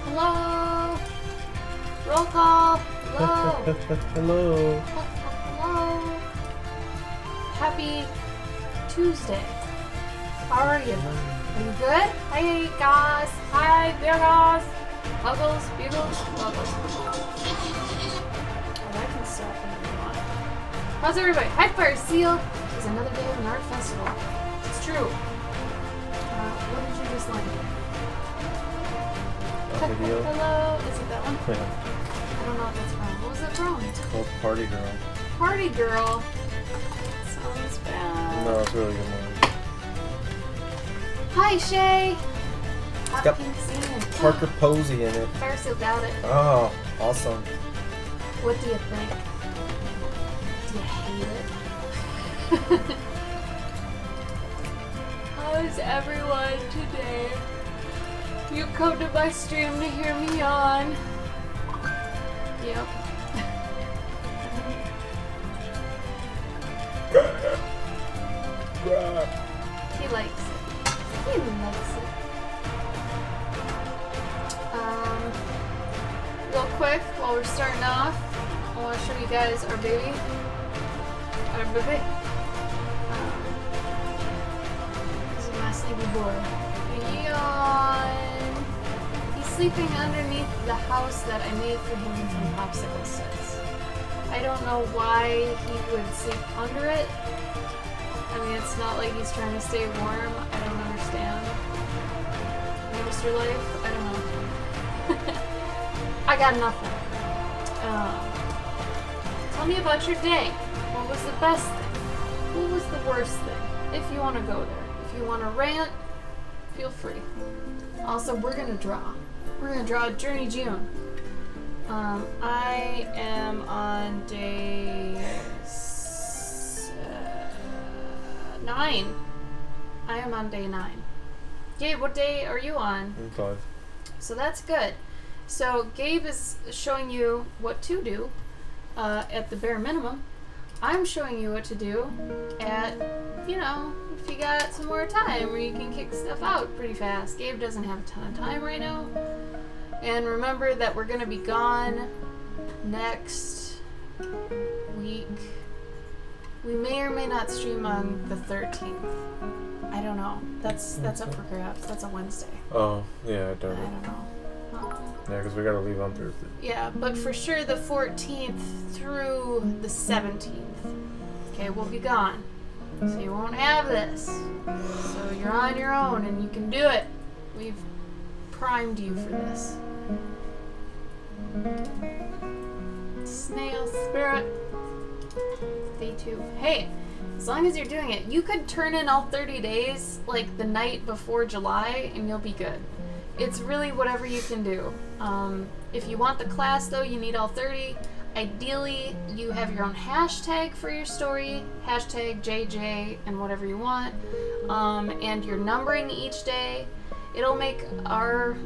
Hello. Roll call. Hello. Hello. Hello. Happy Tuesday. How are you? Are you good? Hey guys. Hi there guys. Buggles, bugles, buggles. Oh, I can stop whenever you want. How's everybody? Hi Fire Seal. It's another day of an art festival. It's true. What did you just like? A video. Hello. Is it that one? Yeah. I don't know what that's from. What was it from? It's called Party Girl. Party Girl. Sounds bad. No, it's a really good movie. Hi Shay. It's got Parker Posey in it. Fire Seal got it. Oh, awesome. What do you think? Do you hate it? How's everyone today? You come to my stream to hear me on. Yep. He likes it. He likes it. Real quick, while we're starting off, I want to show you guys our baby. Our baby. This is my sleepy boy. Yawn. He's sleeping underneath the house that I made for him from popsicle sticks. I don't know why he would sleep under it. I mean, it's not like he's trying to stay warm. I don't understand. Hamster life? I don't know. I got nothing. Tell me about your day. What was the best thing? What was the worst thing? If you want to go there. If you want to rant, feel free. Also, we're going to draw. We're going to draw JourneyJune. I am on day 9. I am on day 9. Gabe, what day are you on? 5. So that's good. So Gabe is showing you what to do at the bare minimum. I'm showing you what to do at, you know, if you got some more time where you can kick stuff out pretty fast. Gabe doesn't have a ton of time right now. And remember that we're going to be gone next week. We may or may not stream on the 13th. I don't know. That's up for grabs. That's a Wednesday. Oh, yeah, I don't know. I don't know. Yeah, because we gotta leave on Thursday. Yeah, but for sure the 14th through the 17th. Okay, we'll be gone. So you won't have this. So you're on your own and you can do it. We've primed you for this. Snail spirit. Day 2. Hey, as long as you're doing it, you could turn in all 30 days like the night before July and you'll be good. It's really whatever you can do. If you want the class though, you need all 30. Ideally, you have your own hashtag for your story, hashtag JJ and whatever you want, and you're numbering each day. It'll make our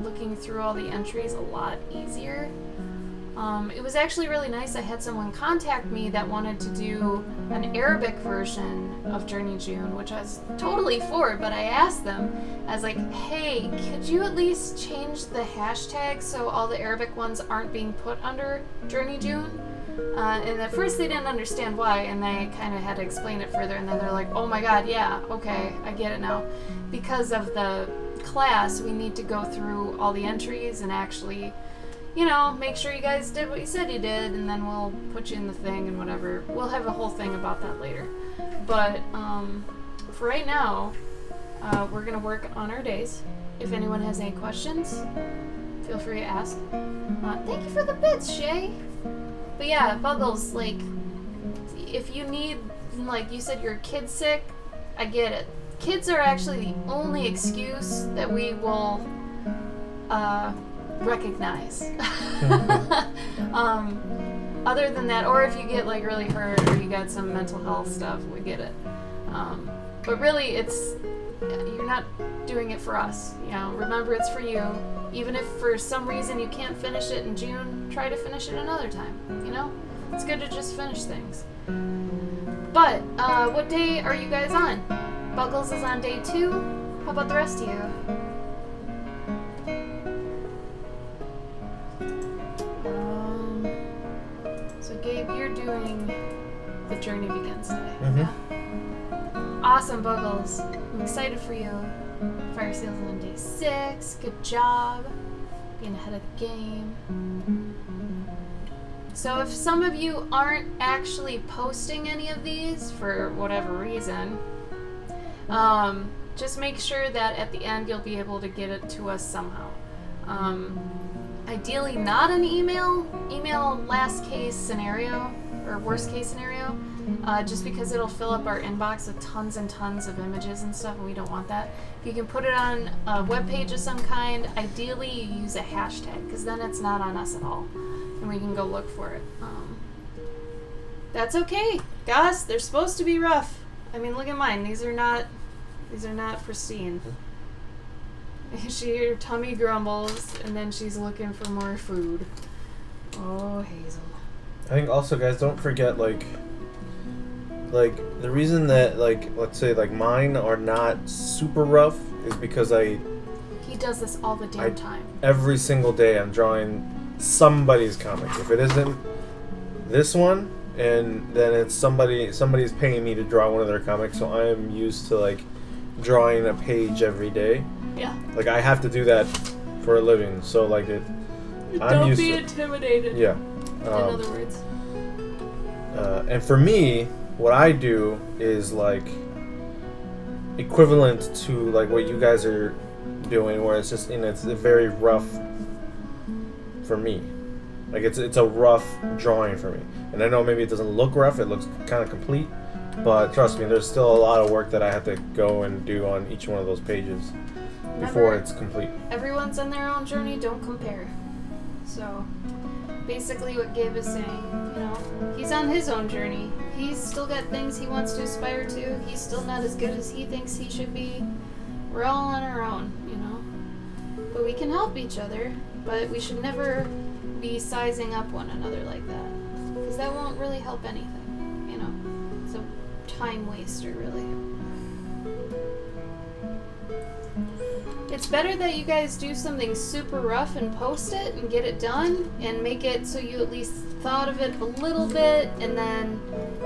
looking through all the entries a lot easier. It was actually really nice. I had someone contact me that wanted to do an Arabic version of JourneyJune, which I was totally for, but I asked them, I was like, hey, could you at least change the hashtag so all the Arabic ones aren't being put under JourneyJune? And at first they didn't understand why, and they kind of had to explain it further, and then they're like, oh my god, yeah, okay, I get it now. Because of the class, we need to go through all the entries and actually, you know, make sure you guys did what you said you did, and then we'll put you in the thing and whatever. We'll have a whole thing about that later. But for right now, we're going to work on our days. If anyone has any questions, feel free to ask. Thank you for the bits, Shay. But yeah, Buggles, like, if you need, like you said, your kid's sick, I get it. Kids are actually the only excuse that we will recognize. Other than that, or if you get like really hurt or you got some mental health stuff, we get it. But really, you're not doing it for us. You know, remember it's for you. Even if for some reason you can't finish it in June, try to finish it another time. You know, it's good to just finish things. But what day are you guys on? Buggles is on day 2. How about the rest of you? journey begins today. Mm-hmm. Yeah. Awesome, Buggles. I'm excited for you. Fire Seal's on day 6. Good job. Being ahead of the game. So if some of you aren't actually posting any of these for whatever reason, just make sure that at the end you'll be able to get it to us somehow. Ideally not an email last case scenario or worst case scenario, just because it'll fill up our inbox with tons and tons of images and stuff, and we don't want that. If you can put it on a web page of some kind, ideally you use a hashtag, because then it's not on us at all, and we can go look for it. That's okay, Gus. They're supposed to be rough. I mean, look at mine. These are not pristine. Her tummy grumbles, and then she's looking for more food. Oh, Hazel. I think also, guys, don't forget, like the reason that, like, let's say, like, mine are not super rough is because he does this all the damn time. Every single day I'm drawing somebody's comic. If it isn't this one, and then it's somebody's paying me to draw one of their comics, so I am used to, like, drawing a page every day. Yeah. Like, I have to do that for a living, so, like, I'm used to. Don't be intimidated. Yeah. In other words. And for me, what I do is, like, equivalent to, like, what you guys are doing, where it's just, it's very rough for me. Like, it's a rough drawing for me. And I know maybe it doesn't look rough, it looks kind of complete, but trust me, there's still a lot of work that I have to go and do on each one of those pages before it's complete. Everyone's on their own journey, don't compare. So, basically what Gabe is saying, he's on his own journey. He's still got things he wants to aspire to. He's still not as good as he thinks he should be. We're all on our own, But we can help each other, but we should never be sizing up one another like that. Because that won't really help anything, It's a time waster, really. It's better that you guys do something super rough and post it and get it done and make it so you at least thought of it a little bit, and then,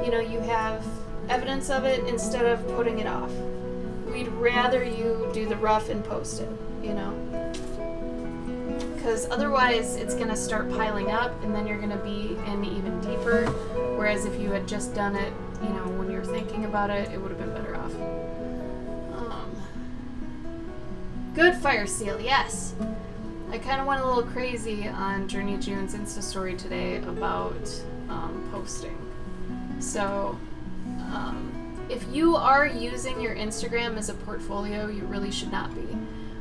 you have evidence of it instead of putting it off. We'd rather you do the rough and post it, because otherwise it's going to start piling up, and then you're going to be in even deeper, whereas if you had just done it, when you're thinking about it, it would have been better off. Good, Fire Seal, yes! I kind of went a little crazy on JourneyJune's Insta story today about posting. So, if you are using your Instagram as a portfolio, you really should not be.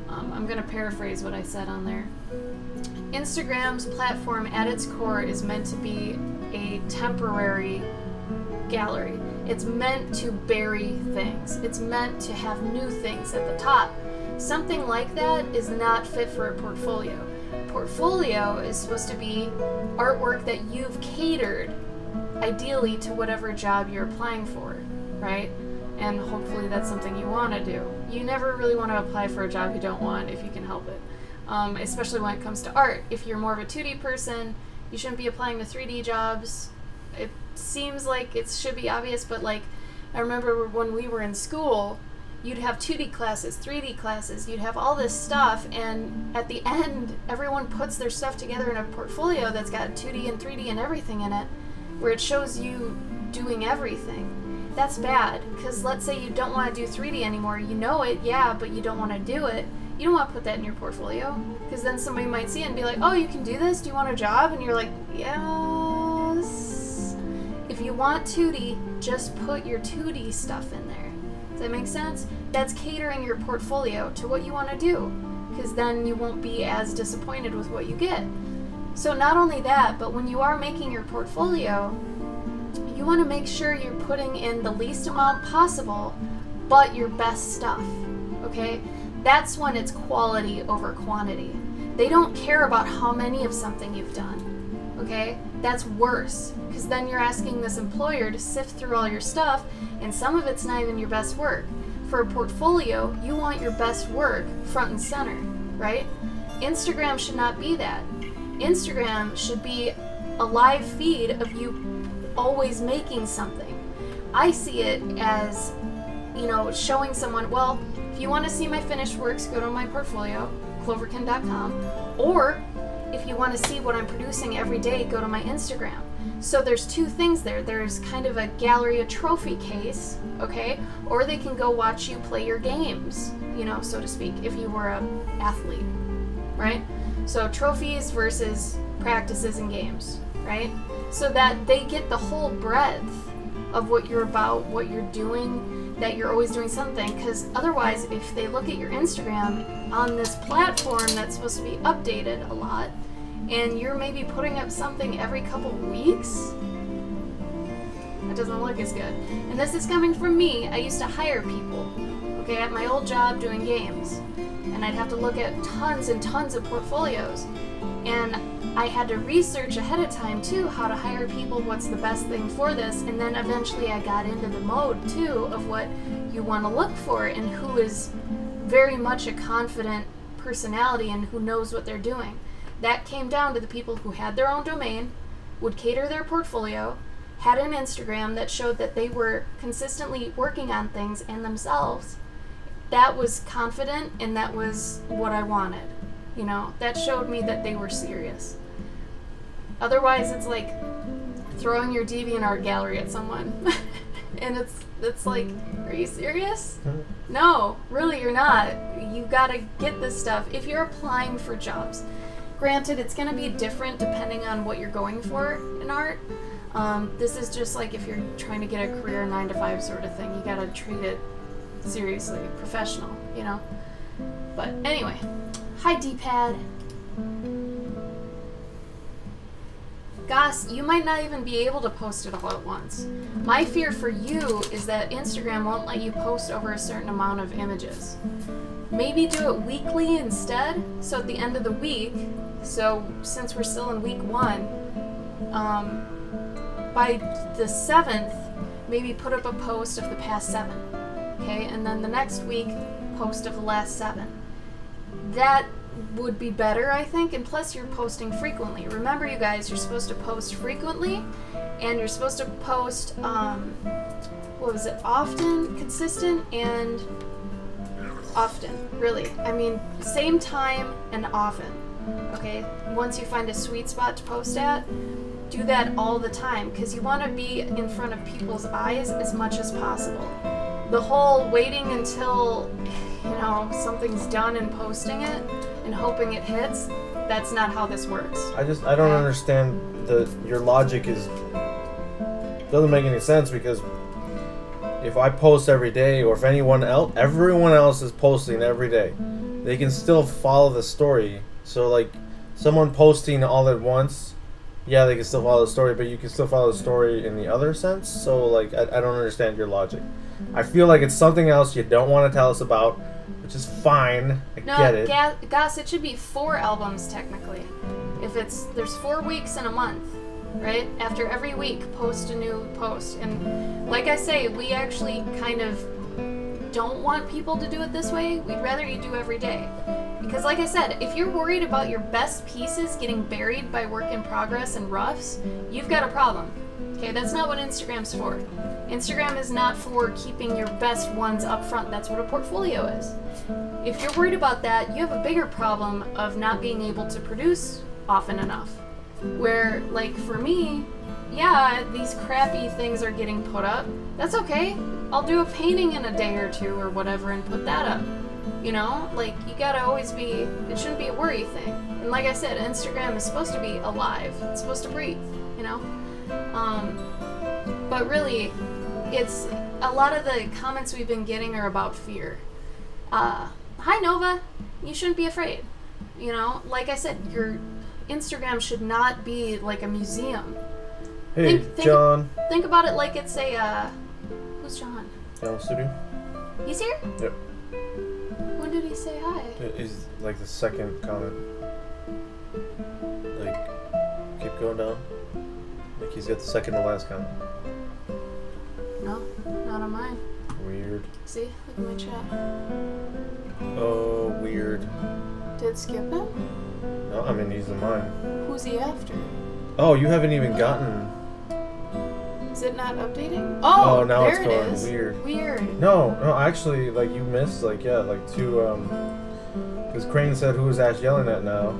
I'm going to paraphrase what I said on there. Instagram's platform at its core is meant to be a temporary gallery. It's meant to bury things. It's meant to have new things at the top. Something like that is not fit for a portfolio. Portfolio is supposed to be artwork that you've catered, ideally, to whatever job you're applying for, right? And hopefully that's something you want to do. You never really want to apply for a job you don't want if you can help it, especially when it comes to art. If you're more of a 2D person, you shouldn't be applying to 3D jobs. It seems like it should be obvious, but, like, I remember when we were in school, you'd have 2D classes, 3D classes, you'd have all this stuff, and at the end, everyone puts their stuff together in a portfolio that's got 2D and 3D and everything in it, where it shows you doing everything. That's bad, because let's say you don't want to do 3D anymore, you know it, yeah, but you don't want to do it. You don't want to put that in your portfolio, because then somebody might see it and be like, oh, you can do this? Do you want a job? And you're like, yes. If you want 2D, just put your 2D stuff in there. Does that make sense? That's catering your portfolio to what you want to do, because then you won't be as disappointed with what you get. So not only that, but when you are making your portfolio, you want to make sure you're putting in the least amount possible, but your best stuff, okay? That's when it's quality over quantity. They don't care about how many of something you've done, okay? That's worse, because then you're asking this employer to sift through all your stuff, and some of it's not even your best work. For a portfolio, you want your best work front and center, right? Instagram should not be that. Instagram should be a live feed of you always making something. I see it as, you know, showing someone, well, if you want to see my finished works, go to my portfolio, cloverkin.com, or if you want to see what I'm producing every day, go to my Instagram. So there's two things there. There's kind of a gallery, a trophy case, okay? Or they can go watch you play your games, you know, so to speak, if you were an athlete, right? So trophies versus practices and games, right? So that they get the whole breadth of what you're about, what you're doing, that you're always doing something. Because otherwise, if they look at your Instagram on this platform that's supposed to be updated a lot, and you're maybe putting up something every couple weeks, that doesn't look as good. And this is coming from me. I used to hire people, okay, at my old job doing games. And I'd have to look at tons and tons of portfolios. And I had to research ahead of time, too, how to hire people, what's the best thing for this. And then eventually I got into the mode, too, of what you want to look for and who is very much a confident personality and who knows what they're doing. That came down to the people who had their own domain, would cater their portfolio, had an Instagram that showed that they were consistently working on things and themselves. That was confident, and that was what I wanted. You know, that showed me that they were serious. Otherwise, it's like throwing your DeviantArt gallery at someone. And it's like, are you serious? No, really, you're not. You gotta get this stuff. If you're applying for jobs, granted, it's going to be different depending on what you're going for in art. This is just like if you're trying to get a career 9-to-5 sort of thing. You got to treat it seriously, professional, you know? But anyway, hi D-Pad. Goss, you might not even be able to post it all at once. My fear for you is that Instagram won't let you post over a certain amount of images. Maybe do it weekly instead, so at the end of the week, so since we're still in week 1, by the 7th, maybe put up a post of the past 7, okay? And then the next week, post of the last 7. That would be better, I think, and plus you're posting frequently. Remember, you guys, you're supposed to post frequently, and you're supposed to post, what was it, often, consistent, and often, really. I mean, same time and often, okay? Once you find a sweet spot to post at, do that all the time, because you want to be in front of people's eyes as much as possible. The whole waiting until, you know, something's done and posting it and hoping it hits, that's not how this works. I don't understand your logic doesn't make any sense, because if I post every day, or if everyone else is posting every day, they can still follow the story. So like someone posting all at once, yeah, they can still follow the story, but you can still follow the story in the other sense. So like I don't understand your logic. I feel like it's something else you don't want to tell us about, which is fine. I get it. Goss, it should be 4 albums technically. If there's 4 weeks in a month, right? After every week, post a new post. And like I say, we actually kind of don't want people to do it this way. We'd rather you do every day. Because like I said, if you're worried about your best pieces getting buried by work in progress and roughs, you've got a problem. Okay, that's not what Instagram's for. Instagram is not for keeping your best ones up front. That's what a portfolio is. If you're worried about that, you have a bigger problem of not being able to produce often enough. Where, like, for me, yeah, these crappy things are getting put up. That's okay. I'll do a painting in a day or 2 or whatever and put that up. You know? Like, you gotta always be, it shouldn't be a worry thing. And like I said, Instagram is supposed to be alive. It's supposed to breathe, you know? But really, it's, a lot of the comments we've been getting are about fear. Hi Nova, you shouldn't be afraid. You know, like I said, your Instagram should not be like a museum. Hey, John. Think about it like it's a, who's John? John Studio. He's here? Yep. When did he say hi? He's like the second comment. Like, keep going down. Like he's got the second to last comment. No, not on mine. Weird. See? Look at my chat. Oh, weird. Did it skip him? No, I mean he's in mine. Who's he after? Oh, you haven't even gotten Is it not updating? Oh, now there it's going it is. weird. Weird. No, actually, like, you missed, like, yeah, like, two, because Crane said, who is Ash yelling at now?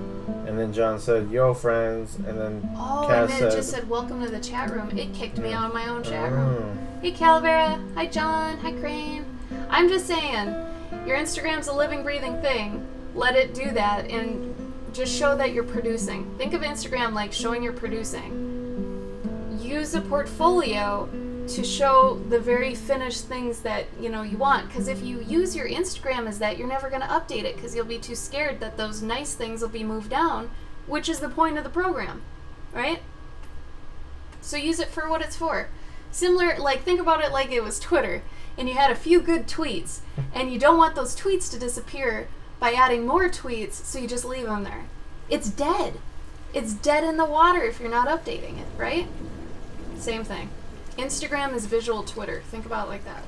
And then John said, yo, friends, and then Oh, Cass and then it just said, welcome to the chat room. It kicked me out of my own chat room. Hey, Calavera. Hi, John. Hi, Crane. I'm just saying, your Instagram's a living, breathing thing. Let it do that, and just show that you're producing. Think of Instagram like showing you're producing. Use a portfolio to show the very finished things that you want, because if you use your Instagram as that, you're never going to update it because you'll be too scared that those nice things will be moved down, which is the point of the program, right? So use it for what it's for. Similar, like, think about it like it was Twitter and you had a few good tweets and you don't want those tweets to disappear by adding more tweets, so you just leave them there. It's dead. It's dead in the water if you're not updating it, right? Same thing. Instagram is visual Twitter. Think about it like that.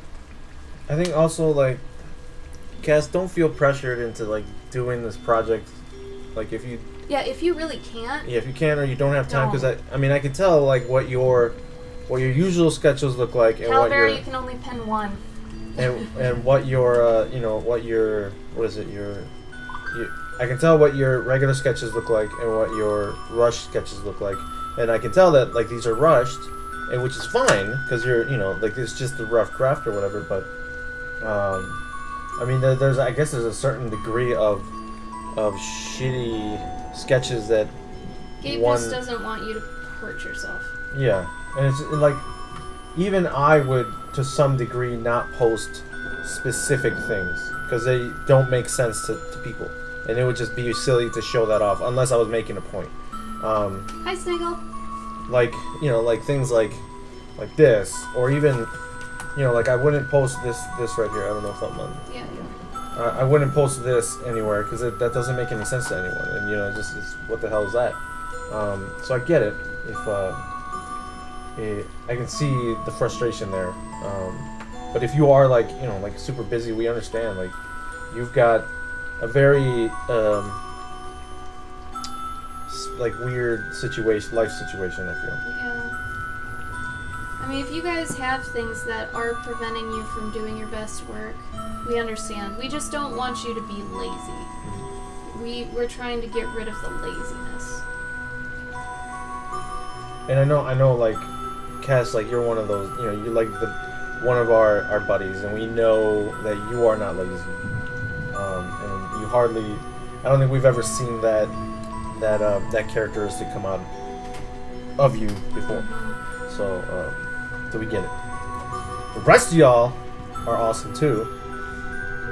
I think also, like, Cass, don't feel pressured into, like, doing this project. Like, if you... Yeah, if you really can't. Yeah, if you can or you don't have time, because I mean, I can tell, like, what your usual sketches look like, and what your... you can only pen one. And what your, I can tell what your regular sketches look like and what your rush sketches look like. And I can tell that, like, these are rushed, and which is fine, because you're, like, it's just a rough draft or whatever, but, I mean, I guess there's a certain degree of shitty sketches that Gabe just doesn't want you to hurt yourself. Yeah, and it's, like, even I would, to some degree, not post specific things, because they don't make sense to people. And it would just be silly to show that off, unless I was making a point. Hi, Sniggle. Like, like things like this, or even, like I wouldn't post this right here. I don't know if I'm on. Yeah. I wouldn't post this anywhere, because that doesn't make any sense to anyone. And, just it's, what the hell is that? So I get it. I can see the frustration there. But if you are, like, like super busy, we understand. Like, you've got a very like weird life situation, I feel. Yeah. I mean, if you guys have things that are preventing you from doing your best work, we understand. We just don't want you to be lazy. We're trying to get rid of the laziness. And I know, like, Cass, like, you're one of those, you're like one of our buddies, and we know that you are not lazy. And you hardly, I don't think we've ever seen that characteristic come out of you before. So we get it. The rest of y'all are awesome too.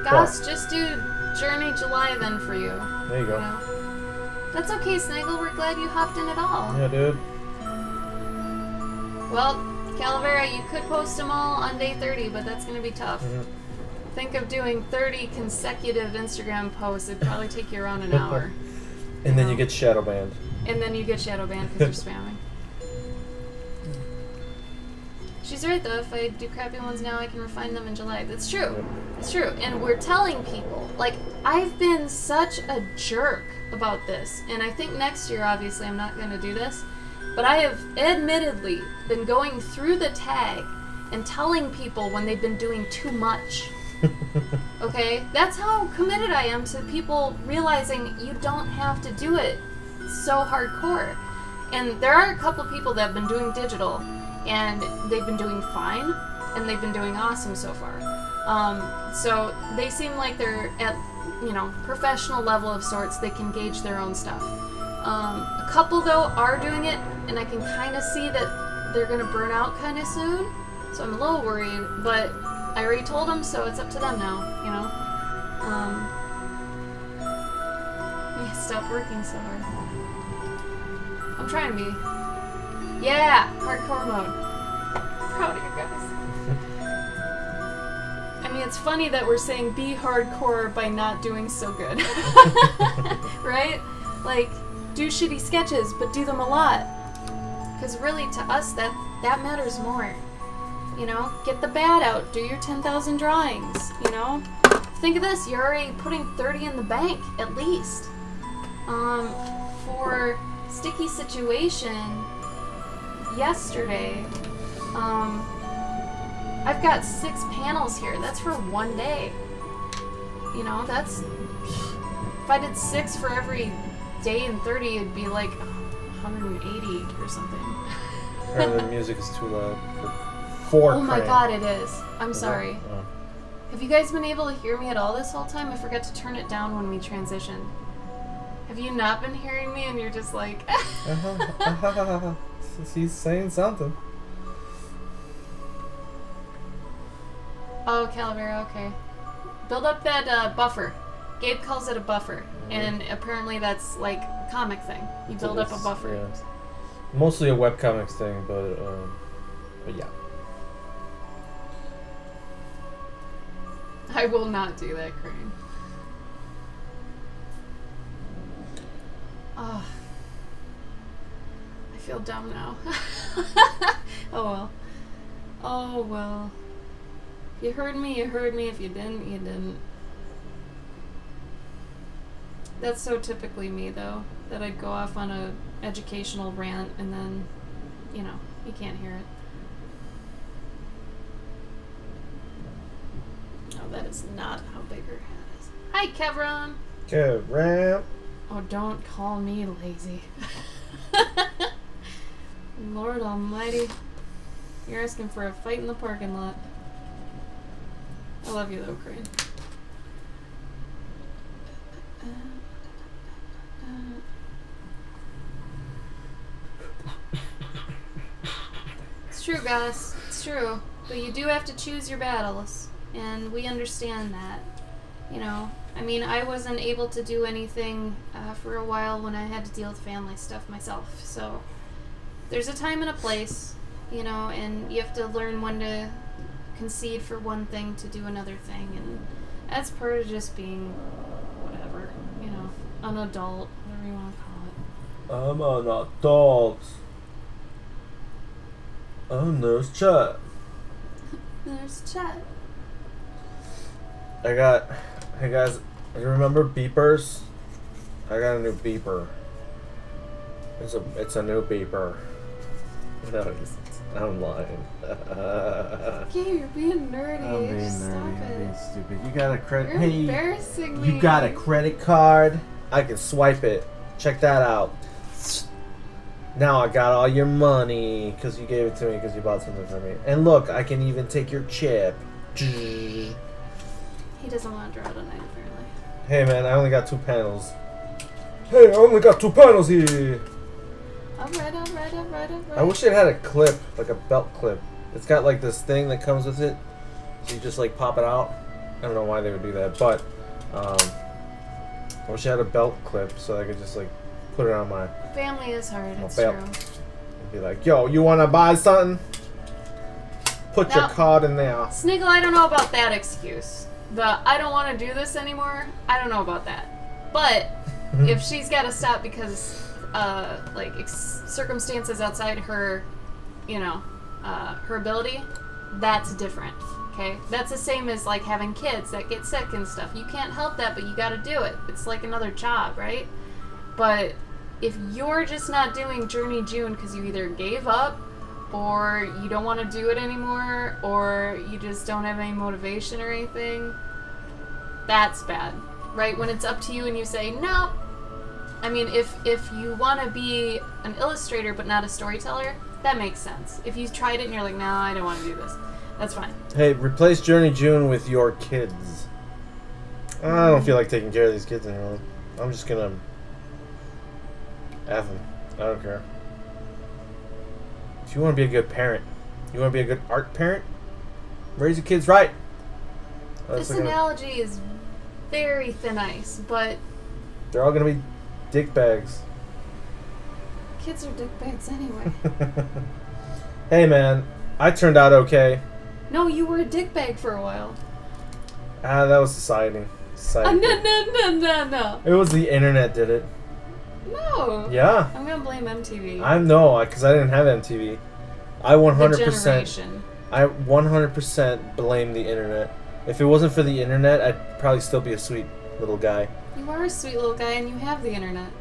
Gosh, just do Journey July then for you. There you go. That's okay, Snaggle. We're glad you hopped in at all. Yeah, dude. Well, Calavera, you could post them all on day 30, but that's going to be tough. Think of doing 30 consecutive Instagram posts. It'd probably take you around an hour. And then you get shadow banned. And then you get shadow banned because you're spamming. She's right, though. If I do crappy ones now, I can refine them in July. That's true. It's true. And we're telling people. Like, I've been such a jerk about this. And I think next year, obviously, I'm not going to do this. But I have admittedly been going through the tag and telling people when they've been doing too much. Okay? That's how committed I am to people realizing you don't have to do it so hardcore. And there are a couple people that have been doing digital, and they've been doing fine, and they've been doing awesome so far. So they seem like they're at, professional level of sorts. They can gauge their own stuff. A couple, though, are doing it, and I can kind of see that they're going to burn out kind of soon. So I'm a little worried, but I already told them, so it's up to them now, Stop working so hard. I'm trying to be. Yeah! Hardcore mode. Proud of you guys. I mean, it's funny that we're saying be hardcore by not doing so good. Right? Like, do shitty sketches, but do them a lot. Because really, to us, that matters more. Get the bad out. Do your 10,000 drawings, Think of this. You're already putting 30 in the bank, at least. For Sticky Situation, yesterday, I've got 6 panels here. That's for one day. You know, that's... If I did 6 for every day in 30, it'd be like 180 or something. Apparently the music is too loud for 4 Oh my Crane. god, it is. I'm sorry. Oh. Have you guys been able to hear me at all this whole time? I forgot to turn it down when we transitioned. Have you not been hearing me and you're just like... He's saying something. Oh, Calavera, okay. Build up that buffer. Gabe calls it a buffer. And apparently that's like a comic thing. You build up a buffer. Yeah. Mostly a webcomics thing, but yeah. I will not do that, Crane. Oh. I feel dumb now. Oh well. Oh well. If you heard me, you heard me. If you didn't, you didn't. That's so typically me, though, that I'd go off on a educational rant and then, you know, you can't hear it. Oh, that is not how big her hat is. Hi, Kevron! Kevron! Oh, don't call me lazy. Lord almighty. You're asking for a fight in the parking lot. I love you, though, Crane. It's true, guys. It's true. But you do have to choose your battles. And we understand that. You know, I mean, I wasn't able to do anything for a while when I had to deal with family stuff myself. So, there's a time and a place, you know, and you have to learn when to concede for one thing to do another thing. And that's part of just being, whatever, you know, an adult, whatever you want to call it. I'm an adult. Oh, there's Chet. There's Chet. Hey guys, you remember beepers? I got a new beeper. It's a new beeper. No, I'm lying. Okay, you're being nerdy. I'm being Stop nerdy. I'm being it. stupid. You got a credit? You're Hey, embarrassing me. you got a credit card? I can swipe it. Check that out. Now I got all your money because you gave it to me because you bought something for me. And look, I can even take your chip. He doesn't want to draw tonight, apparently. Hey man, I only got 2 panels. Hey, I only got 2 panels here. Alright. I wish it had a clip, like a belt clip. It's got like this thing that comes with it, so you just like pop it out. I don't know why they would do that, but I wish I had a belt clip so I could just like put it on my Family is hard, it's belt. true. And be like, yo, you wanna buy something? Put your Now, card in there. Sniggle, I don't know about that excuse. The I don't want to do this anymore, I don't know about that. But if she's got to stop because like circumstances outside her, you know, her ability, that's different. Okay, that's the same as like having kids that get sick and stuff. You can't help that, but you got to do it. It's like another job, right? But if you're just not doing JourneyJune because you either gave up, or you don't want to do it anymore, or you just don't have any motivation or anything, that's bad, right? When it's up to you and you say, no. I mean, if you want to be an illustrator but not a storyteller, that makes sense. If you tried it and you're like, no, I don't want to do this, that's fine. Hey, replace JourneyJune with your kids. I don't feel like taking care of these kids anymore. I'm just gonna have them. I don't care. If you want to be a good parent, you want to be a good art parent, raise your kids right. This analogy is very thin ice, but they're all gonna be dick bags. kids are dick bags anyway. Hey man, I turned out okay. No, you were a dick bag for a while. That was society. No. It was the internet did it. No. Yeah. I'm gonna blame MTV. I know, because I didn't have MTV. I 100%. Generation. I 100% blame the internet. If it wasn't for the internet, I'd probably still be a sweet little guy. You are a sweet little guy, and you have the internet.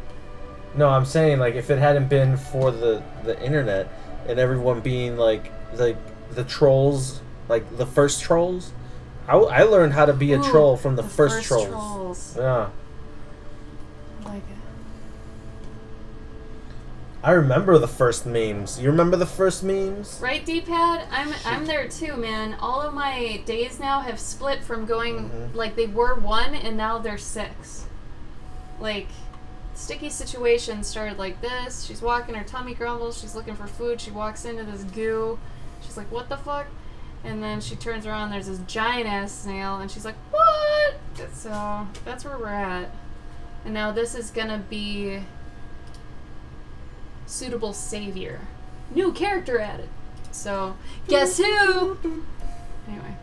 No, I'm saying like if it hadn't been for the internet and everyone being like the trolls, like the first trolls. I learned how to be a troll from the first trolls. Yeah. I like it. I remember the first memes. You remember the first memes? Right, D-pad? I'm there too, man. All of my days now have split from going like they were 1 and now they're 6. Like, sticky situation started like this. She's walking, her tummy grumbles, she's looking for food, she walks into this goo. She's like, what the fuck? And then she turns around, there's this giant ass snail, and she's like, what? So, that's where we're at. And now this is gonna be suitable savior. New character added. So, guess who? Anyway.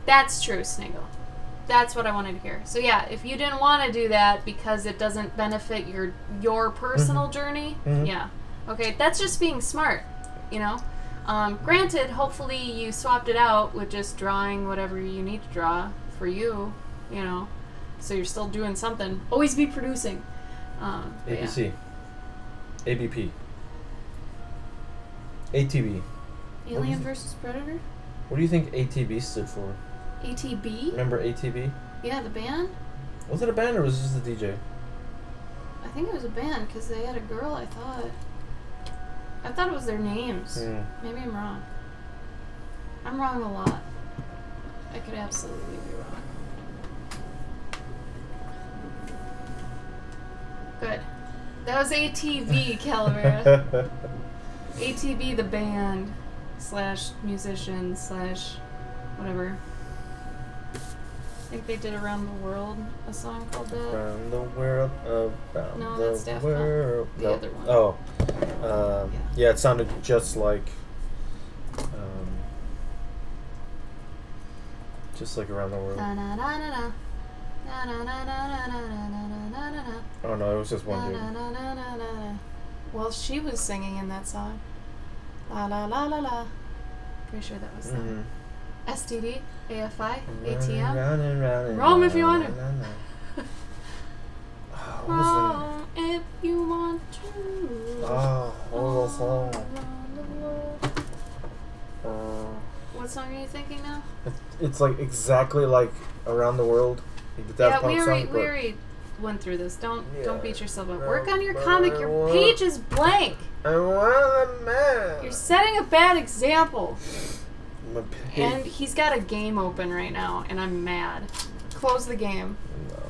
That's true, Sniggle. That's what I wanted to hear. So yeah, if you didn't want to do that because it doesn't benefit your personal journey, yeah. Okay, that's just being smart, you know? Granted, hopefully you swapped it out with just drawing whatever you need to draw for you, you know? So you're still doing something. Always be producing. ABC. Yeah. ABP. ATB. Alien versus Predator? What do you think ATB stood for? ATB? Remember ATB? Yeah, the band? Was it a band or was it just a DJ? I think it was a band because they had a girl, I thought. I thought it was their names. Maybe I'm wrong. I'm wrong a lot. I could absolutely be wrong. Good. That was ATV, Calavera. ATV, the band, / musician, / whatever. I think they did Around the World, a song called that. Around the world, around No, the that's Daft world. Punk. The other one. Oh. Yeah, it sounded just like Around the World. Na, na, na, na, na. Na, na, na, na, na, na, na, na, na, na. Oh no, it was just one dude. Na, na, na, na, na, na. Well, she was singing in that song. La la la la la. Pretty sure that was them. STD, AFI, ATM. Rome if you want to. Rome if you want to. Oh, what was the song? What song are you thinking now? It's like exactly like Around the World. Like the Daft Punk we song, already went through this. Don't beat yourself up. Work on your comic. Your page is blank. I want a man. You're setting a bad example. page. And he's got a game open right now, and I'm mad. Close the game. No.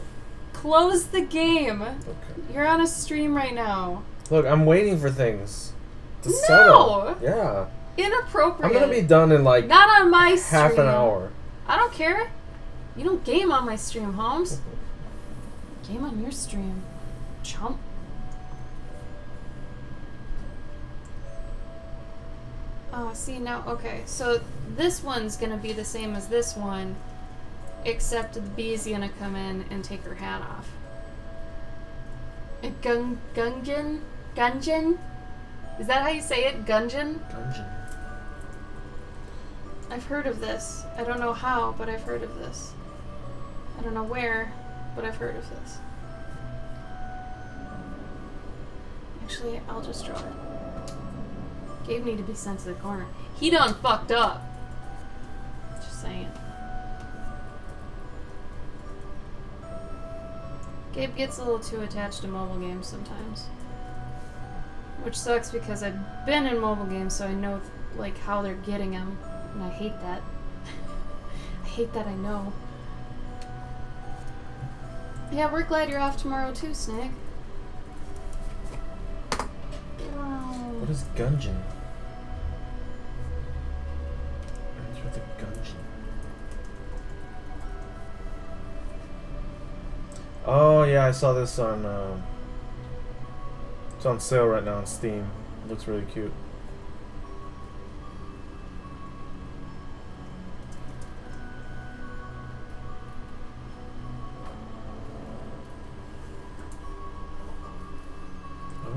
Close the game. Okay. You're on a stream right now. Look, I'm waiting for things to settle. Yeah. Inappropriate. I'm gonna be done in like not on my stream. half an hour. I don't care. You don't game on my stream, Holmes. Game on your stream, chump. Oh, see now, okay. So this one's gonna be the same as this one, except the bee's gonna come in and take her hat off. A Gungeon? Gungeon? Is that how you say it? Gungeon? Gungeon. I've heard of this. I don't know how, but I've heard of this. I don't know where, but I've heard of this. Actually, I'll just draw it. Gabe need to be sent to the corner. He done fucked up. Just saying. Gabe gets a little too attached to mobile games sometimes. Which sucks because I've been in mobile games, so I know like how they're getting him. And I hate that. I hate that I know. Yeah, we're glad you're off tomorrow too, Snake. What is Gungeon? What's with the Gungeon? Oh yeah, I saw this on. It's on sale right now on Steam. It looks really cute.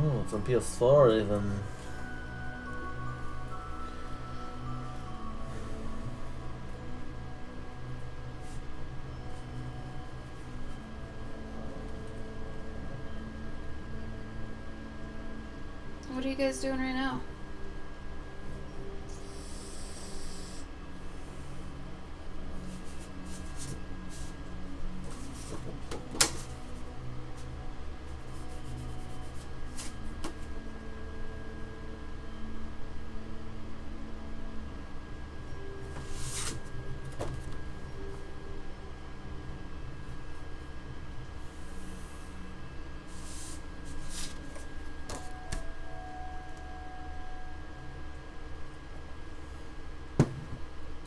Oh, it's on PS4 even. What are you guys doing right now?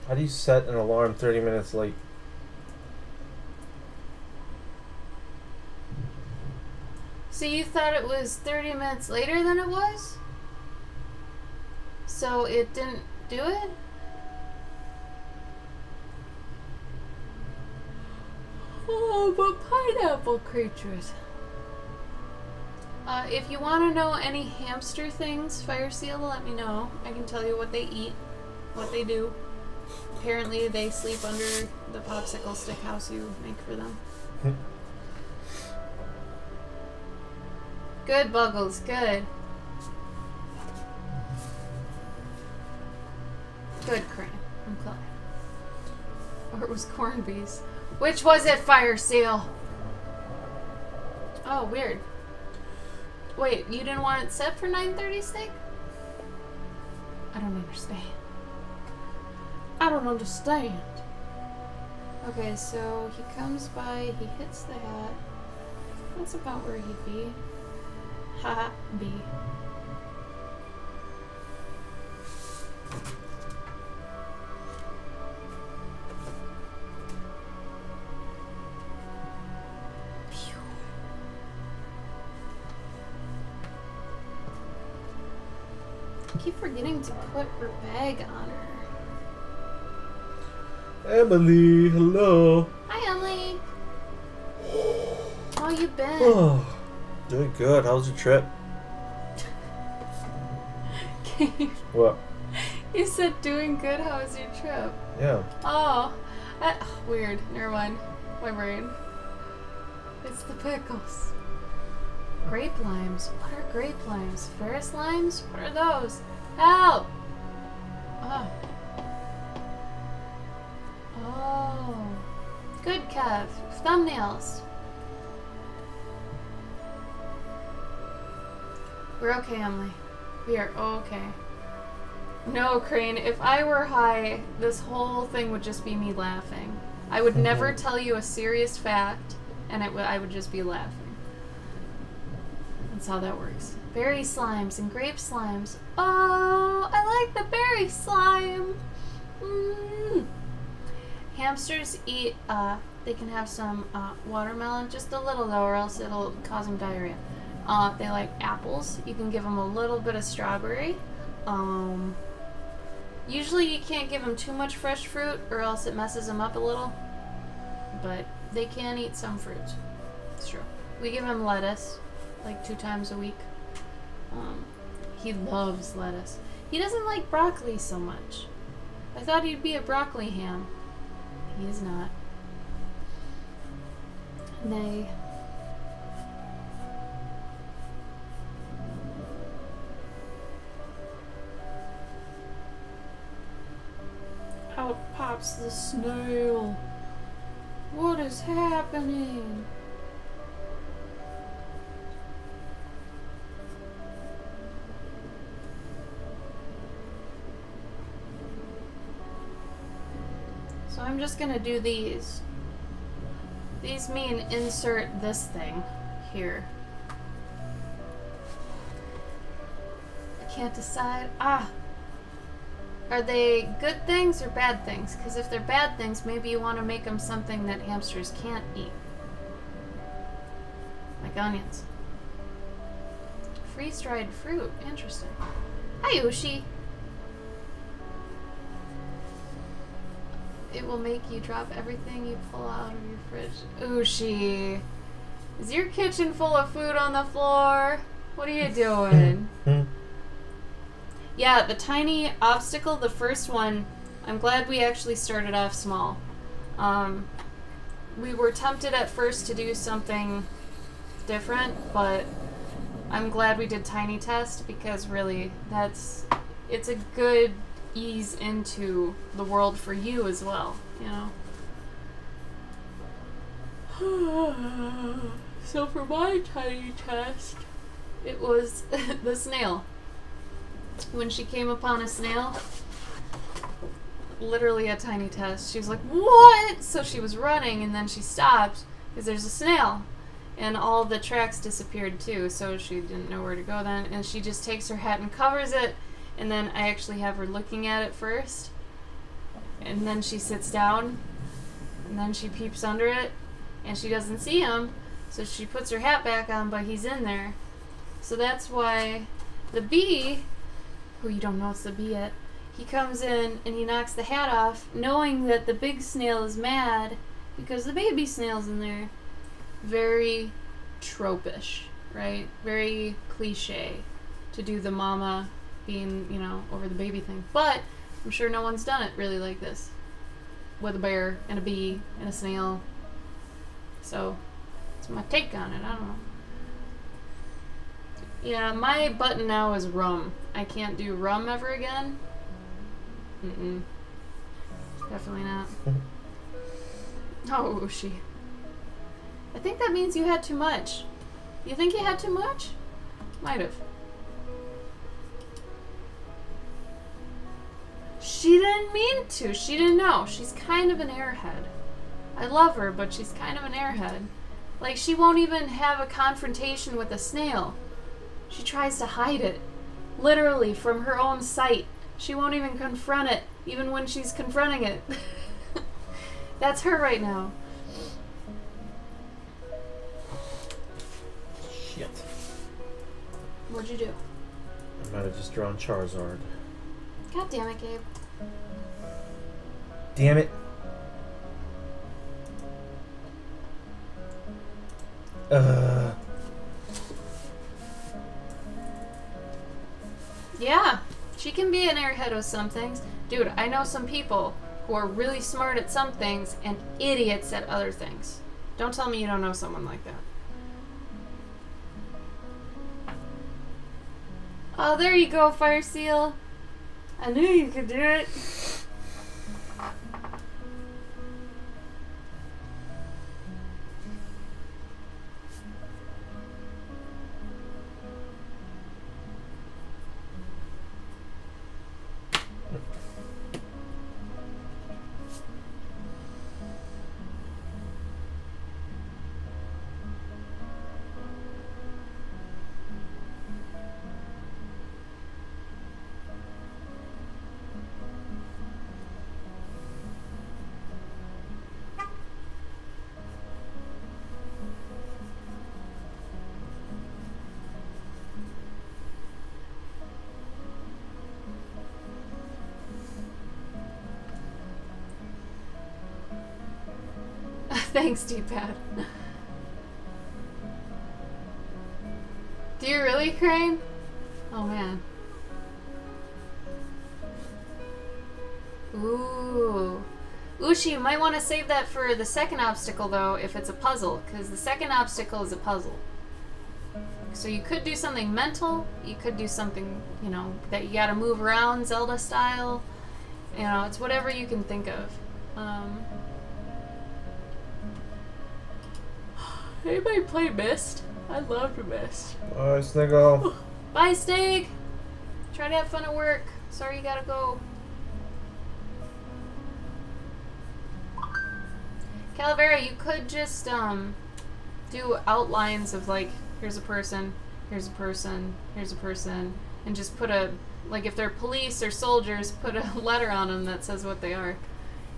How do you set an alarm 30 minutes late? So you thought it was 30 minutes later than it was? So it didn't do it? Oh, but pineapple creatures. If you want to know any hamster things, Fire Seal, let me know. I can tell you what they eat, what they do. Apparently they sleep under the popsicle stick house you make for them. Good, Buggles, good. Good, Crane. I'm glad. Or it was corned bees. Which was it, Fire Seal? Oh, weird. Wait, you didn't want it set for 9:30 steak? I don't understand. I don't understand. Okay, so he comes by, he hits the hat. That's about where he'd be. Ha, B. I keep forgetting to put her bag on her. Emily, hello. Hi, Emily. How you been? Oh, doing good. How was your trip? What? You said doing good. How was your trip? Yeah. Oh, weird. Never mind. My brain. It's the pickles. Grape limes. What are grape limes? Ferris limes? What are those? Help! Oh. Oh. Good, Kev. Thumbnails. We're okay, Emily. We are okay. No, Crane, if I were high, this whole thing would just be me laughing. I would never tell you a serious fact, and I would just be laughing. That's how that works. Berry slimes and grape slimes. Oh, I like the berry slime. Hamsters eat, they can have some watermelon, just a little though, or else it'll cause them diarrhea. They like apples. You can give them a little bit of strawberry. Usually you can't give them too much fresh fruit or else it messes them up a little. But they can eat some fruits. It's true. We give him lettuce like 2 times a week. He loves lettuce. He doesn't like broccoli so much. I thought he'd be a broccoli ham. He is not. Nay. Out pops the snail. What is happening? So I'm just gonna do these. These mean insert this thing here. I can't decide. Ah! Are they good things or bad things? Because if they're bad things, maybe you want to make them something that hamsters can't eat. Like onions. Freeze-dried fruit. Interesting. Hi, Ushi. It will make you drop everything you pull out of your fridge. Ushi. Is your kitchen full of food on the floor? What are you doing? Yeah, the tiny obstacle, the first one, I'm glad we actually started off small. We were tempted at first to do something different, but I'm glad we did tiny test because really it's a good ease into the world for you as well, you know. So for my tiny test, it was the snail. When she came upon a snail, literally a tiny test, she was like, what? So she was running and then she stopped because there's a snail. And all the tracks disappeared too, so she didn't know where to go then. And she just takes her hat and covers it, and then I actually have her looking at it first. And then she sits down, and then she peeps under it, and she doesn't see him, so she puts her hat back on, but he's in there. So that's why the bee, who you don't know it's the bee yet, he comes in and he knocks the hat off, knowing that the big snail is mad because the baby snail's in there. Very tropish, right? Very cliche to do the mama being, you know, over the baby thing. But I'm sure no one's done it really like this. With a bear and a bee and a snail. So, it's my take on it. I don't know. Yeah, my button now is rum. I can't do rum ever again. Mm-mm. Definitely not. Oh, she. I think that means you had too much. You think you had too much? Might have. She didn't mean to. She didn't know. She's kind of an airhead. I love her, but she's kind of an airhead. Like, she won't even have a confrontation with a snail. She tries to hide it. Literally, from her own sight. She won't even confront it, even when she's confronting it. That's her right now. Shit. What'd you do? I might have just drawn Charizard. God damn it, Gabe. Damn it. Yeah, she can be an airhead with some things. Dude, I know some people who are really smart at some things and idiots at other things. Don't tell me you don't know someone like that. Oh, there you go, Fire Seal. I knew you could do it. Thanks, D-pad. Do you really, Crane? Oh, man. Ooh. Ushi, you might want to save that for the second obstacle, though, if it's a puzzle, because the second obstacle is a puzzle. So you could do something mental, you could do something, you know, that you gotta move around, Zelda style. You know, it's whatever you can think of. Anybody play Myst? I loved Myst. Bye, Sniggle. Bye, Stig! Try to have fun at work. Sorry you gotta go. Calavera, you could just do outlines of, like, here's a person, here's a person, here's a person, and just put a, like, if they're police or soldiers, put a letter on them that says what they are.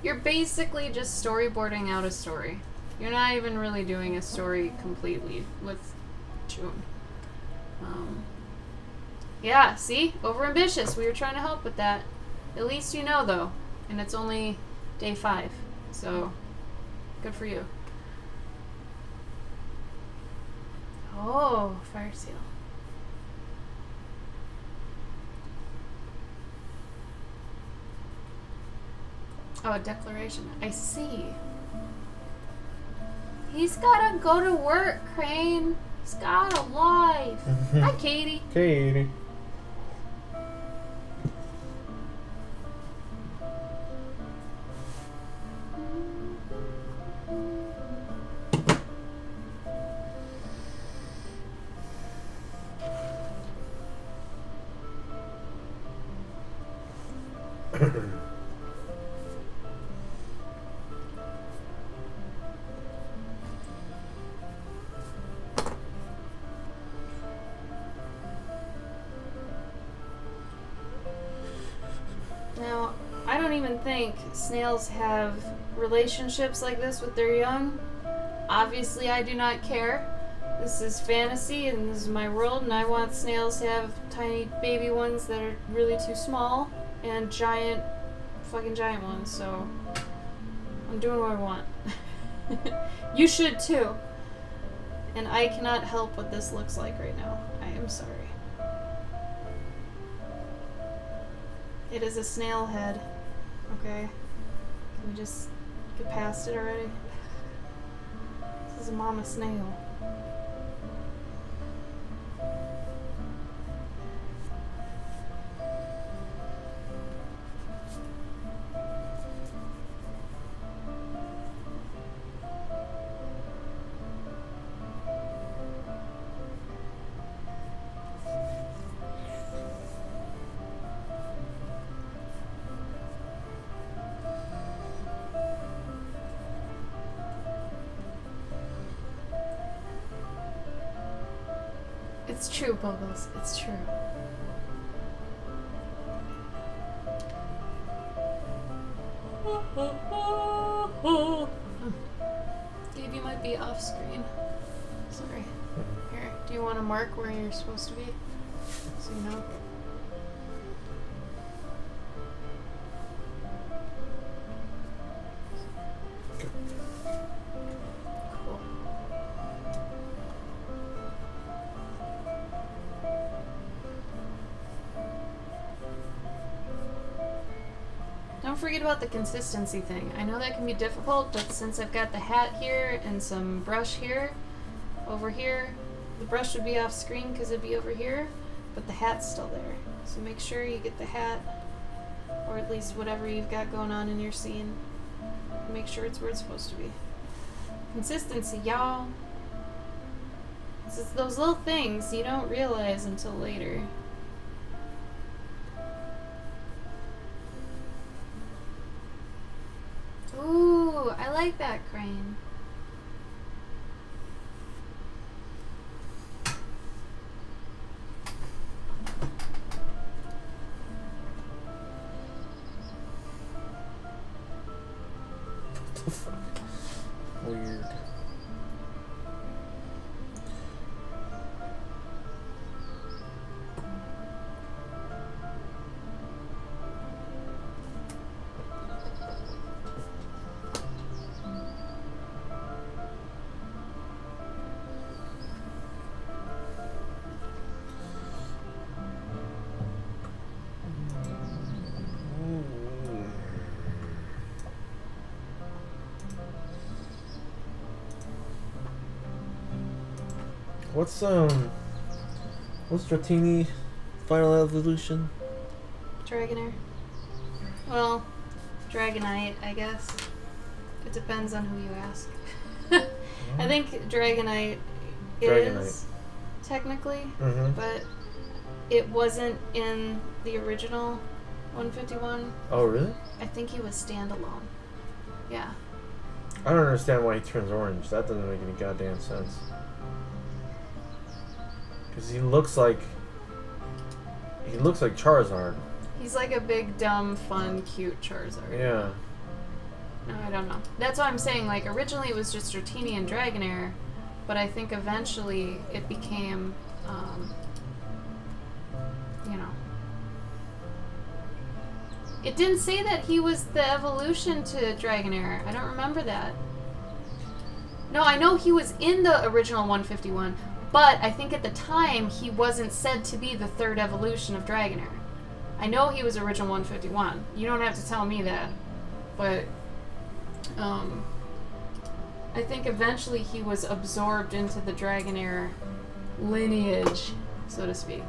You're basically just storyboarding out a story. You're not even really doing a story completely with June. Yeah, see? Overambitious. We were trying to help with that. At least you know, though. And it's only day 5. So, good for you. Oh, Fire Seal. Oh, a declaration. I see. He's gotta go to work, Crane. He's got a life. Hi, Katie. Katie. Now, I don't even think snails have relationships like this with their young. Obviously, I do not care. This is fantasy and this is my world, and I want snails to have tiny baby ones that are really too small and giant, fucking giant ones, so I'm doing what I want. You should too. And I cannot help what this looks like right now. I am sorry. It is a snail head. Okay. Can we just get past it already? This is a mama snail. It's true, Bubbles. It's true. Dave, you might be off screen. Sorry. Here, do you want to mark where you're supposed to be? So you know. Cool. Don't forget about the consistency thing. I know that can be difficult, but since I've got the hat here and some brush here, over here, the brush would be off screen because it'd be over here, but the hat's still there. So make sure you get the hat, or at least whatever you've got going on in your scene. Make sure it's where it's supposed to be. Consistency, y'all. It's just those little things you don't realize until later. Ooh, I like that crane. What the fuck? Weird. What's Dratini final evolution? Dragonair. Well, Dragonite, I guess. It depends on who you ask. I think Dragonite is technically, but it wasn't in the original 151. Oh, really? I think he was standalone. Yeah. I don't understand why he turns orange. That doesn't make any goddamn sense. Because he looks like Charizard. He's like a big, dumb, fun, cute Charizard. Yeah. No, I don't know. That's what I'm saying. Like, originally it was just Dratini and Dragonair, but I think eventually it became, you know. It didn't say that he was the evolution to Dragonair. I don't remember that. No, I know he was in the original 151, but I think at the time he wasn't said to be the third evolution of Dragonair. I know he was original 151. You don't have to tell me that, but I think eventually he was absorbed into the Dragonair lineage, so to speak.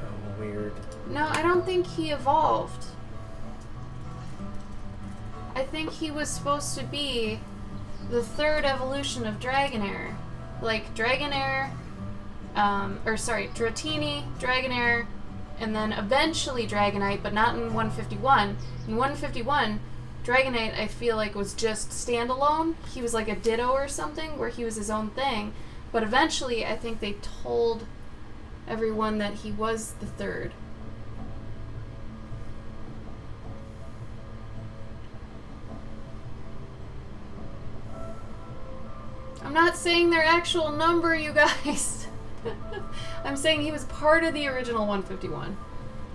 Oh, weird. No, I don't think he evolved. I think he was supposed to be the third evolution of Dragonair. Like Dragonair, Dratini, Dragonair, and then eventually Dragonite, but not in 151. In 151, Dragonite, I feel like, was just standalone. He was like a Ditto or something, where he was his own thing. But eventually, I think they told everyone that he was the third. I'm not saying their actual number, you guys. I'm saying he was part of the original 151.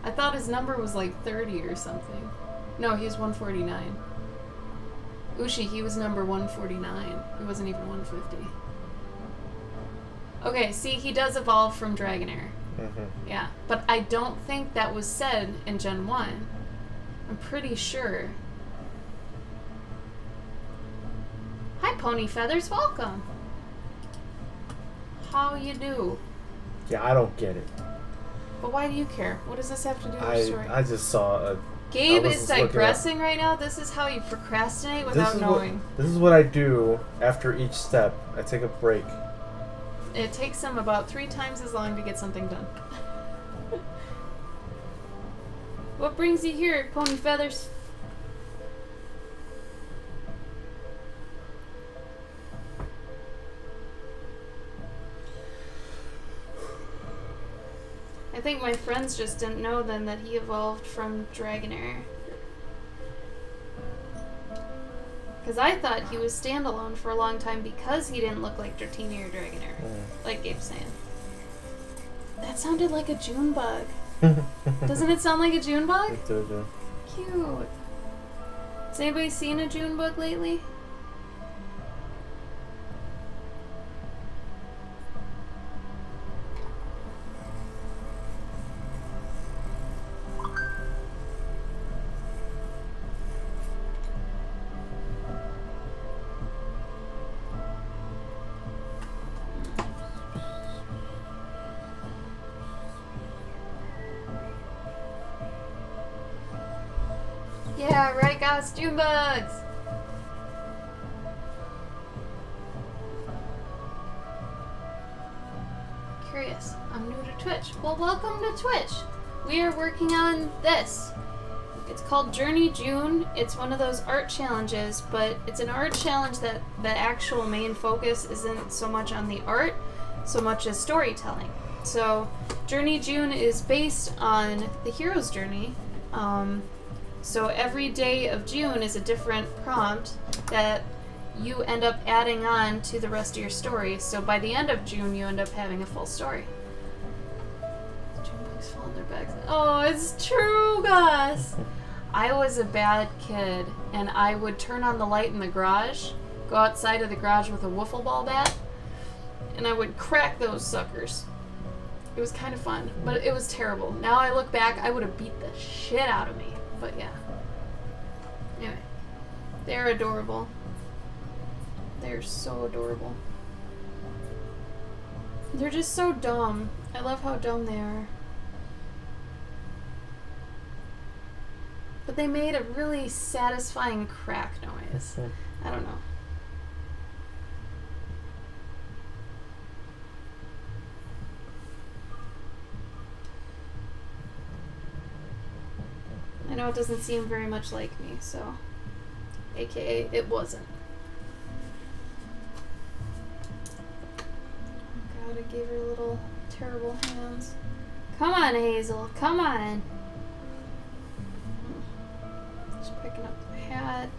I thought his number was like 30 or something. No, he was 149. Ushi, he was number 149. He wasn't even 150. Okay, see, he does evolve from Dragonair. Mm-hmm. Yeah, but I don't think that was said in Gen 1. I'm pretty sure. Hi, Pony Feathers, welcome. How you do? Yeah, I don't get it. But why do you care? What does this have to do with the story? I just saw a... Gabe is digressing right now. This is how you procrastinate without knowing. This is what I do after each step. I take a break. It takes him about 3 times as long to get something done. What brings you here, Pony Feathers? I think my friends just didn't know then that he evolved from Dragonair. Because I thought he was standalone for a long time because he didn't look like Dratini or Dragonair. Like Gabe's saying. That sounded like a June bug. Doesn't it sound like a June bug? It does, yeah. Cute. Has anybody seen a June bug lately? Yeah, right, guys, June bugs! Curious. I'm new to Twitch. Well, welcome to Twitch. We are working on this. It's called JourneyJune. It's one of those art challenges, but it's an art challenge that the actual main focus isn't so much on the art, so much as storytelling. So, JourneyJune is based on the hero's journey. So every day of June is a different prompt that you end up adding on to the rest of your story. So by the end of June, you end up having a full story. June bugs fall in their bags. Oh, it's true, Gus! I was a bad kid, and I would turn on the light in the garage, go outside of the garage with a wiffle ball bat, and I would crack those suckers. It was kind of fun, but it was terrible. Now I look back, I would have beat the shit out of me. But yeah. Anyway. They're adorable. They're so adorable. They're just so dumb. I love how dumb they are. But they made a really satisfying crack noise. I don't know. I know it doesn't seem very much like me, so AKA it wasn't. Oh god, I gave her little terrible hands. Come on, Hazel, come on! Just picking up the hat.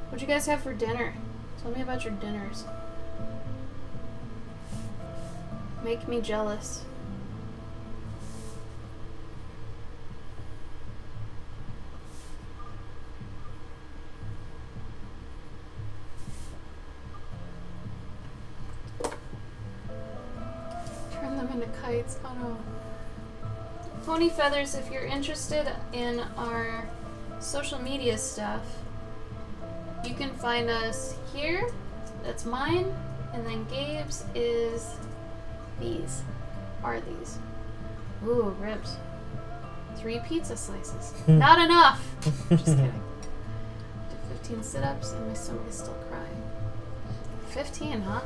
What'd you guys have for dinner? Tell me about your dinners. Make me jealous. Kites. Oh no. Pony Feathers, if you're interested in our social media stuff, You can find us here. That's mine. And then Gabe's is these. Are these. Ooh, ribs. 3 pizza slices. Not enough! Just kidding. Did 15 sit-ups and my stomach is still crying. 15, huh?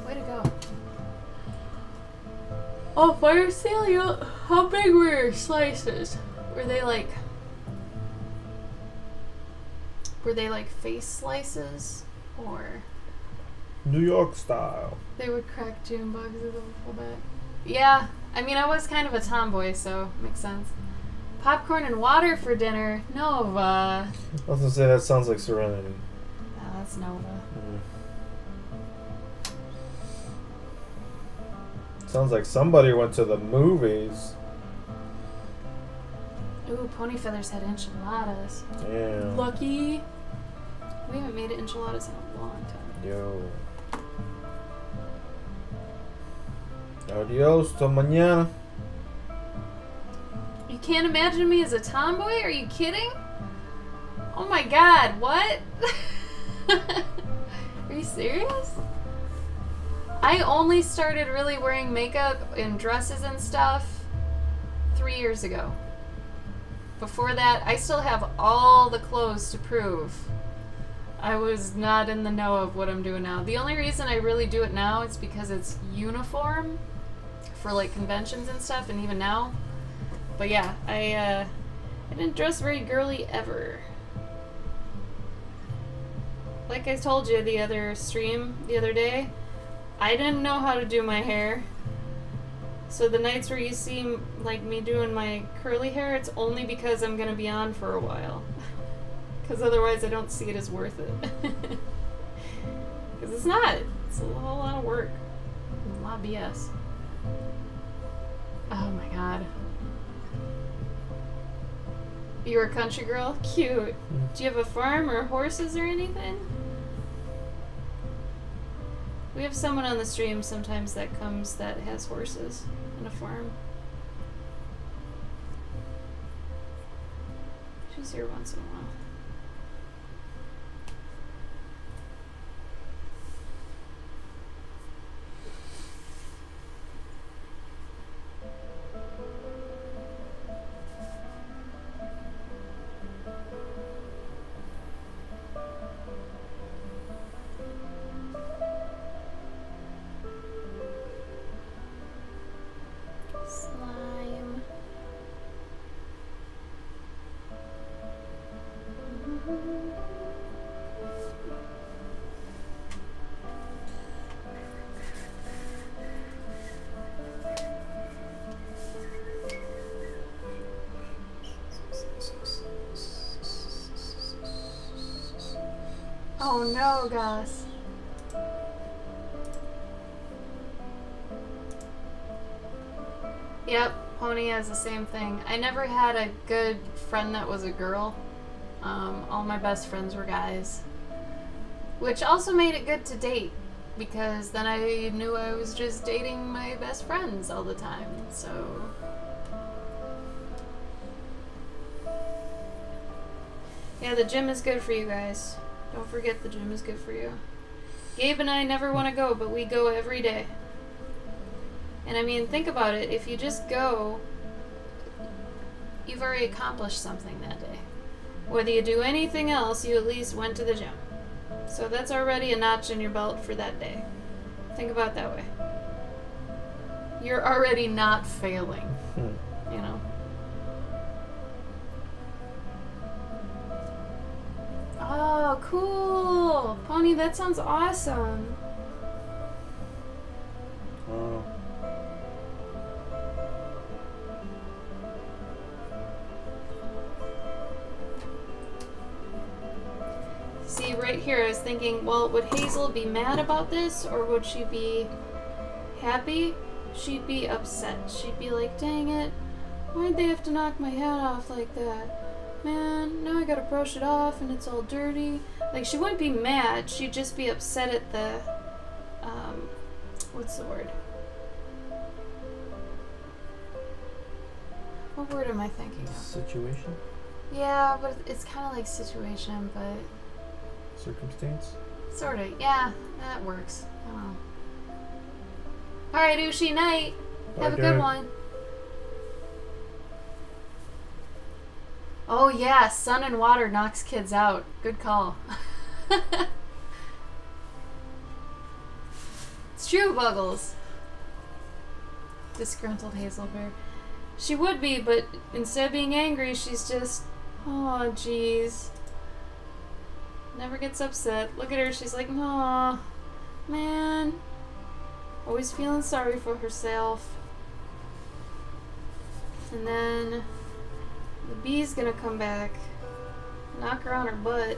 Way to go. Oh, fire sale! How big were your slices? Were they like face slices? Or New York style. they would crack June bugs a little bit. Yeah, I mean, I was kind of a tomboy, so makes sense. Popcorn and water for dinner. Nova. I was gonna say that sounds like Serenity. Oh, that's Nova. Sounds like somebody went to the movies. Ooh, Pony Feathers had enchiladas. Yeah. Lucky. We haven't made enchiladas in a long time. Yo. Adios, till mañana. You can't imagine me as a tomboy? Are you kidding? Oh my god, what? Are you serious? I only started really wearing makeup and dresses and stuff 3 years ago. Before that, I still have all the clothes to prove. I was not in the know of what I'm doing now. The only reason I really do it now is because it's uniform for like conventions and stuff, and even now. But yeah, I didn't dress very girly ever. Like I told you the other stream the other day, I didn't know how to do my hair. So the nights where you see like me doing my curly hair, it's only because I'm gonna be on for a while. Because otherwise I don't see it as worth it. Because it's not. It's a whole lot of work. A lot of BS. Oh my god. You're a country girl? Cute. Do you have a farm or horses or anything? We have someone on the stream sometimes that comes that has horses and a farm. She's here once in a while. Slime. Oh no, Gus. Yep, Pony has the same thing. I never had a good friend that was a girl. All my best friends were guys. Which also made it good to date, because then I knew I was just dating my best friends all the time, so... Yeah, the gym is good for you guys. Don't forget the gym is good for you. Gabe and I never want to go, but we go every day. And I mean, think about it. If you just go, you've already accomplished something that day. Whether you do anything else, you at least went to the gym. So that's already a notch in your belt for that day. Think about it that way. You're already not failing, you know? Oh, cool! Pony, that sounds awesome. Oh. See, right here, I was thinking, well, would Hazel be mad about this, or would she be happy? She'd be upset. She'd be like, dang it, why'd they have to knock my hat off like that? Man, now I gotta brush it off and it's all dirty. Like, she wouldn't be mad, she'd just be upset at the, what's the word? What word am I thinking of? Situation? Yeah, but it's kind of like situation, but circumstance. Sort of. Yeah, that works. Alright, Ushi, night. Have a good one. Oh yeah, sun and water knocks kids out. Good call. It's true, Buggles. Disgruntled Hazel Bear. She would be, but instead of being angry, she's just... Oh, jeez. Never gets upset. Look at her, she's like, aw, man. Always feeling sorry for herself. And then the bee's gonna come back, knock her on her butt.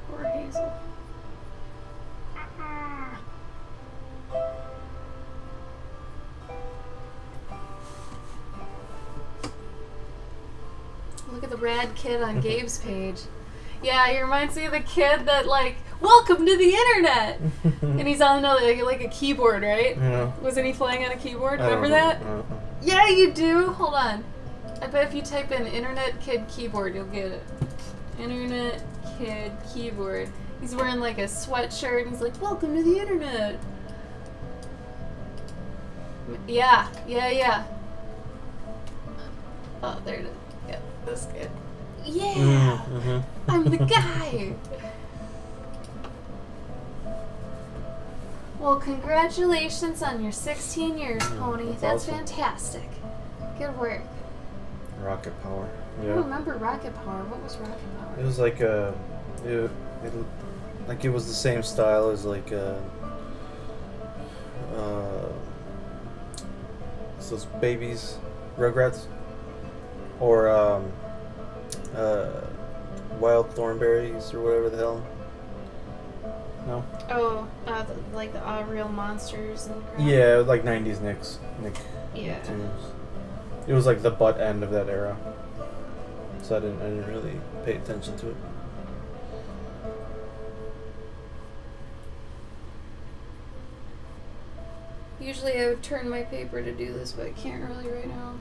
Poor Hazel. Look at the rad kid on Gabe's page. Yeah, he reminds me of the kid that, like, welcome to the internet! And he's on like a keyboard, right? Yeah. Wasn't he playing on a keyboard? I don't Remember that? know. Yeah, you do! Hold on. I bet if you type in internet kid keyboard, you'll get it. Internet kid keyboard. He's wearing like a sweatshirt and he's like, welcome to the internet! Yeah. Oh, there it is. Yeah, this kid. Yeah! I'm the guy! Well, congratulations on your 16 years, Pony. That's awesome. Fantastic. Good work. Rocket power. I Yeah. don't remember Rocket Power. What was Rocket Power? It was like like it was the same style as like those babies, Rugrats, or Wild Thornberries or whatever the hell. No. Oh, like the Real Monsters and crap. Yeah, like 90s Nick Yeah. tunes. It was like the butt end of that era, so I didn't really pay attention to it. Usually I would turn my paper to do this, but I can't really right now.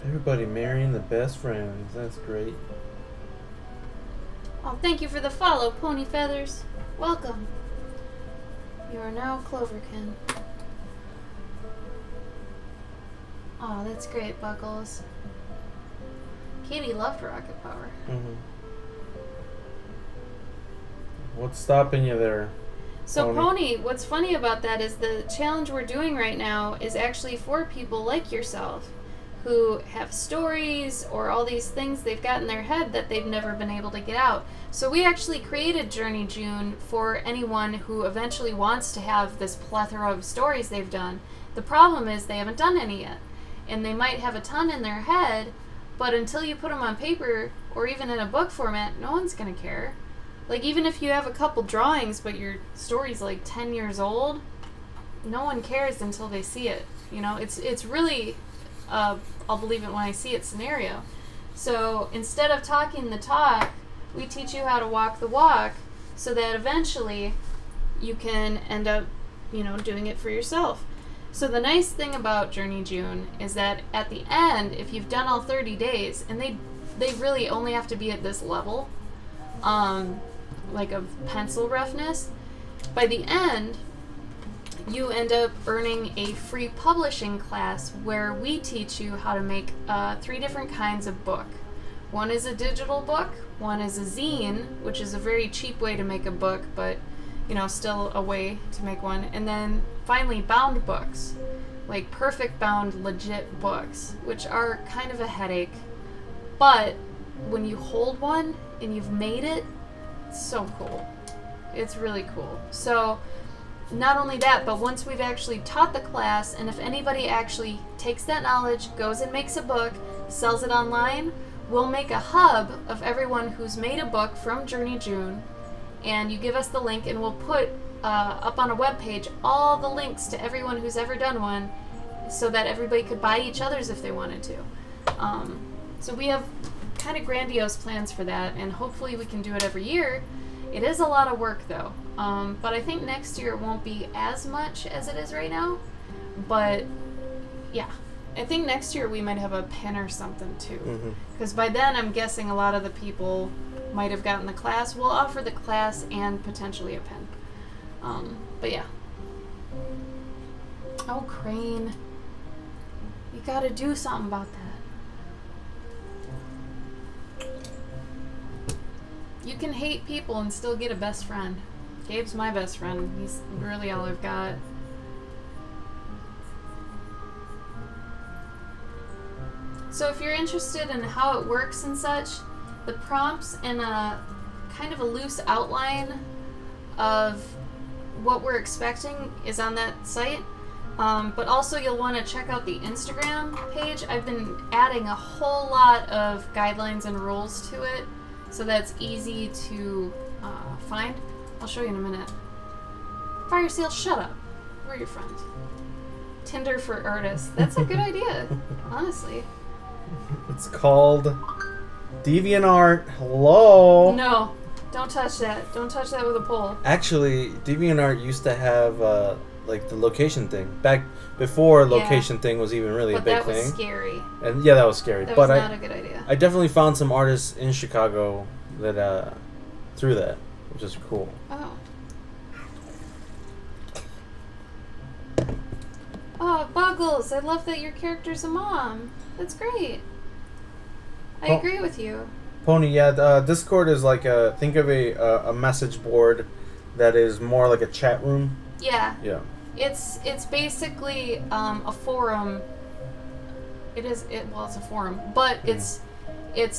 Everybody marrying the best friends. That's great. Oh, thank you for the follow, Pony Feathers. Welcome. You are now Cloverkin. Oh, that's great, Buckles. Katie loved Rocket Power. What's stopping you there? So Pony, what's funny about that is the challenge we're doing right now is actually for people like yourself who have stories or all these things they've got in their head that they've never been able to get out. So we actually created JourneyJune for anyone who eventually wants to have this plethora of stories they've done. The problem is they haven't done any yet. And they might have a ton in their head, but until you put them on paper or even in a book format, no one's going to care. Like, even if you have a couple drawings, but your story's like 10 years old, no one cares until they see it. You know, it's really, I'll believe it when I see it scenario. So instead of talking the talk, we teach you how to walk the walk so that eventually you can end up, you know, doing it for yourself. So the nice thing about JourneyJune is that at the end, if you've done all 30 days, and they really only have to be at this level, like of pencil roughness, by the end, you end up earning a free publishing class where we teach you how to make 3 different kinds of book. One is a digital book, one is a zine, which is a very cheap way to make a book, but you know, still a way to make one. And then finally bound books, like perfect bound legit books, which are kind of a headache, but when you hold one and you've made it, it's so cool. It's really cool. So not only that, but once we've actually taught the class, and if anybody actually takes that knowledge, goes and makes a book, sells it online, we'll make a hub of everyone who's made a book from JourneyJune, and you give us the link, and we'll put up on a web page all the links to everyone who's ever done one, so that everybody could buy each other's if they wanted to. So we have kind of grandiose plans for that, and hopefully we can do it every year. It is a lot of work though, but I think next year it won't be as much as it is right now. But yeah, I think next year we might have a pin or something too, because by then I'm guessing a lot of the people might have gotten the class. We'll offer the class and potentially a pin. But yeah. Oh, Crane. You gotta do something about that. You can hate people and still get a best friend. Gabe's my best friend. He's really all I've got. So if you're interested in how it works and such, the prompts and a kind of a loose outline of what we're expecting is on that site. But also you'll want to check out the Instagram page. I've been adding a whole lot of guidelines and rules to it, so that's easy to find. I'll show you in a minute. Fire Seal, shut up. We're your friends. Tinder for artists. That's a good idea, honestly. It's called DeviantArt. Hello. No, don't touch that. Don't touch that with a pole. Actually, DeviantArt used to have like the location thing back before location thing was even really a big thing. But that was scary. And yeah, that was scary. That was not a good idea. I definitely found some artists in Chicago that through that, which is cool. Oh. Oh, Buggles! I love that your character's a mom. That's great. I agree with you. Pony, yeah, Discord is like think of a message board that is more like a chat room. Yeah. Yeah. It's basically a forum. Well, it's a forum, but it's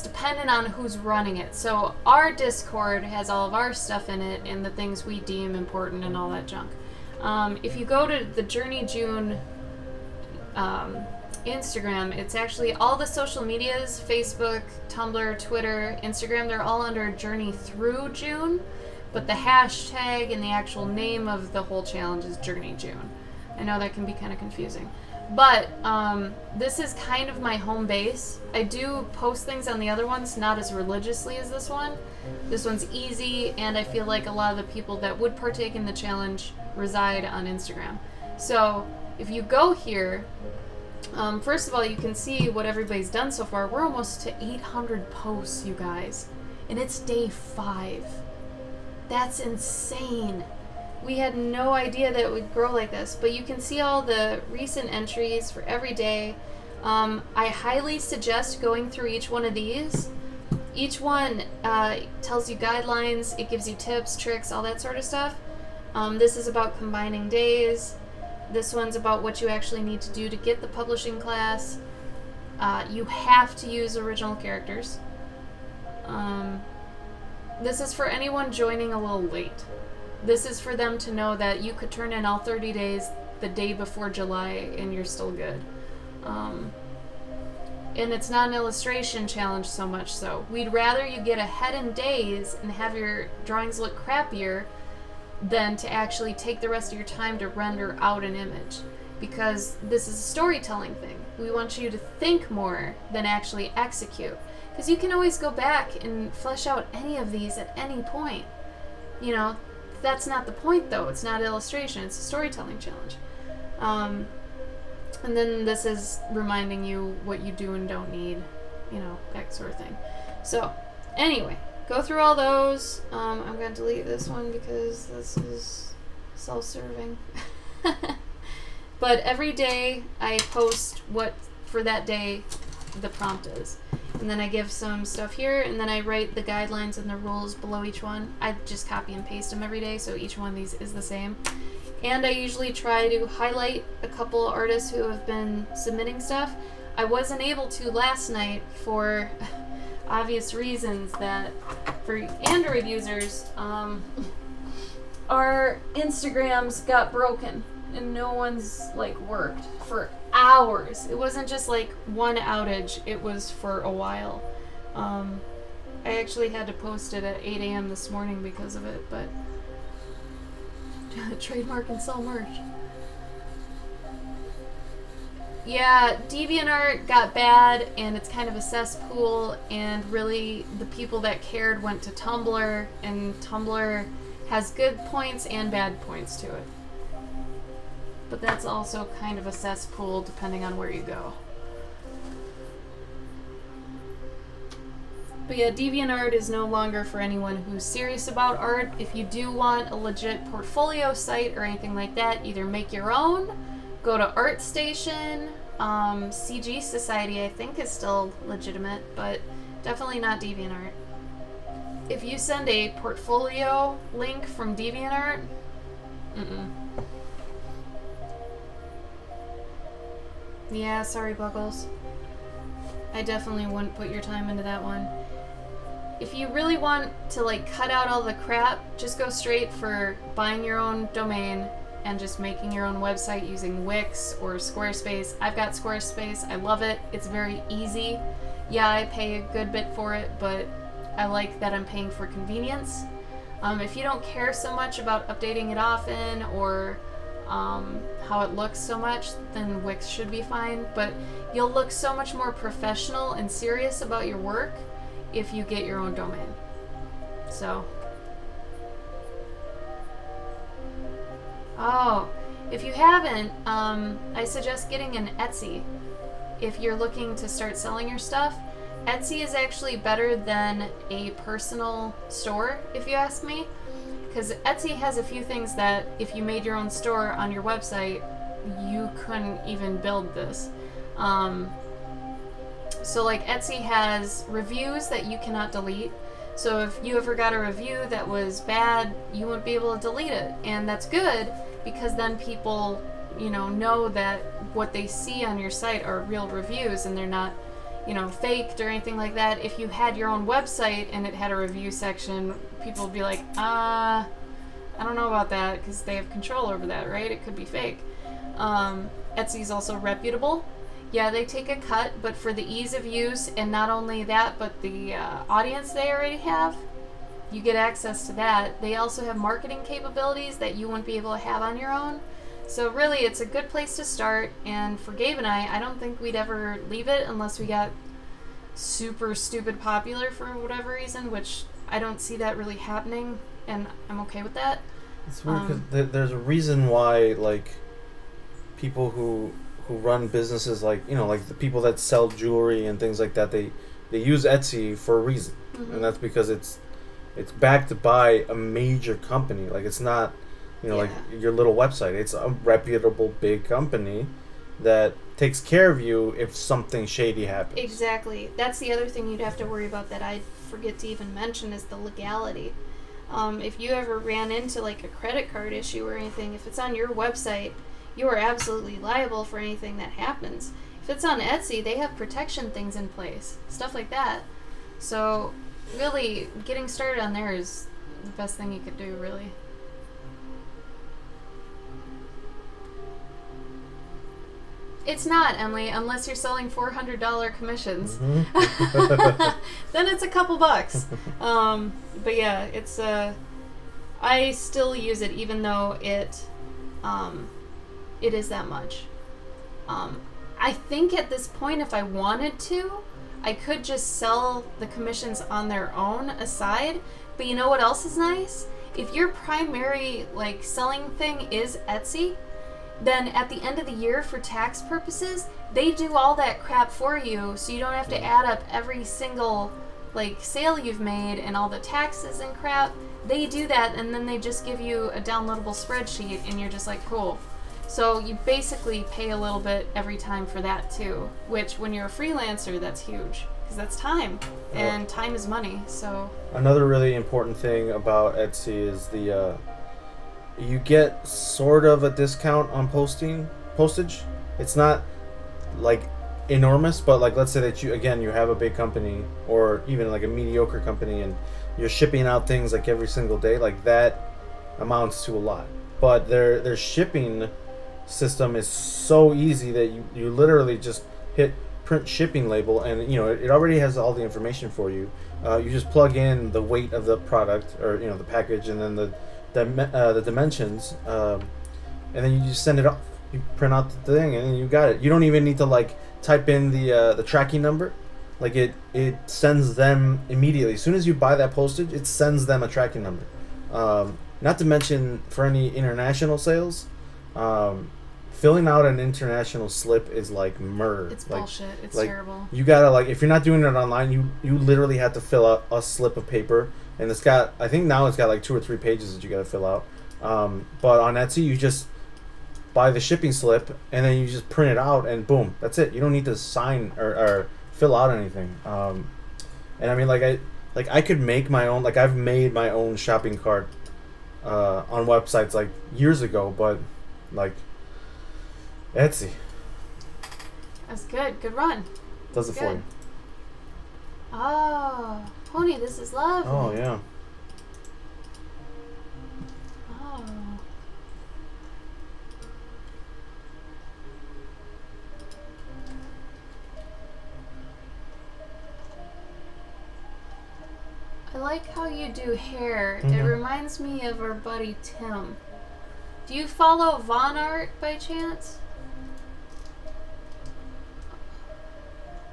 dependent on who's running it. So our Discord has all of our stuff in it and the things we deem important and all that junk. If you go to the JourneyJune Instagram, it's actually all the social medias, Facebook, Tumblr, Twitter, Instagram, they're all under Journey Through June, but the hashtag and the actual name of the whole challenge is JourneyJune. I know that can be kind of confusing. But this is kind of my home base. I do post things on the other ones, not as religiously as this one. This one's easy, and I feel like a lot of the people that would partake in the challenge reside on Instagram. So if you go here, first of all, you can see what everybody's done so far. We're almost to 800 posts, you guys, and it's day 5. That's insane. We had no idea that it would grow like this, but you can see all the recent entries for every day. I highly suggest going through each one of these. Each one tells you guidelines, it gives you tips, tricks, all that sort of stuff. This is about combining days. This one's about what you actually need to do to get the publishing class. You have to use original characters. This is for anyone joining a little late. This is for them to know that you could turn in all 30 days the day before July and you're still good. And it's not an illustration challenge so much so. We'd rather you get ahead in days and have your drawings look crappier than to actually take the rest of your time to render out an image. Because this is a storytelling thing. We want you to think more than actually execute. Because you can always go back and flesh out any of these at any point. You know, that's not the point though. It's not illustration, it's a storytelling challenge. And then this is reminding you what you do and don't need, you know, that sort of thing. So, anyway, go through all those. I'm going to delete this one because this is self-serving. But every day I post what, for that day, the prompt is. And then I give some stuff here, and then I write the guidelines and the rules below each one. I just copy and paste them every day, so each one of these is the same. And I usually try to highlight a couple artists who have been submitting stuff. I wasn't able to last night for obvious reasons that for Android users, our Instagrams got broken and no one's like worked for hours. It wasn't just like one outage, it was for a while. I actually had to post it at 8 a.m. this morning because of it, but trademark and sell merch. Yeah, DeviantArt got bad, and it's kind of a cesspool, and really the people that cared went to Tumblr, and Tumblr has good points and bad points to it. But that's also kind of a cesspool depending on where you go. But yeah, DeviantArt is no longer for anyone who's serious about art. If you do want a legit portfolio site or anything like that, either make your own, go to ArtStation, CG Society I think is still legitimate, but definitely not DeviantArt. If you send a portfolio link from DeviantArt, yeah, sorry Buggles. I definitely wouldn't put your time into that one. If you really want to like cut out all the crap, just go straight for buying your own domain and just making your own website using Wix or Squarespace. I've got Squarespace. I love it. It's very easy. Yeah, I pay a good bit for it, but I like that I'm paying for convenience. If you don't care so much about updating it often or how it looks so much, then Wix should be fine. But you'll look so much more professional and serious about your work if you get your own domain. So, oh, if you haven't, I suggest getting an Etsy. If you're looking to start selling your stuff, Etsy is actually better than a personal store, if you ask me. Because Etsy has a few things that if you made your own store on your website, you couldn't even build this. So like Etsy has reviews that you cannot delete. So if you ever got a review that was bad, you wouldn't be able to delete it. And that's good because then people, you know that what they see on your site are real reviews and they're not, faked or anything like that. If you had your own website and it had a review section, people would be like, I don't know about that because they have control over that, right? It could be fake. Etsy's also reputable. Yeah, they take a cut, but for the ease of use, and not only that, but the audience they already have, you get access to that. They also have marketing capabilities that you wouldn't be able to have on your own. So really, it's a good place to start, and for Gabe and I don't think we'd ever leave it unless we got super stupid popular for whatever reason, which I don't see that really happening, and I'm okay with that. It's weird because there's a reason why, like, people who run businesses like the people that sell jewelry and things like that, they use Etsy for a reason. And that's because it's backed by a major company. Like, it's not like your little website. It's a reputable big company that takes care of you if something shady happens. Exactly. That's the other thing you'd have to worry about that I forget to even mention is the legality. If you ever ran into like a credit card issue or anything, if it's on your website, you are absolutely liable for anything that happens. If it's on Etsy, they have protection things in place, stuff like that. So really, getting started on there is the best thing you could do, really. It's not, Emily, unless you're selling $400 commissions. Then it's a couple bucks. But yeah, it's I still use it even though it is that much. I think at this point, if I wanted to, I could just sell the commissions on their own aside. But you know what else is nice? If your primary like selling thing is Etsy, then at the end of the year for tax purposes, they do all that crap for you, so you don't have to add up every single like sale you've made and all the taxes and crap. They do that, and then they just give you a downloadable spreadsheet, and you're just like, cool. So you basically pay a little bit every time for that too, which when you're a freelancer, that's huge, because that's time, and time is money. So another really important thing about Etsy is the you get sort of a discount on postage. It's not like enormous, but like let's say that you have a big company or even like a mediocre company and you're shipping out things like every single day, like that amounts to a lot. But their shipping system is so easy that you literally just hit print shipping label and it already has all the information for you. You just plug in the weight of the product or the package and then the dimensions, and then you just send it off. You print out the thing and you got it. You don't even need to like type in the tracking number. Like it sends them immediately. As soon as you buy that postage, it sends them a tracking number. Not to mention for any international sales, filling out an international slip is like murder. It's like, bullshit. It's like, terrible. You gotta like if you're not doing it online, you literally have to fill out a slip of paper, and it's got I think now it's got like 2 or 3 pages that you gotta fill out. But on Etsy, you just buy the shipping slip and then you just print it out and boom, that's it. You don't need to sign or fill out anything. And I mean like I could make my own, like I've made my own shopping cart on websites like years ago, but like Etsy That's good. Good run. does it for you. Oh, Pony, this is lovely. Oh yeah. Oh. I like how you do hair. It reminds me of our buddy Tim. Do you follow Von Art by chance?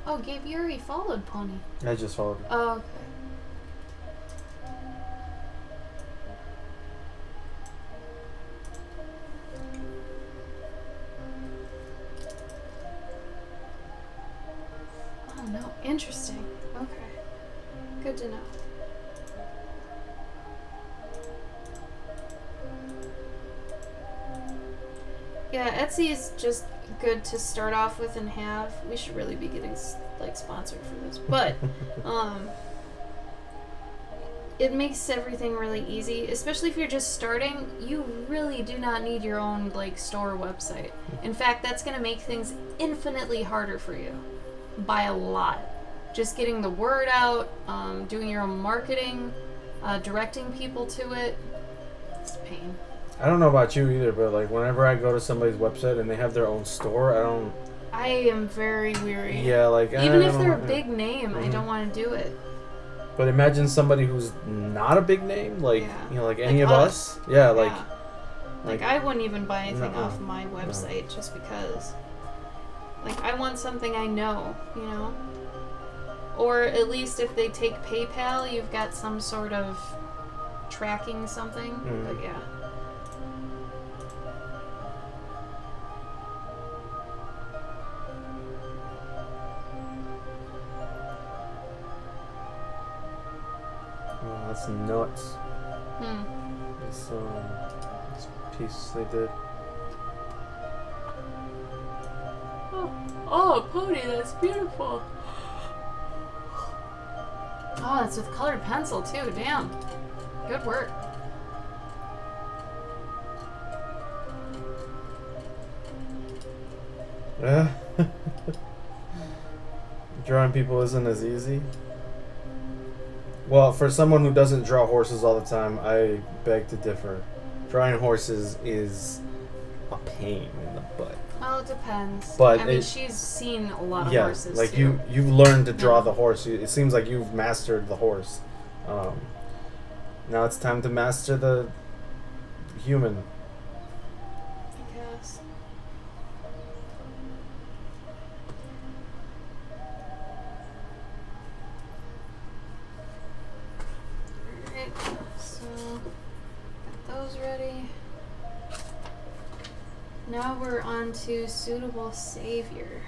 Oh, Gabe, you already followed Pony. I just followed. Oh, okay. Oh, no. Interesting. Okay. Good to know. Yeah, Etsy is just good to start off with and have. We should really be getting like sponsored for this, but it makes everything really easy, especially if you're just starting. You really do not need your own like store website. In fact, that's going to make things infinitely harder for you by a lot. Just getting the word out, doing your own marketing, directing people to it. It's a pain. I don't know about you either, but like whenever I go to somebody's website and they have their own store, I am very weary. Yeah, like even if they're a big name, I don't want to do it. But imagine somebody who's not a big name, like you know, like any like of us. Yeah, like like I wouldn't even buy anything off my website just because. Like I want something I know, you know. Or at least if they take PayPal, you've got some sort of tracking something. But yeah. Oh, that's nuts. This piece they did. Oh, Pony, that's beautiful. Oh, it's with colored pencil too. Damn. Good work. Drawing people isn't as easy. Well, for someone who doesn't draw horses all the time, I beg to differ. Drawing horses is a pain in the butt. Well, it depends. But I mean, she's seen a lot of yeah, horses like too. you've learned to draw the horse. It seems like you've mastered the horse. Now it's time to master the human. I guess. Alright, so got those ready. Now we're on to Suitable Savior.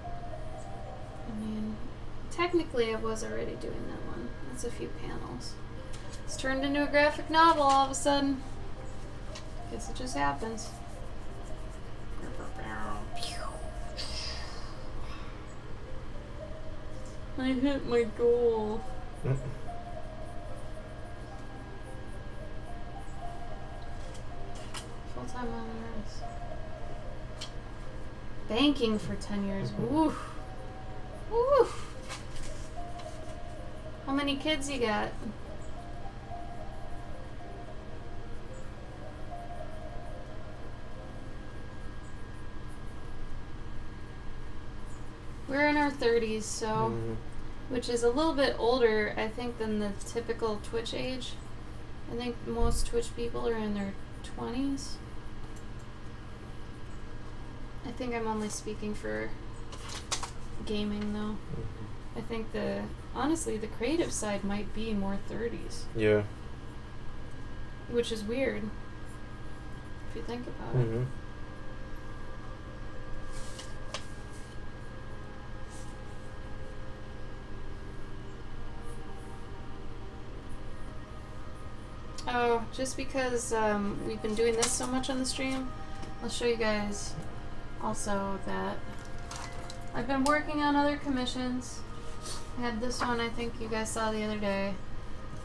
I mean, technically I was already doing that one. That's a few panels. It's turned into a graphic novel all of a sudden. Guess it just happens. I hit my goal. Full-time hours. Banking for 10 years. Woof. Woof. How many kids you got? We're in our 30s, so which is a little bit older, I think, than the typical Twitch age. I think most Twitch people are in their 20s. think I'm only speaking for gaming, though. I think honestly, the creative side might be more 30s. Yeah. Which is weird, if you think about it. Oh, just because we've been doing this so much on the stream, I'll show you guys also that I've been working on other commissions. I had this one I think you guys saw the other day.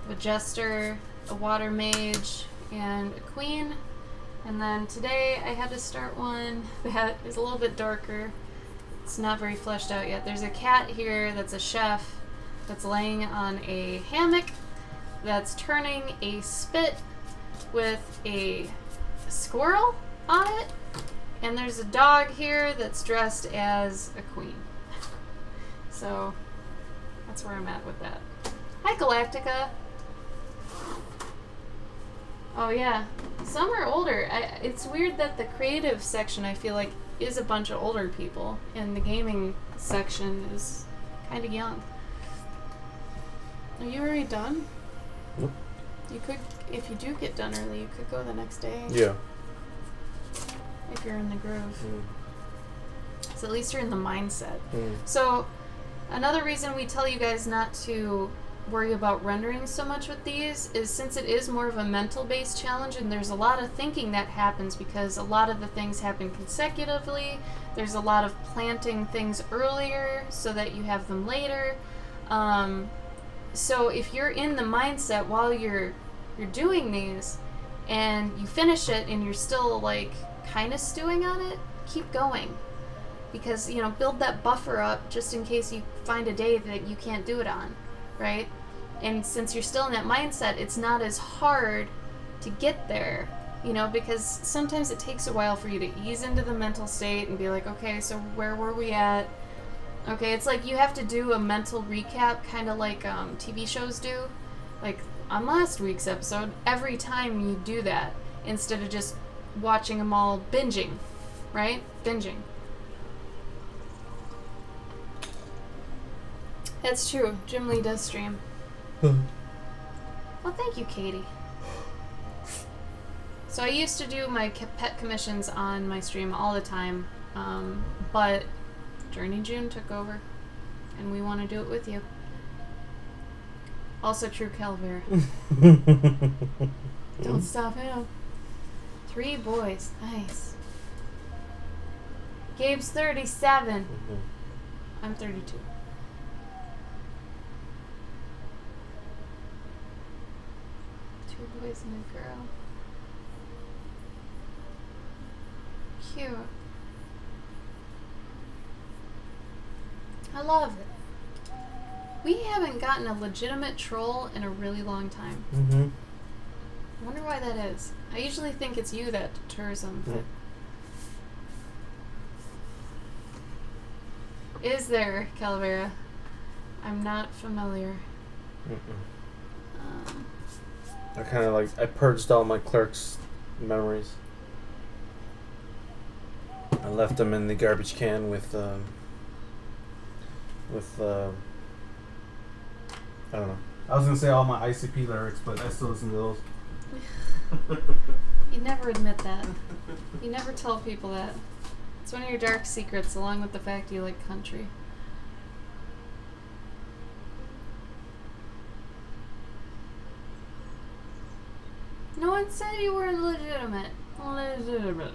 A jester, a water mage, and a queen. And then today I had to start one that is a little bit darker. It's not very fleshed out yet. There's a cat here that's a chef that's laying on a hammock that's turning a spit with a squirrel on it. And there's a dog here that's dressed as a queen. So that's where I'm at with that. Hi, Galactica. Oh yeah, some are older. It's weird that the creative section, I feel like, is a bunch of older people, and the gaming section is kind of young. Are you already done? Nope. You could, if you do get done early, you could go the next day. Yeah. If you're in the groove. So at least you're in the mindset. Mm. So another reason we tell you guys not to worry about rendering so much with these is since it is more of a mental based challenge, and there's a lot of thinking that happens because a lot of the things happen consecutively. There's a lot of planting things earlier so that you have them later. So if you're in the mindset while you're doing these and you finish it and you're still like kind of stewing on it, keep going, because you know, build that buffer up just in case you find a day that you can't do it on, right? And since you're still in that mindset, it's not as hard to get there, you know, because sometimes it takes a while for you to ease into the mental state and be like, okay, so where were we at? Okay, it's like you have to do a mental recap, kind of like TV shows do. Like on last week's episode, every time you do that, instead of just watching them all binging, right? Binging. That's true. Jim Lee does stream. Well, thank you, Katie. So I used to do my pet commissions on my stream all the time, but JourneyJune took over, and we want to do it with you. Also true, Calvera. Don't stop him. 3 boys. Nice. Gabe's 37. I'm 32. Boys and a girl. Cute. I love it. We haven't gotten a legitimate troll in a really long time. I wonder why that is. I usually think it's you that deters them. But is there, Calavera? I'm not familiar. I kind of like, I purged all my Clerks memories. I left them in the garbage can with I don't know. I was gonna say all my ICP lyrics, but I still listen to those. You never admit that. You never tell people that. It's one of your dark secrets, along with the fact you like country. No one said you were legitimate. Legitimate.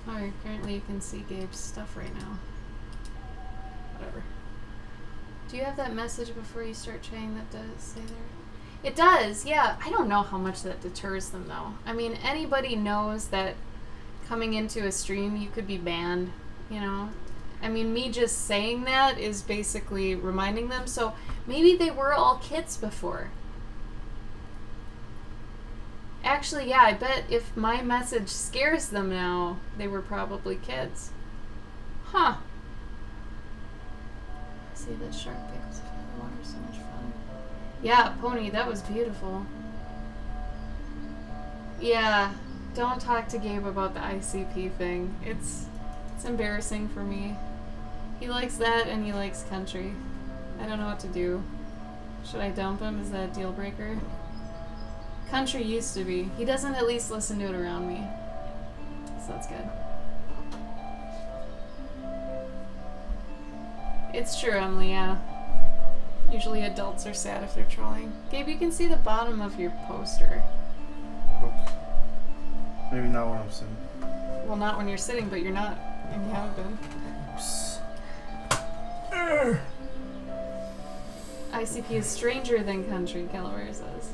Alright, currently you can see Gabe's stuff right now. Whatever. Do you have that message before you start chatting that does say there? It does, yeah. I don't know how much that deters them, though. I mean, anybody knows that coming into a stream you could be banned, you know? I mean, me just saying that is basically reminding them, so maybe they were all kids before. Actually, yeah, I bet if my message scares them now, they were probably kids. Huh. See that shark picks the water, so much fun. Yeah, Pony, that was beautiful. Yeah, Don't talk to Gabe about the ICP thing. It's embarrassing for me. He likes that and he likes country. I don't know what to do. Should I dump him? Is that a deal breaker? Country used to be. He doesn't at least listen to it around me. So that's good. It's true, Emily, yeah. Usually adults are sad if they're trolling. Gabe, you can see the bottom of your poster. Oops. Maybe not when I'm sitting. Well, not when you're sitting, but you're not. And you haven't been. Oops. ICP is stranger than country, Delaware says.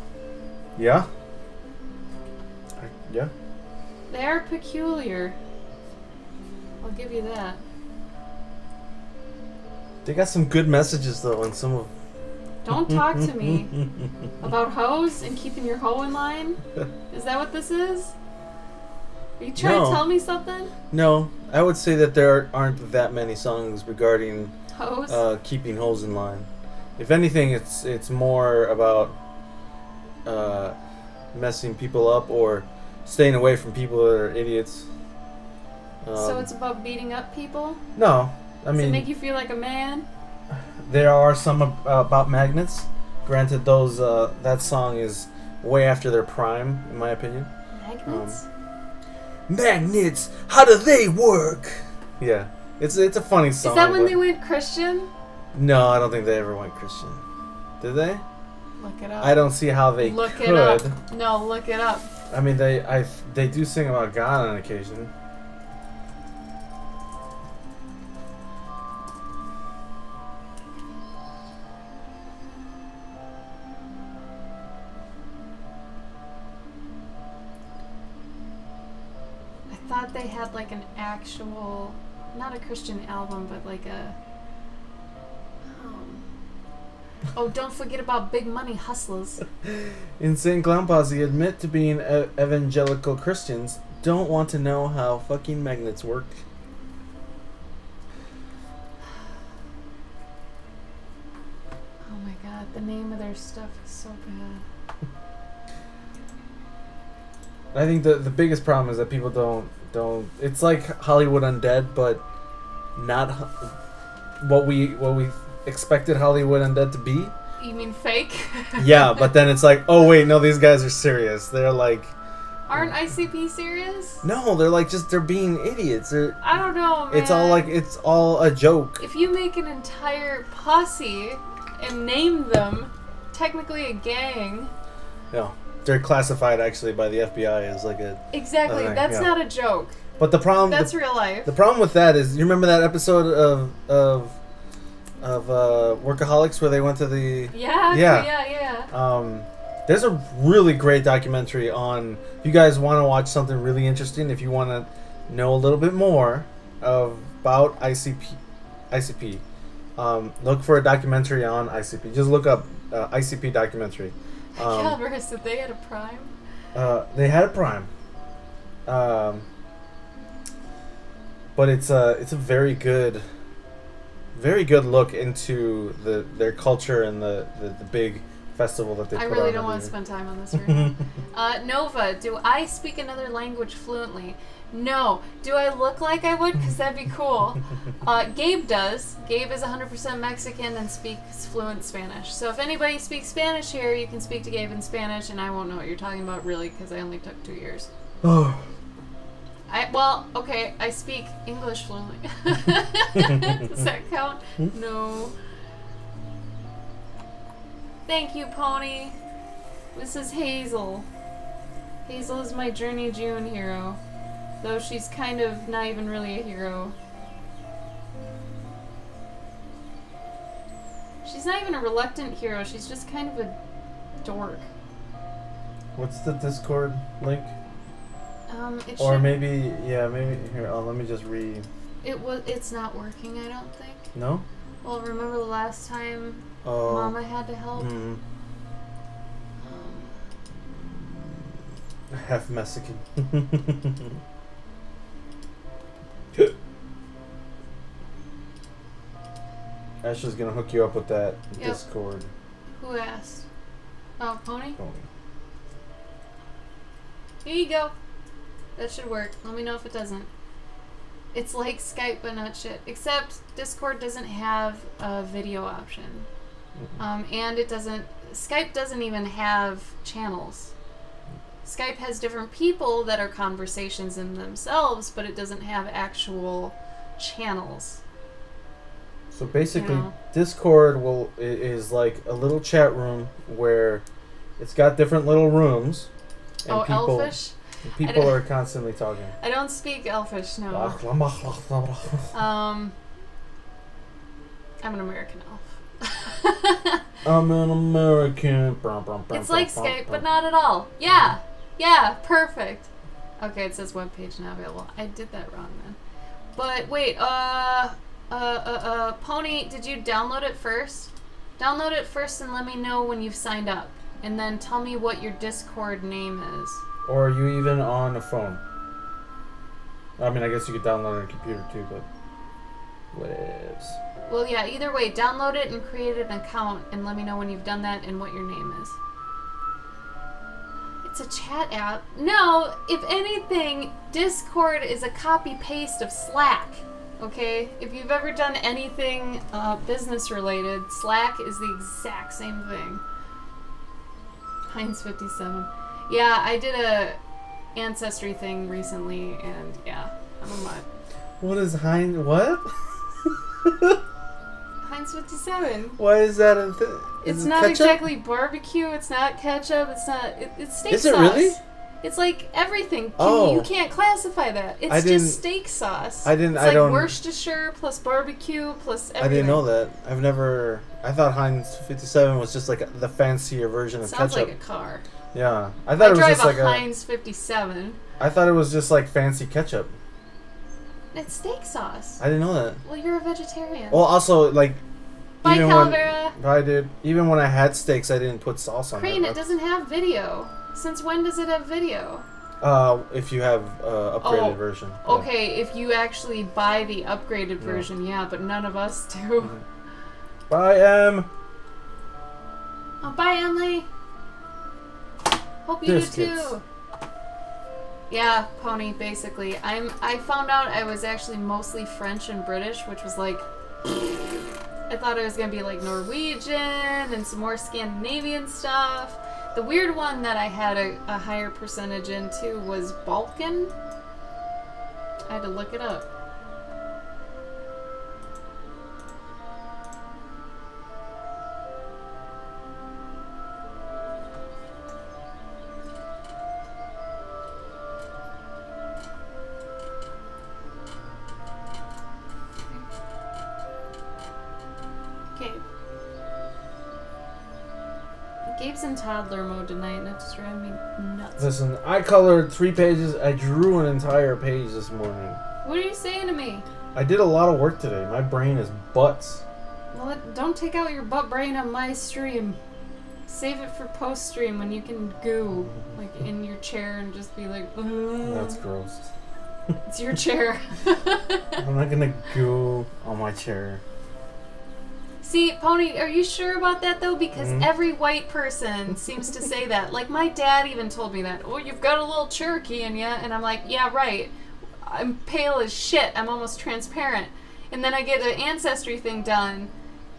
Yeah? Yeah? They are peculiar. I'll give you that. They got some good messages, though, and some of... Don't talk to me about hoes and keeping your hoe in line. Is that what this is? Are you trying to tell me something? No, I would say that there aren't that many songs regarding hoes? Keeping hoes in line. If anything, it's more about messing people up or staying away from people that are idiots. So it's about beating up people? No, I mean... Does it make you feel like a man? There are some about magnets. Granted, those that song is way after their prime, in my opinion. Magnets? Magnets, how do they work? Yeah, it's a funny song. Is that when they went Christian? No, I don't think they ever went Christian. Did they? Look it up. I don't see how they look could. It up. No, look it up. I mean, they do sing about God on occasion. I thought they had like an actual, not a Christian album, but like a... Oh, don't forget about Big Money Hustlers. Insane Clown Posse admit to being evangelical Christians, don't want to know how fucking magnets work. Oh my god, the name of their stuff is so bad. I think the biggest problem is that people don't. It's like Hollywood Undead, but not what we expected Hollywood Undead to be. You mean fake? Yeah, but then it's like, oh wait, no, these guys are serious. They're like... Aren't ICP serious? No, they're like they're being idiots. I don't know, man. It's all a joke. If you make an entire posse and name them, technically a gang... No, they're classified actually by the FBI as like a... Exactly, that's not a joke. But the problem... That's real life. The problem with that is, you remember that episode of Workaholics where they went to the... Yeah. There's a really great documentary on... If you guys want to watch something really interesting, if you want to know a little bit more about ICP, look for a documentary on ICP. Just look up ICP documentary. Galvosaur, did they had a prime? They had a prime. But it's a very good look into their culture and the big festival that they put on. I really don't want to spend time on this right now. Nova, do I speak another language fluently? No. Do I look like I would? Because that'd be cool. Gabe does. Gabe is 100% Mexican and speaks fluent Spanish. So if anybody speaks Spanish here, you can speak to Gabe in Spanish, and I won't know what you're talking about, really, because I only took 2 years. Oh. Well, okay, I speak English fluently. Does that count? No. Thank you, Pony. This is Hazel. Hazel is my JourneyJune hero. Though she's kind of not even really a hero. She's not even a reluctant hero, she's just kind of a dork. What's the Discord link? Or maybe here. Let me just read. It's not working, I don't think. No. Well, remember the last time Mama had to help. Half Mexican. Ashley's gonna hook you up with that Discord. Who asked? Oh, Pony? Pony. Here you go. That should work. Let me know if it doesn't. It's like Skype, but not shit. Except Discord doesn't have a video option. And it doesn't... Skype doesn't even have channels. Skype has different people that are conversations in themselves, but it doesn't have actual channels. So basically, Discord is like a little chat room where it's got different little rooms. And Elfish? People are constantly talking. I don't speak Elfish, no. I'm an American elf. I'm an American. It's like Skype, but not at all. Yeah. Yeah, perfect. Okay, it says webpage not available. I did that wrong then. But wait, Pony, did you download it first? Download it first and let me know when you've signed up. And then tell me what your Discord name is. Or are you even on a phone? I mean, I guess you could download it on a computer too, but... Whatevs. Well, yeah, either way, download it and create an account and let me know when you've done that and what your name is. It's a chat app. No, if anything, Discord is a copy-paste of Slack. Okay? If you've ever done anything business-related, Slack is the exact same thing. Heinz 57. Yeah, I did a Ancestry thing recently, and yeah, I'm a mutt. What is Heinz? What? Heinz 57. Why is that a thing? It's not ketchup? Exactly barbecue. It's not ketchup. It's not. It's steak sauce. Is it really? It's like everything. You can't classify that. It's just steak sauce. It's like Worcestershire plus barbecue plus everything. I didn't know that. I've never. I thought Heinz 57 was just like the fancier version of ketchup. Sounds like a car. Yeah, I thought it was just like a Heinz 57. I thought it was just like fancy ketchup. It's steak sauce. I didn't know that. Well, you're a vegetarian. Well, also like. Bye, Calavera. I did. Even when I had steaks, I didn't put sauce on it. Crane, it doesn't have video. Since when does it have video? If you have upgraded version. Yeah. Okay, if you actually buy the upgraded version, yeah, but none of us do. Bye, Em. Oh, bye, Emily. Hope you do too. Yeah, Pony, basically. I found out I was actually mostly French and British, which was like... I thought it was going to be like Norwegian and some more Scandinavian stuff. The weird one that I had a higher percentage into was Balkan. I had to look it up. Gabe's in toddler mode tonight, and it's driving me nuts. Listen, I colored 3 pages. I drew an entire page this morning. What are you saying to me? I did a lot of work today. My brain is butts. Well, don't take out your butt brain on my stream. Save it for post-stream when you can goo, like, in your chair and just be like, ugh. That's gross. It's your chair. I'm not gonna goo on my chair. See, Pony, are you sure about that, though? Because every white person seems to say that. Like, my dad even told me that. Oh, you've got a little Cherokee in you. And I'm like, yeah, right. I'm pale as shit. I'm almost transparent. And then I get an Ancestry thing done,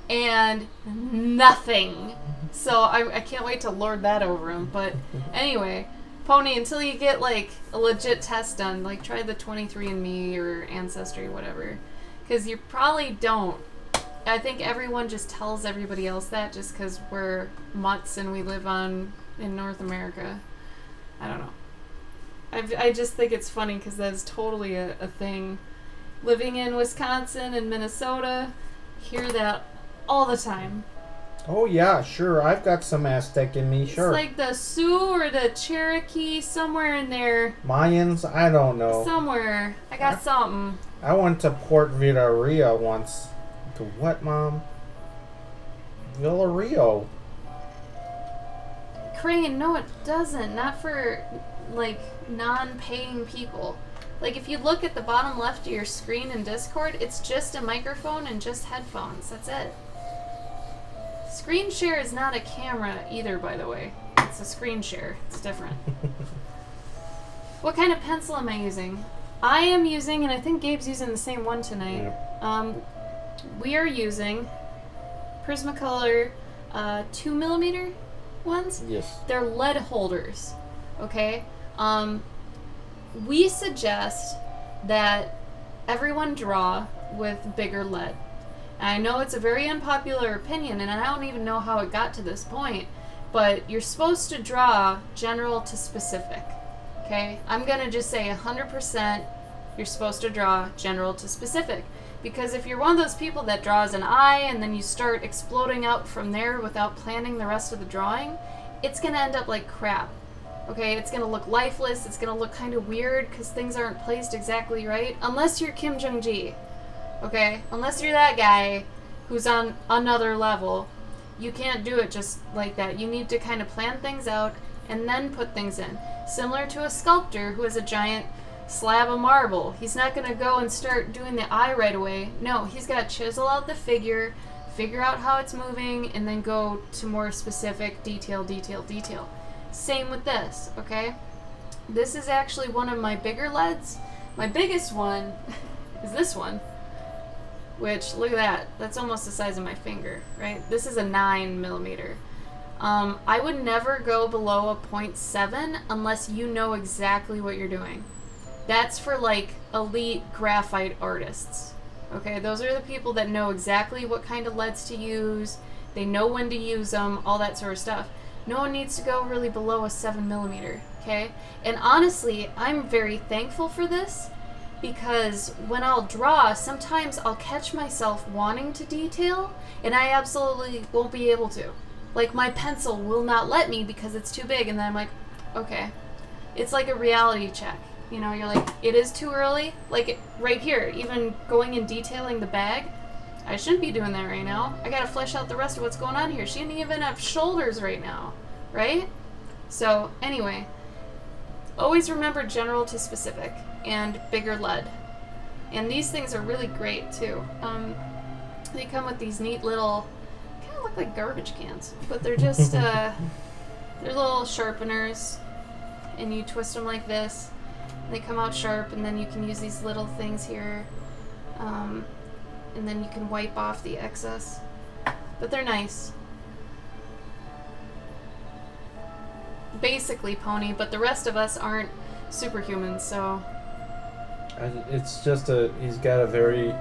and nothing. So I can't wait to lord that over him. But anyway, Pony, until you get, like, a legit test done, like, try the 23andMe or Ancestry, whatever. Because you probably don't. I think everyone just tells everybody else that just because we're mutts and we live in North America. I don't know. I just think it's funny because that's totally a thing. Living in Wisconsin and Minnesota, hear that all the time. Oh yeah, sure. I've got some Aztec in me, sure. It's like the Sioux or the Cherokee, somewhere in there. Mayans? I don't know. Somewhere. I got something. I went to Port Villarreal once. To what, Mom? Villarreal. Crane, no it doesn't. Not for, like, non-paying people. Like, if you look at the bottom left of your screen in Discord, it's just a microphone and just headphones. That's it. Screen share is not a camera either, by the way. It's a screen share. It's different. What kind of pencil am I using? I am using, and I think Gabe's using the same one tonight. Yep. We are using Prismacolor 2mm ones. Yes. They're lead holders, okay? We suggest that everyone draw with bigger lead. And I know it's a very unpopular opinion, and I don't even know how it got to this point, but you're supposed to draw general to specific, okay? I'm gonna just say 100% you're supposed to draw general to specific. Because if you're one of those people that draws an eye and then you start exploding out from there without planning the rest of the drawing, it's going to end up like crap. Okay, it's going to look lifeless, it's going to look kind of weird because things aren't placed exactly right. Unless you're Kim Jong-ji. Okay, unless you're that guy who's on another level, you can't do it just like that. You need to kind of plan things out and then put things in. Similar to a sculptor who has a giant slab of marble. He's not going to go and start doing the eye right away. No, he's got to chisel out the figure, figure out how it's moving, and then go to more specific detail. Same with this, okay? This is actually one of my bigger leads. My biggest one is this one, which, look at that. That's almost the size of my finger, right? This is a 9mm. I would never go below a 0.7 unless you know exactly what you're doing. That's for like elite graphite artists. Okay, those are the people that know exactly what kind of LEDs to use, they know when to use them, all that sort of stuff. No one needs to go really below a 7mm, okay? And honestly, I'm very thankful for this because when I'll draw, sometimes I'll catch myself wanting to detail and I absolutely won't be able to. Like my pencil will not let me because it's too big, and then I'm like, okay. It's like a reality check. You know, you're like, it is too early. Like, right here, even going and detailing the bag, I shouldn't be doing that right now. I gotta flesh out the rest of what's going on here. She didn't even have shoulders right now, right? So, anyway, always remember general to specific and bigger lead. And these things are really great, too. They come with these neat little, kind of look like garbage cans, but they're just, they're little sharpeners, and you twist them like this. They come out sharp, and then you can use these little things here, and then you can wipe off the excess. But they're nice. Basically Pony, but the rest of us aren't superhumans, so... It's just he's got a very,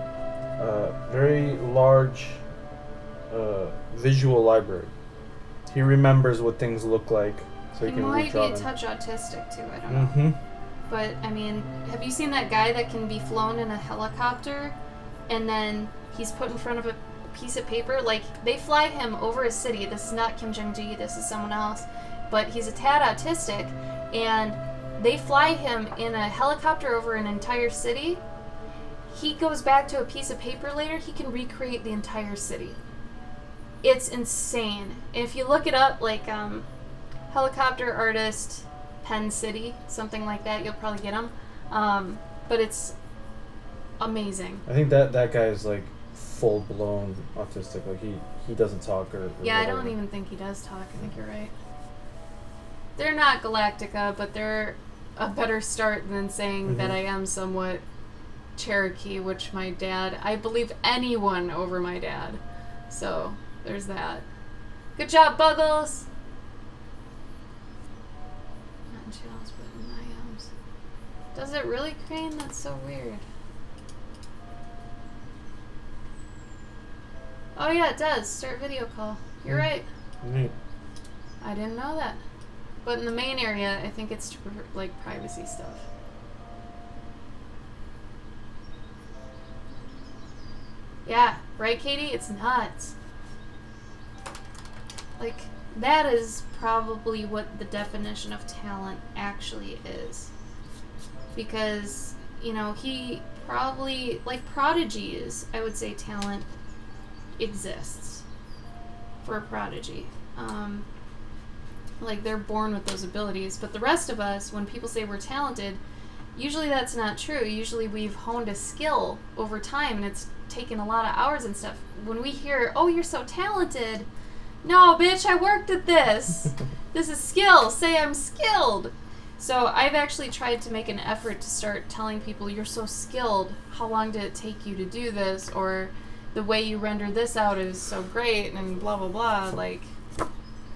very large visual library. He remembers what things look like, so he can might be redraw a them. touch autistic, too, I don't know. But, I mean, have you seen that guy that can be flown in a helicopter and then he's put in front of a piece of paper? Like, they fly him over a city. This is not Kim Jong-ji, this is someone else. But he's a tad autistic, and they fly him in a helicopter over an entire city. He goes back to a piece of paper later, he can recreate the entire city. It's insane. If you look it up, like, helicopter artist... Penn City, something like that, you'll probably get them. But it's amazing. I think that guy is like full-blown autistic. Like he doesn't talk or yeah, whatever. I don't even think he does talk. I think you're right. They're not Galactica, but they're a better start than saying that I am somewhat Cherokee, which my dad, I believe anyone over my dad. So there's that. Good job, Buggles! Does it really, Crane? That's so weird. Oh yeah, it does. Start video call. You're right. Neat. I didn't know that. But in the main area, I think it's for, like, privacy stuff. Yeah, right, Katie? It's nuts. Like, that is probably what the definition of talent actually is. Because, you know, he probably, like prodigies, I would say talent exists for a prodigy. Like, they're born with those abilities. But the rest of us, when people say we're talented, usually that's not true. Usually we've honed a skill over time, and it's taken a lot of hours and stuff. When we hear, oh, you're so talented, no, bitch, I worked at this. This is skill. Say I'm skilled. So I've actually tried to make an effort to start telling people, you're so skilled, how long did it take you to do this, or the way you render this out is so great, and blah blah blah. Like,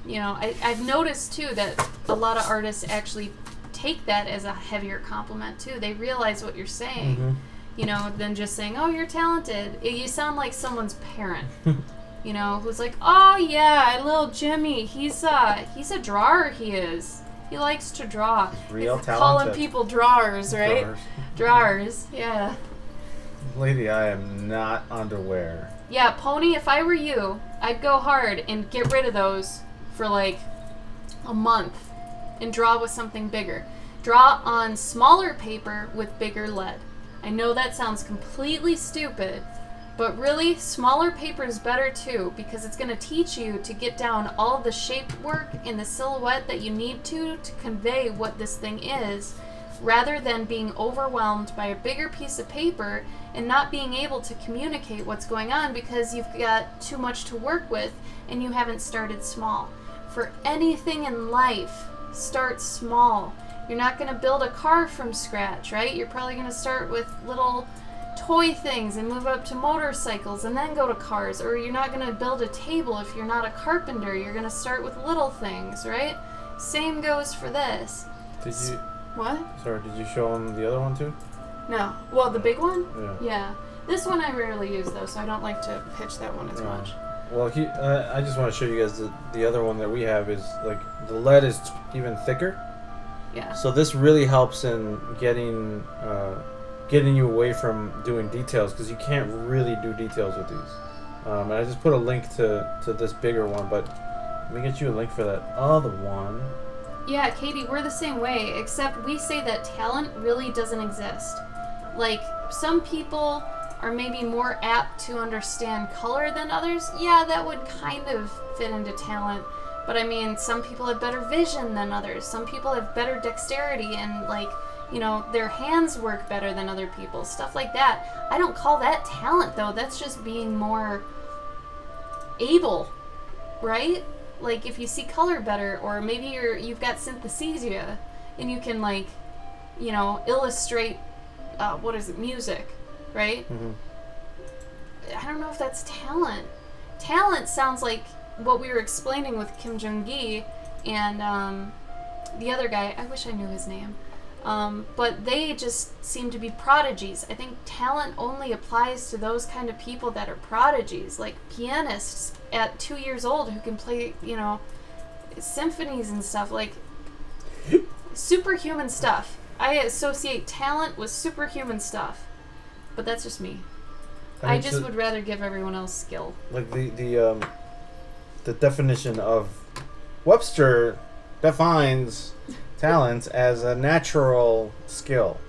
you know, I've noticed too that a lot of artists actually take that as a heavier compliment too. They realize what you're saying, you know, than just saying, oh, you're talented. You sound like someone's parent, you know, who's like, oh yeah, little Jimmy, he's a drawer, he is. He likes to draw. Real talented. Calling people drawers, right? Drawers, yeah. Lady, I am not underwear. Yeah, Pony, if I were you, I'd go hard and get rid of those for like a month and draw with something bigger. Draw on smaller paper with bigger lead. I know that sounds completely stupid, but really, smaller paper is better too, because it's going to teach you to get down all the shape work in the silhouette that you need to convey what this thing is, rather than being overwhelmed by a bigger piece of paper and not being able to communicate what's going on because you've got too much to work with and you haven't started small. For anything in life, start small. You're not going to build a car from scratch, right? You're probably going to start with little toy things and move up to motorcycles and then go to cars. Or you're not going to build a table if you're not a carpenter. You're going to start with little things, right? Same goes for this. Did you... What? Sorry, did you show him the other one too? No. Well, the big one? Yeah. Yeah. This one I rarely use though, so I don't like to pitch that one as much. Well, I just want to show you guys the other one that we have is like the lead is even thicker. Yeah. So this really helps in getting you away from doing details, because you can't really do details with these. And I just put a link to this bigger one, but let me get you a link for that other one. Yeah, Katie, we're the same way, except we say that talent really doesn't exist. Like, some people are maybe more apt to understand color than others. Yeah, that would kind of fit into talent. But I mean, some people have better vision than others. Some people have better dexterity and, like, you know, their hands work better than other people. Stuff like that. I don't call that talent, though. That's just being more able, right? Like, if you see color better, or maybe you've got synesthesia, and you can, like, you know, illustrate, music, right? I don't know if that's talent. Talent sounds like what we were explaining with Kim Jong-gi and the other guy. I wish I knew his name. But they just seem to be prodigies. I think talent only applies to those kind of people that are prodigies, like pianists at 2 years old who can play, you know, symphonies and stuff, like superhuman stuff. I associate talent with superhuman stuff, but that's just me. I just would rather give everyone else skill. Like the definition of Webster defines talent as a natural skill.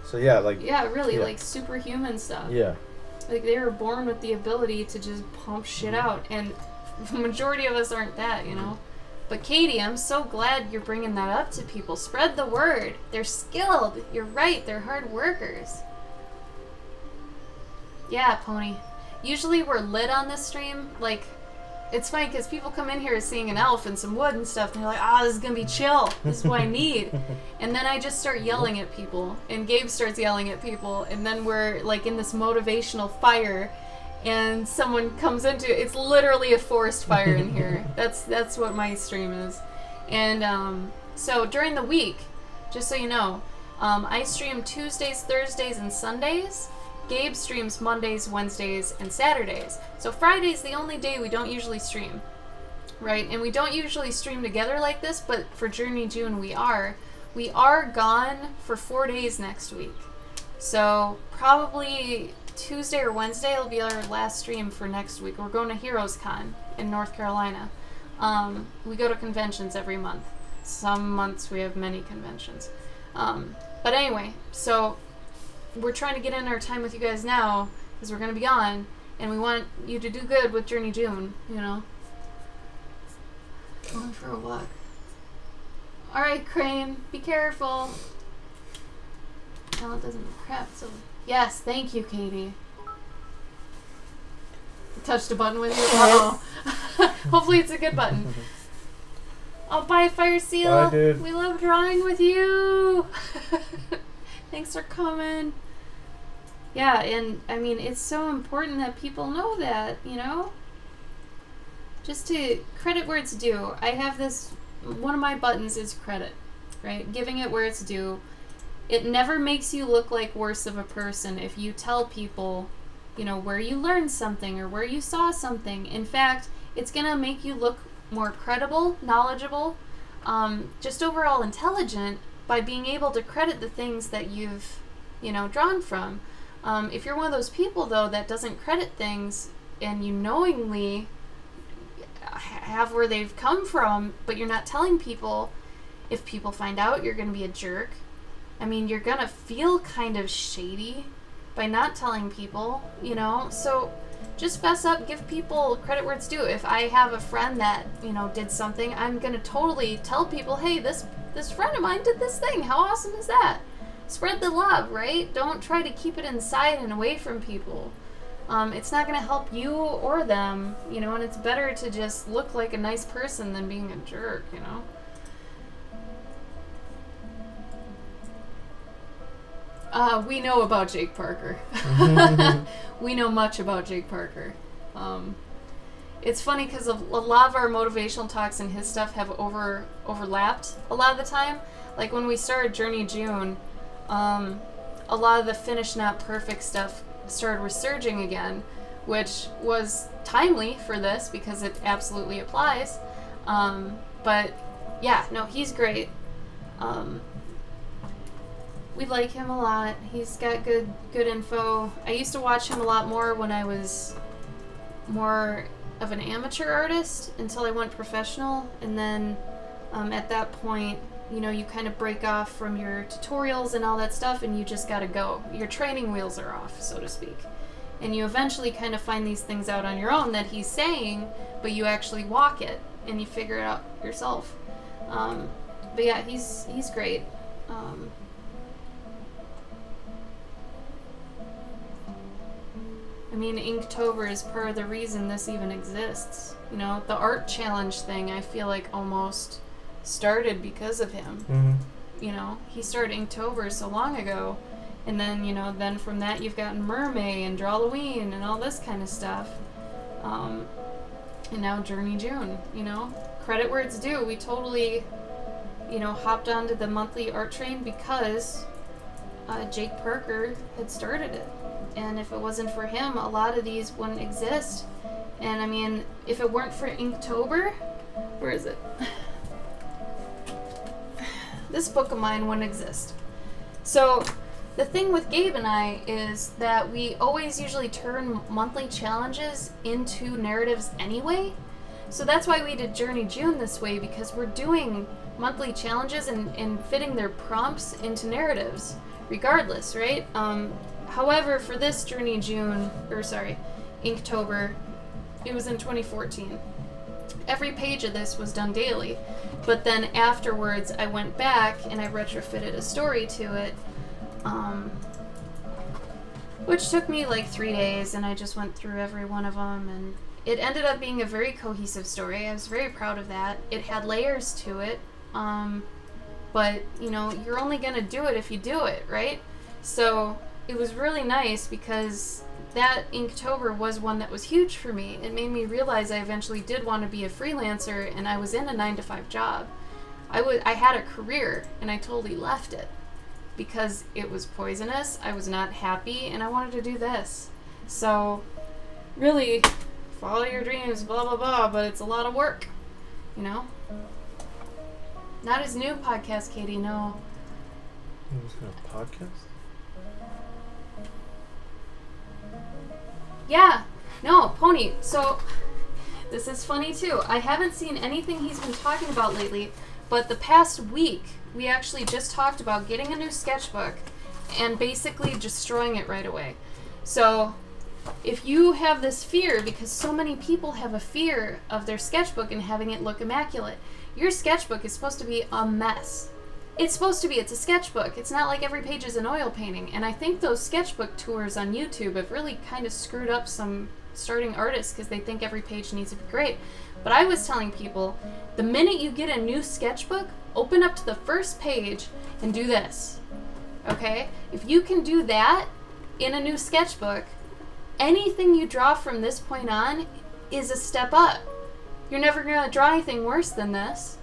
So yeah, like like superhuman stuff. Yeah. Like they were born with the ability to just pump shit out, and the majority of us aren't that, you know. But Katie, I'm so glad you're bringing that up to people. Spread the word. They're skilled. You're right. They're hard workers. Yeah, Pony. Usually we're lit on this stream. Like, it's funny because people come in here seeing an elf and some wood and stuff, and they're like, ah, this is going to be chill. This is what I need. And then I just start yelling at people, and Gabe starts yelling at people, and then we're, like, in this motivational fire, and someone comes into it. It's literally a forest fire in here. That's what my stream is. And so during the week, just so you know, I stream Tuesdays, Thursdays, and Sundays. Gabe streams Mondays, Wednesdays, and Saturdays. So Friday's the only day we don't usually stream, right? And we don't usually stream together like this, but for JourneyJune we are. We are gone for 4 days next week. So probably Tuesday or Wednesday will be our last stream for next week. We're going to Heroes Con in North Carolina. We go to conventions every month. Some months we have many conventions. But anyway, so we're trying to get in our time with you guys now because we're going to be on, and we want you to do good with JourneyJune, you know. Going for a walk. Alright, Crane, be careful. Well, it doesn't crap, so... Yes, thank you, Katie. Touched a button with you? Uh-oh. Hopefully it's a good button. Oh, bye, Fire Seal. Bye, dude. We love drawing with you. Thanks for coming. Yeah, and I mean, it's so important that people know that, you know? Just to credit where it's due. I have this, one of my buttons is credit, right? Giving it where it's due. It never makes you look like worse of a person if you tell people, you know, where you learned something or where you saw something. In fact, it's gonna make you look more credible, knowledgeable, just overall intelligent by being able to credit the things that you've, you know, drawn from. If you're one of those people, though, that doesn't credit things and you knowingly have where they've come from, but you're not telling people, if people find out, you're going to be a jerk. I mean, you're going to feel kind of shady by not telling people, you know? So just fess up, give people credit where it's due. If I have a friend that, you know, did something, I'm going to totally tell people, hey, this friend of mine did this thing. How awesome is that? Spread the love, right? Don't try to keep it inside and away from people. It's not going to help you or them, you know, and it's better to just look like a nice person than being a jerk, you know? We know about Jake Parker. We know much about Jake Parker. It's funny because a lot of our motivational talks and his stuff have overlapped a lot of the time. Like when we started JourneyJune, a lot of the finished not perfect stuff started resurging again, which was timely for this because it absolutely applies. But yeah, no, he's great. We like him a lot. He's got good info. I used to watch him a lot more when I was more of an amateur artist until I went professional, and then at that point, you know, you kind of break off from your tutorials and all that stuff, and you just gotta go. Your training wheels are off, so to speak. And you eventually kind of find these things out on your own that he's saying, but you actually walk it, and you figure it out yourself. But yeah, he's great. I mean, Inktober is part of the reason this even exists. You know, the art challenge thing, I feel like almost started because of him. Mm-hmm. You know, he started Inktober so long ago, and then, you know, then from that you've gotten Mermaid and Drawloween and all this kind of stuff. And now JourneyJune, you know. Credit where it's due. We totally, you know, hopped onto the monthly art train because Jake Parker had started it. And if it wasn't for him, a lot of these wouldn't exist. And I mean, if it weren't for Inktober, where is it? This book of mine wouldn't exist. So the thing with Gabe and I is that we always usually turn monthly challenges into narratives anyway. So that's why we did JourneyJune this way, because we're doing monthly challenges and fitting their prompts into narratives, regardless, right? However, for this Inktober, it was in 2014. Every page of this was done daily, but then afterwards I went back and I retrofitted a story to it, which took me like 3 days, and I just went through every one of them, and it ended up being a very cohesive story. I was very proud of that. It had layers to it, but, you know, you're only gonna do it if you do it, right? So it was really nice because that Inktober was one that was huge for me. It made me realize I eventually did want to be a freelancer, and I was in a 9-to-5 job. I had a career, and I totally left it because it was poisonous, I was not happy, and I wanted to do this. So really, follow your dreams, blah blah blah, but it's a lot of work, you know? Not his new podcast, Katie, no. He's got a podcast? Yeah, no, Pony. So, this is funny too. I haven't seen anything he's been talking about lately, but the past week, we actually just talked about getting a new sketchbook and basically destroying it right away. So, if you have this fear, because so many people have a fear of their sketchbook and having it look immaculate, your sketchbook is supposed to be a mess. It's supposed to be. It's a sketchbook. It's not like every page is an oil painting. And I think those sketchbook tours on YouTube have really kind of screwed up some starting artists because they think every page needs to be great. But I was telling people, the minute you get a new sketchbook, open up to the first page and do this. Okay? If you can do that in a new sketchbook, anything you draw from this point on is a step up. You're never going to draw anything worse than this.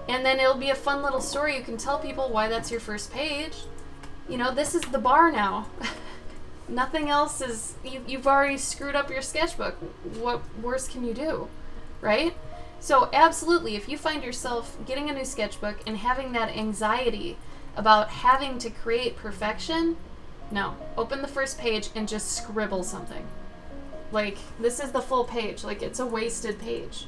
And then it'll be a fun little story. You can tell people why that's your first page. You know, this is the bar now. Nothing else is... You've already screwed up your sketchbook. What worse can you do? Right? So absolutely, if you find yourself getting a new sketchbook and having that anxiety about having to create perfection, no. Open the first page and just scribble something. Like, this is the full page. Like, it's a wasted page.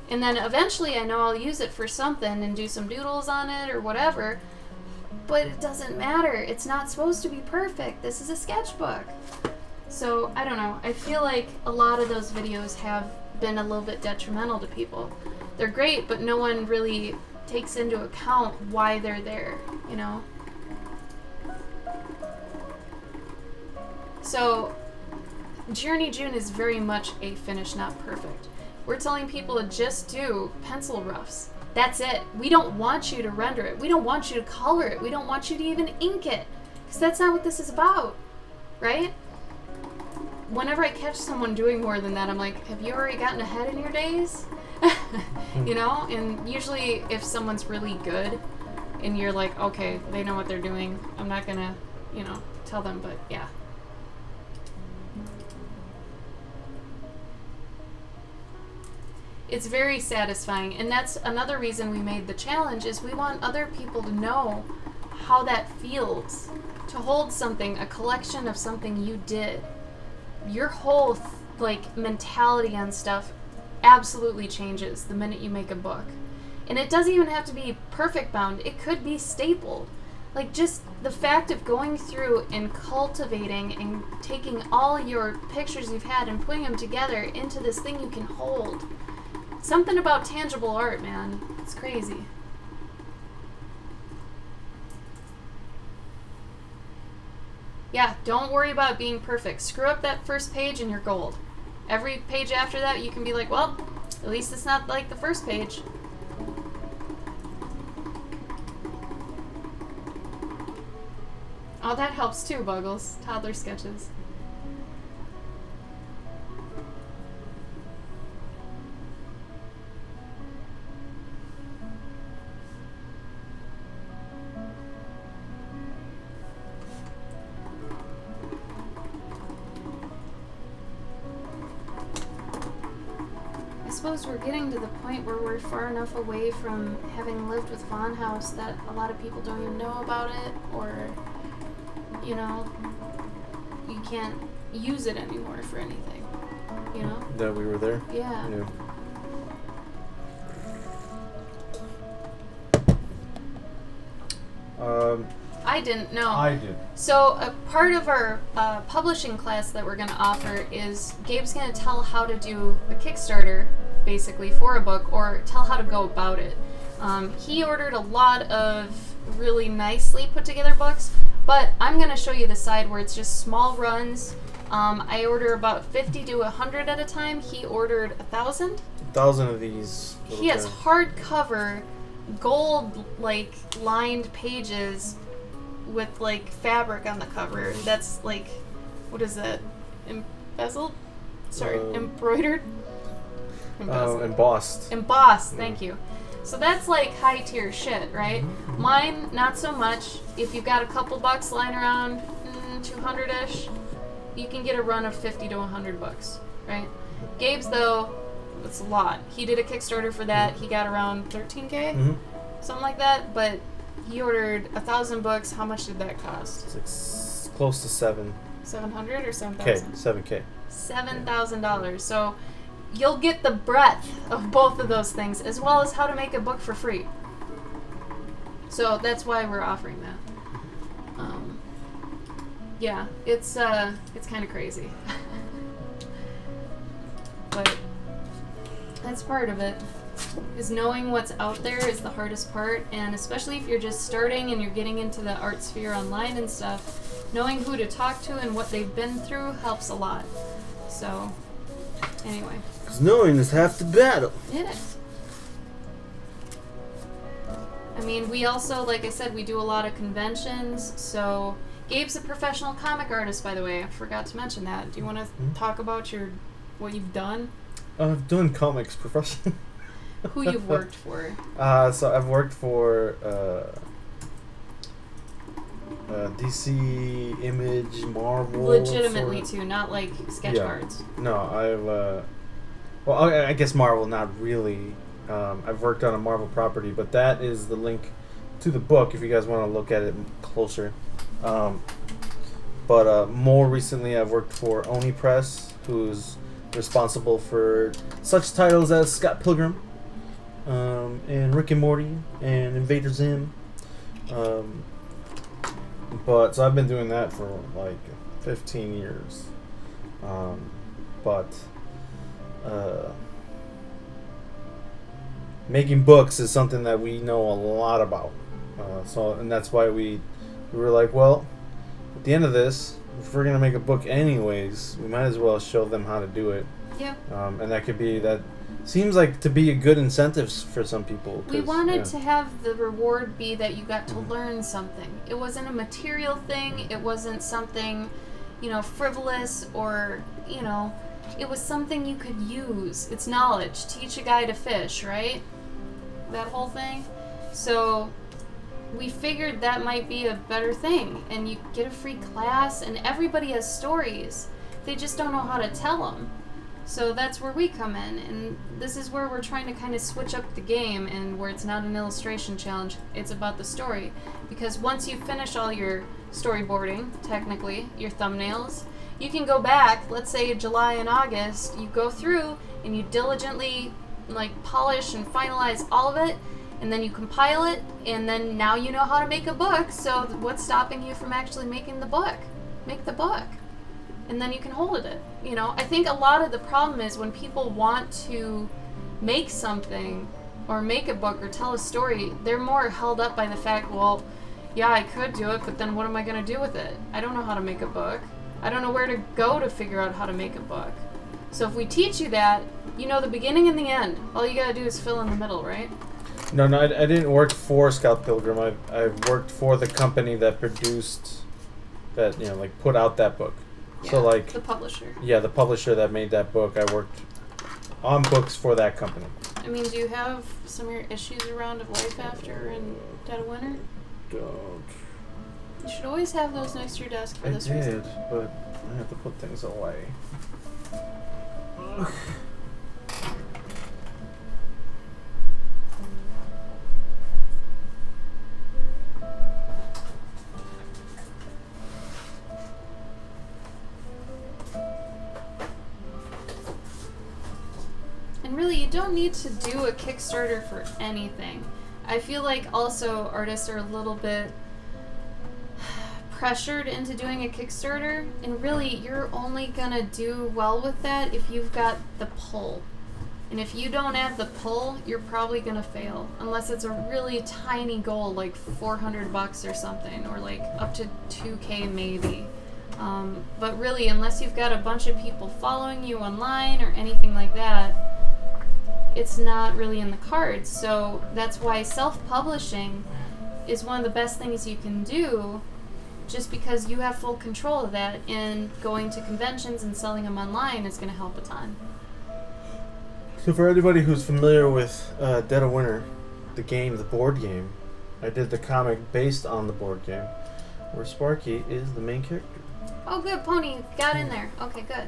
And then eventually I know I'll use it for something and do some doodles on it or whatever, but it doesn't matter. It's not supposed to be perfect. This is a sketchbook. So, I don't know. I feel like a lot of those videos have been a little bit detrimental to people. They're great, but no one really takes into account why they're there, you know? So, JourneyJune is very much a finish, not perfect. We're telling people to just do pencil roughs. That's it. We don't want you to render it. We don't want you to color it. We don't want you to even ink it. Because that's not what this is about, right? Whenever I catch someone doing more than that, I'm like, have you already gotten ahead in your days? You know? And usually if someone's really good and you're like, okay, they know what they're doing, I'm not gonna, you know, tell them, but yeah. It's very satisfying, and that's another reason we made the challenge, is we want other people to know how that feels, to hold something, a collection of something you did. Your whole like mentality on stuff absolutely changes the minute you make a book. And it doesn't even have to be perfect bound, it could be stapled. Like, just the fact of going through and cultivating and taking all your pictures you've had and putting them together into this thing you can hold. Something about tangible art, man. It's crazy. Yeah, don't worry about being perfect. Screw up that first page and you're gold. Every page after that, you can be like, well, at least it's not like the first page. Oh, that helps too, Buggles. Toddler sketches. I suppose we're getting to the point where we're far enough away from having lived with Von House that a lot of people don't even know about it, or, you know, you can't use it anymore for anything, you know? That we were there? Yeah. I didn't know. I did. So a part of our publishing class that we're going to offer is Gabe's going to tell how to do a Kickstarter, basically, for a book, or tell how to go about it. He ordered a lot of really nicely put together books, but I'm going to show you the side where it's just small runs. I order about 50 to 100 at a time. He ordered 1,000. 1,000 of these. He has hardcover, gold, like, lined pages with, like, fabric on the cover. That's, like, what is that? Embezzled? Sorry, embroidered? Embossed. Embossed, thank you. So that's, like, high-tier shit, right? Mine, not so much. If you've got a couple bucks lying around, 200-ish, you can get a run of 50 to 100 bucks, right? Gabe's, though, it's a lot. He did a Kickstarter for that. He got around 13K, something like that, but he ordered 1,000 books. How much did that cost? It's close to 700 or 7,000? 7K. $7,000. So you'll get the breadth of both of those things, as well as how to make a book for free. So that's why we're offering that. Yeah, it's kind of crazy. But that's part of it. Is knowing what's out there is the hardest part, and especially if you're just starting and you're getting into the art sphere online and stuff, knowing who to talk to and what they've been through helps a lot. So, anyway. Because knowing is half the battle. It is. I mean, we also, like I said, we do a lot of conventions, so... Gabe's a professional comic artist, by the way. I forgot to mention that. Do you want to talk about what you've done? I've done comics professionally. Who you've worked for? So I've worked for DC, Image, Marvel. Legitimately, too, not like sketch cards. No, well, I guess Marvel, not really. I've worked on a Marvel property, but that is the link to the book if you guys want to look at it closer. But more recently, I've worked for Oni Press, who's responsible for such titles as Scott Pilgrim, and Rick and Morty, and Invader Zim. But so I've been doing that for like 15 years. Making books is something that we know a lot about. And that's why we were like, well, at the end of this, if we're gonna make a book anyways, we might as well show them how to do it. Yeah. And that seems like to be a good incentive for some people. We wanted to have the reward be that you got to learn something. It wasn't a material thing. It wasn't something, frivolous or, it was something you could use. It's knowledge. Teach a guy to fish, right? That whole thing. So we figured that might be a better thing. And you get a free class, and everybody has stories. They just don't know how to tell them. So that's where we come in, and this is where we're trying to kind of switch up the game, and where it's not an illustration challenge, it's about the story. Because once you finish all your storyboarding, technically, your thumbnails, you can go back, let's say July and August, you go through and you diligently polish and finalize all of it, and then you compile it, and then now you know how to make a book, so what's stopping you from actually making the book? Make the book. And then you can hold it. I think a lot of the problem is when people want to make something or make a book or tell a story, they're more held up by the fact, well, yeah, I could do it, but then what am I going to do with it? I don't know how to make a book. I don't know where to go to figure out how to make a book. So if we teach you that, you know the beginning and the end. All you got to do is fill in the middle, right? No, I didn't work for Scott Pilgrim. I worked for the company that produced that, put out that book. Yeah, so the publisher. Yeah, the publisher that made that book. I worked on books for that company. I mean, do you have some of your issues around of Life After and Dead of Winter? Don't. You should always have those next to your desk for this reason. I did, but I have to put things away. Ugh. And really, you don't need to do a Kickstarter for anything. I feel like also artists are a little bit pressured into doing a Kickstarter, and really, you're only gonna do well with that if you've got the pull. And if you don't have the pull, you're probably gonna fail, unless it's a really tiny goal, like $400 or something, or like up to 2K maybe. But really, unless you've got a bunch of people following you online or anything like that, it's not really in the cards. So that's why self-publishing is one of the best things you can do, just because you have full control of that, and going to conventions and selling them online is going to help a ton. So for anybody who's familiar with Dead of Winter, the game, the board game, I did the comic based on the board game, where Sparky is the main character. Oh good, Pony, got in there. Okay, good.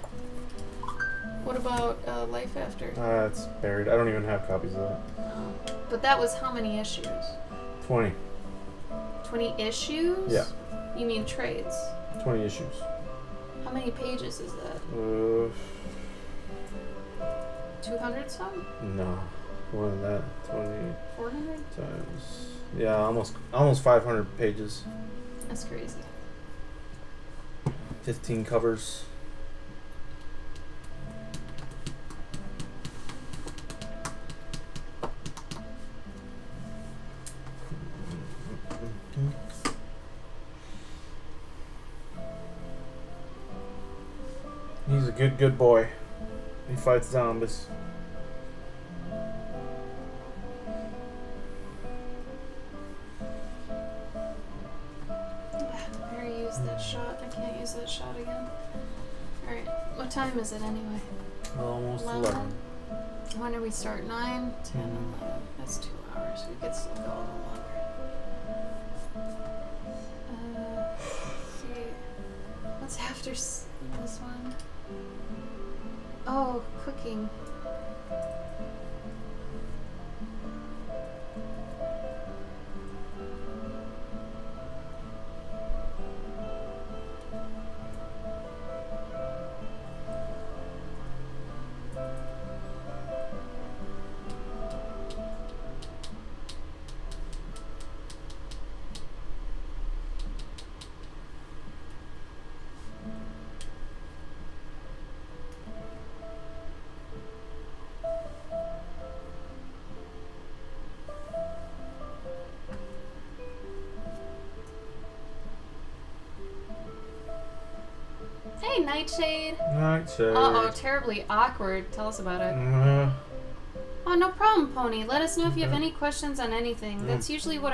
What about Life After? It's buried. I don't even have copies of it. Oh. But that was how many issues? 20. 20 issues? Yeah. You mean trades? 20 issues. How many pages is that? 200 some? No. More than that. 20. 400? Times. Yeah, almost 500 pages. That's crazy. 15 covers. He's a good boy. He fights zombies. Better use that shot. I can't use that shot again. Alright, what time is it anyway? Almost 11. When did we start? 9, 10, 11. That's 2 hours. We could still go a little longer. Let's see. What's after this one? Oh, cooking. Hey, Nightshade. Nightshade. Uh-oh, terribly awkward. Tell us about it. Oh, no problem, Pony. Let us know if you have any questions on anything. That's usually what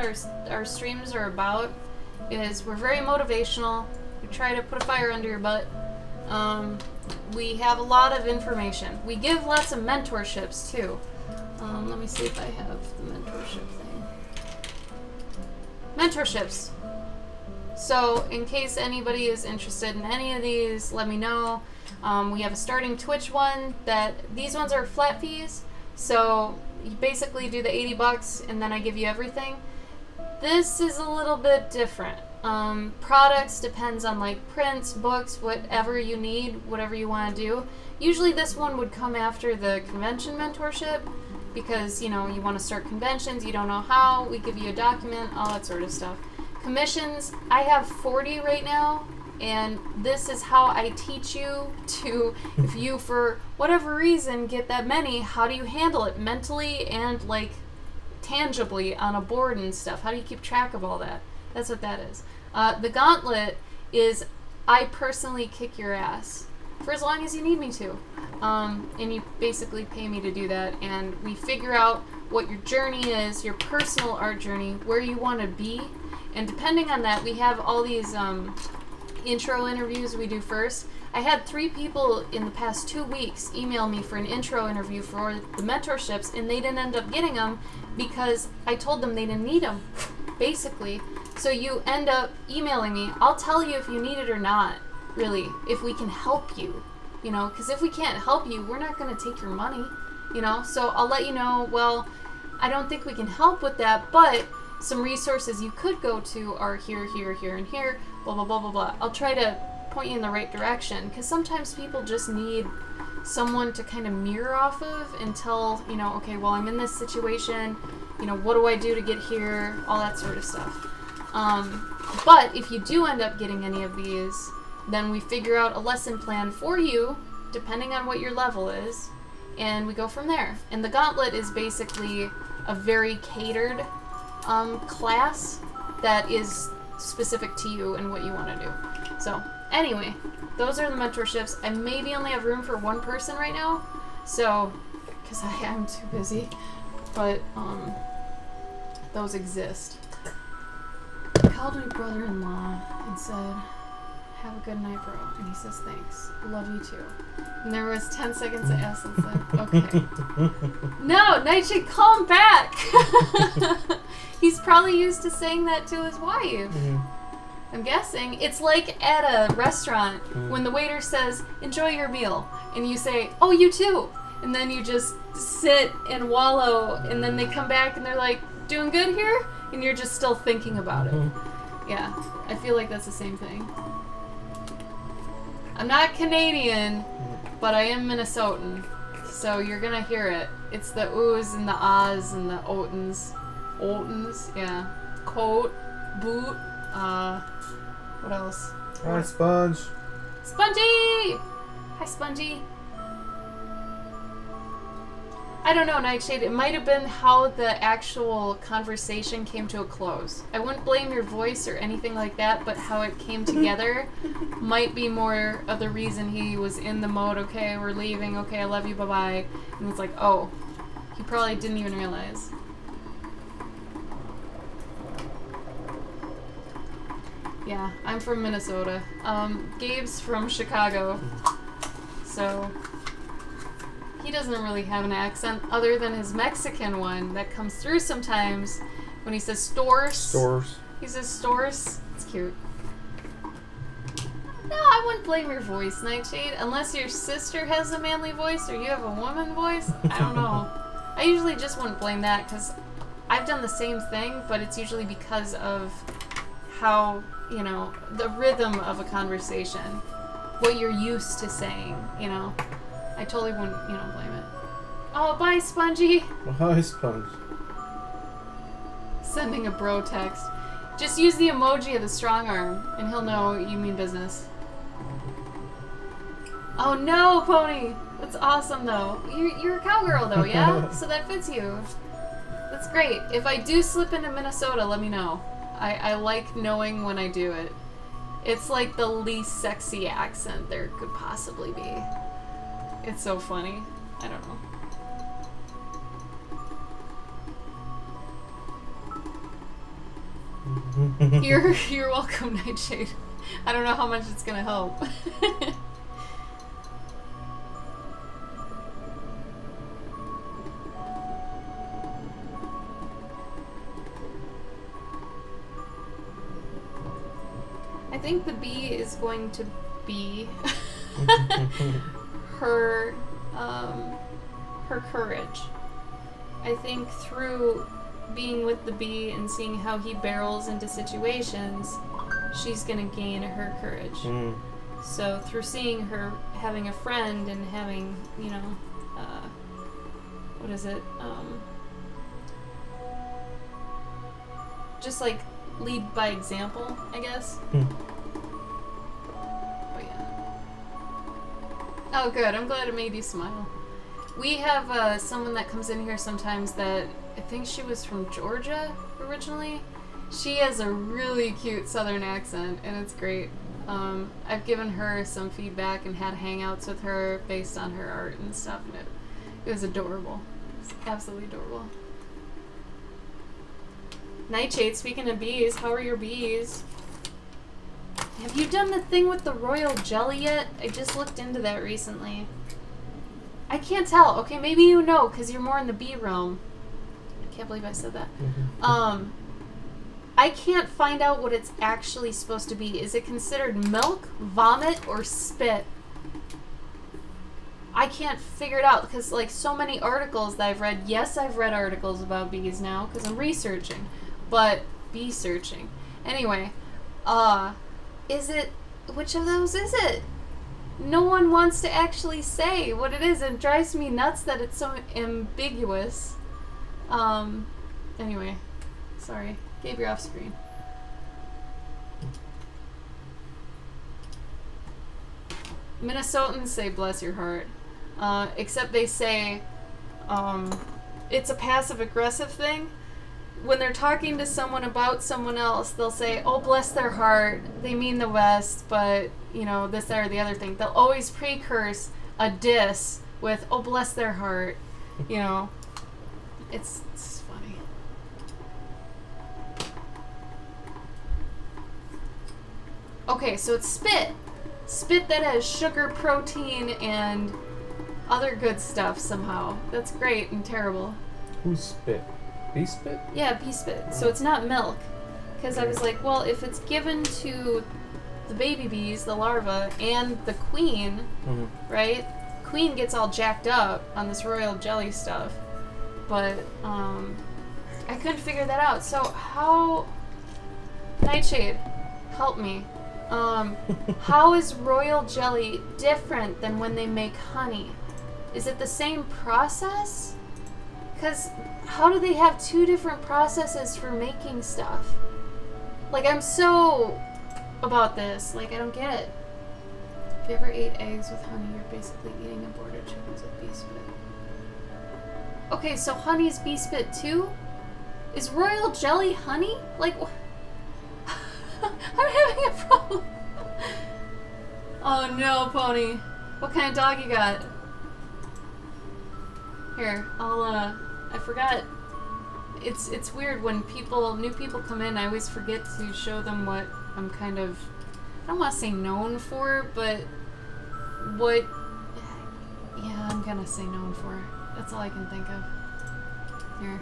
our streams are about. Is we're very motivational. We try to put a fire under your butt. We have a lot of information. We give lots of mentorships too. Let me see if I have the mentorship thing. Mentorships. So, in case anybody is interested in any of these, let me know. We have a starting Twitch one these ones are flat fees. So, you basically do the 80 bucks and then I give you everything. This is a little bit different. Products depends on like prints, books, whatever you need, whatever you want to do. Usually this one would come after the convention mentorship because, you know, you want to start conventions, you don't know how, we give you a document, all that sort of stuff. Commissions, I have 40 right now, and this is how I teach you to, if you for whatever reason get that many, how do you handle it mentally and like tangibly on a board and stuff? How do you keep track of all that? That's what that is. The gauntlet is I personally kick your ass for as long as you need me to. And you basically pay me to do that, and we figure out what your journey is, your personal art journey, where you want to be. And depending on that, we have all these intro interviews we do first. I had 3 people in the past 2 weeks email me for an intro interview for the mentorships, and they didn't end up getting them because I told them they didn't need them, basically. So you end up emailing me. I'll tell you if you need it or not, really, if we can help you, you know, because if we can't help you, we're not going to take your money, you know. So I'll let you know, well, I don't think we can help with that, but some resources you could go to are here, here, here, and here, blah, blah, blah, blah, blah. I'll try to point you in the right direction, because sometimes people just need someone to kind of mirror off of until, you know, okay, well, I'm in this situation, you know, what do I do to get here, all that sort of stuff. But if you do end up getting any of these, then we figure out a lesson plan for you, depending on what your level is, and we go from there. And the gauntlet is basically a very catered class that is specific to you and what you want to do. So anyway, those are the mentorships. I maybe only have room for 1 person right now, so because I am too busy, but those exist. I called my brother-in-law and said, have a good night, bro, and he says thanks, love you too. And there was 10 seconds of essence left. Okay. No, Nightshade, call him back. He's probably used to saying that to his wife. I'm guessing. It's like at a restaurant when the waiter says, enjoy your meal, and you say, oh, you too. And then you just sit and wallow, and then they come back and they're like, doing good here? And you're just still thinking about it. Yeah, I feel like that's the same thing. I'm not Canadian, but I am Minnesotan, so you're gonna hear it. It's the oohs and the ahs and the otens. Otens, yeah. Coat, boot, what else? Hi, Sponge. Spongy! Hi, Spongy. I don't know, Nightshade. It might have been how the actual conversation came to a close. I wouldn't blame your voice or anything like that, but how it came together might be more of the reason he was in the mode, okay, we're leaving, okay, I love you, bye-bye. And it's like, oh, he probably didn't even realize. Yeah, I'm from Minnesota. Gabe's from Chicago. So he doesn't really have an accent other than his Mexican one that comes through sometimes when he says stores. Stores. He says stores. It's cute. No, I wouldn't blame your voice, Nightshade, unless your sister has a manly voice or you have a woman voice. I don't know. I usually just wouldn't blame that because I've done the same thing, but it's usually because of how, you know, the rhythm of a conversation, what you're used to saying, you know. I totally wouldn't, you know, blame it. Oh, bye, Spongy. Hi, Sponge. Sending a bro text. Just use the emoji of the strong arm, and he'll know you mean business. Oh no, Pony! That's awesome, though. You're a cowgirl, though, yeah? So that fits you. That's great. If I do slip into Minnesota, let me know. I like knowing when I do it. It's like the least sexy accent there could possibly be. It's so funny. I don't know. You're welcome, Nightshade. I don't know how much it's gonna help. I think the bee is going to be her courage. I think through being with the bee and seeing how he barrels into situations, she's gonna gain her courage. Mm. So through seeing her having a friend and having, you know, what is it? Just like lead by example, I guess. Mm. But yeah. Oh, good. I'm glad it made you smile. We have someone that comes in here sometimes that I think she was from Georgia originally. She has a really cute southern accent, and it's great. I've given her some feedback and had hangouts with her based on her art and stuff, and it was adorable. It's absolutely adorable. Nightshade, speaking of bees, how are your bees? Have you done the thing with the royal jelly yet? I just looked into that recently. I can't tell. Okay, maybe you know because you're more in the bee realm. I can't believe I said that. I can't find out what it's actually supposed to be. Is it considered milk, vomit, or spit? I can't figure it out because like so many articles that I've read. Yes, I've read articles about bees now because I'm researching, but bee searching. Anyway, is it, which of those is it? No one wants to actually say what it is. It drives me nuts that it's so ambiguous. Anyway, sorry. Gabe, you're off screen. Minnesotans say bless your heart. Except they say it's a passive-aggressive thing. When they're talking to someone about someone else, they'll say, oh, bless their heart. They mean the best, but, you know, this, that, or the other thing. They'll always precurse a diss with, oh, bless their heart. You know, it's funny. Okay, so it's spit. Spit that has sugar, protein, and other good stuff somehow. That's great and terrible. Who's spit? Bee spit? Yeah, bee spit. So it's not milk. Because I was like, well, if it's given to the baby bees, the larva, and the queen, right? Queen gets all jacked up on this royal jelly stuff. But, I couldn't figure that out. So how... Nightshade, help me. How is royal jelly different than when they make honey? Is it the same process? Because how do they have two different processes for making stuff? Like, I'm so about this. Like, I don't get it. If you ever ate eggs with honey, you're basically eating aborted chickens with bee spit. Okay, so honey's bee spit too? Is royal jelly honey? Like, I'm having a problem. Oh no, Pony. What kind of dog you got? Here, I forgot. It's weird when new people come in, I always forget to show them what I'm kind of, I don't want to say known for, but what, yeah, I'm gonna say known for. That's all I can think of. Here.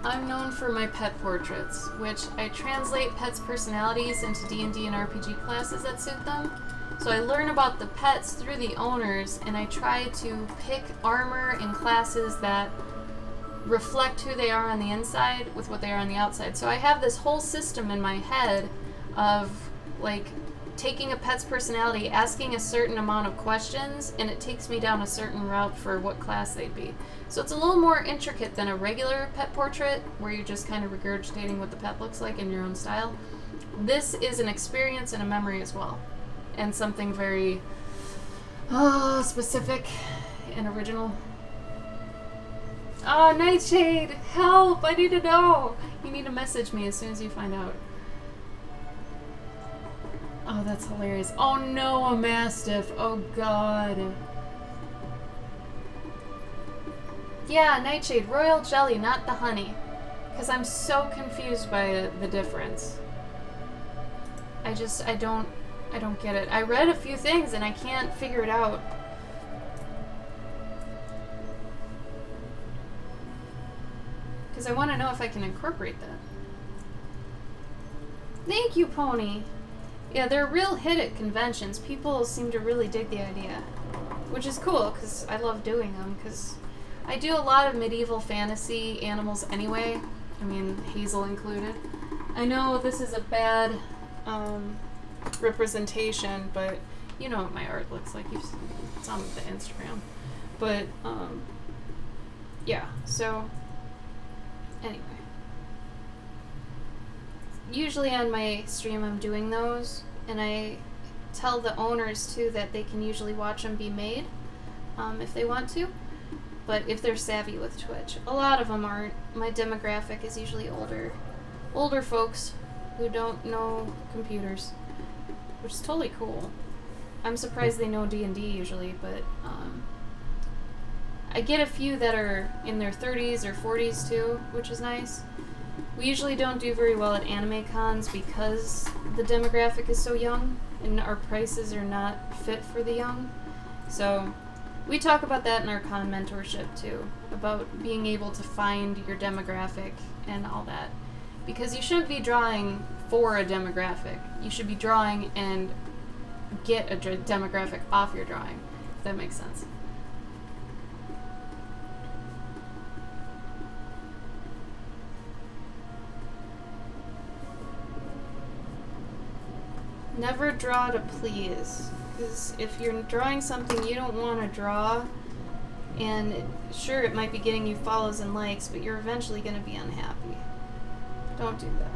I'm known for my pet portraits, which I translate pets' personalities into D&D and RPG classes that suit them. So I learn about the pets through the owners, and I try to pick armor and classes that reflect who they are on the inside with what they are on the outside. So I have this whole system in my head of, like, taking a pet's personality, asking a certain amount of questions, and it takes me down a certain route for what class they'd be. So it's a little more intricate than a regular pet portrait, where you're just kind of regurgitating what the pet looks like in your own style. This is an experience and a memory as well, and something very specific and original. Oh, Nightshade! Help! I need to know! You need to message me as soon as you find out. Oh, that's hilarious. Oh no, a Mastiff. Oh god. Yeah, Nightshade. Royal jelly, not the honey. Because I'm so confused by the difference. I don't get it. I read a few things and I can't figure it out. Because I want to know if I can incorporate that. Thank you, Pony! Yeah, they're a real hit at conventions. People seem to really dig the idea. Which is cool, because I love doing them, because I do a lot of medieval fantasy animals anyway. I mean, Hazel included. I know this is a bad representation, but you know what my art looks like. It's on the Instagram. But, yeah, so anyway. Usually on my stream I'm doing those, and I tell the owners too that they can usually watch them be made if they want to, but if they're savvy with Twitch. A lot of them aren't. My demographic is usually older folks who don't know computers, which is totally cool. I'm surprised they know D&D usually, but I get a few that are in their 30s or 40s too, which is nice. We usually don't do very well at anime cons because the demographic is so young and our prices are not fit for the young. So we talk about that in our con mentorship too, about being able to find your demographic and all that. Because you shouldn't be drawing for a demographic. You should be drawing and get a demographic off your drawing, if that makes sense. Never draw to please, because if you're drawing something you don't want to draw, and sure, it might be getting you follows and likes, but you're eventually going to be unhappy. Don't do that.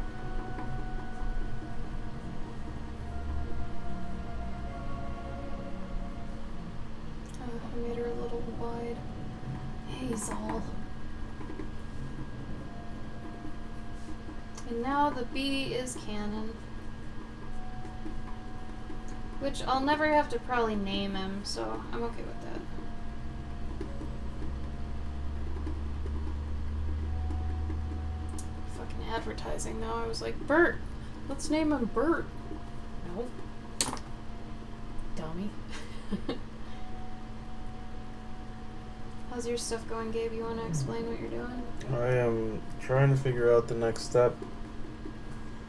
Oh, I made her a little wide. Hazel. And now the bee is canon. Which I'll never have to probably name him, so I'm okay with that. Fucking advertising now. I was like, Bert! Let's name him Bert! Nope. Dummy. How's your stuff going, Gabe? You want to explain what you're doing? I am trying to figure out the next step.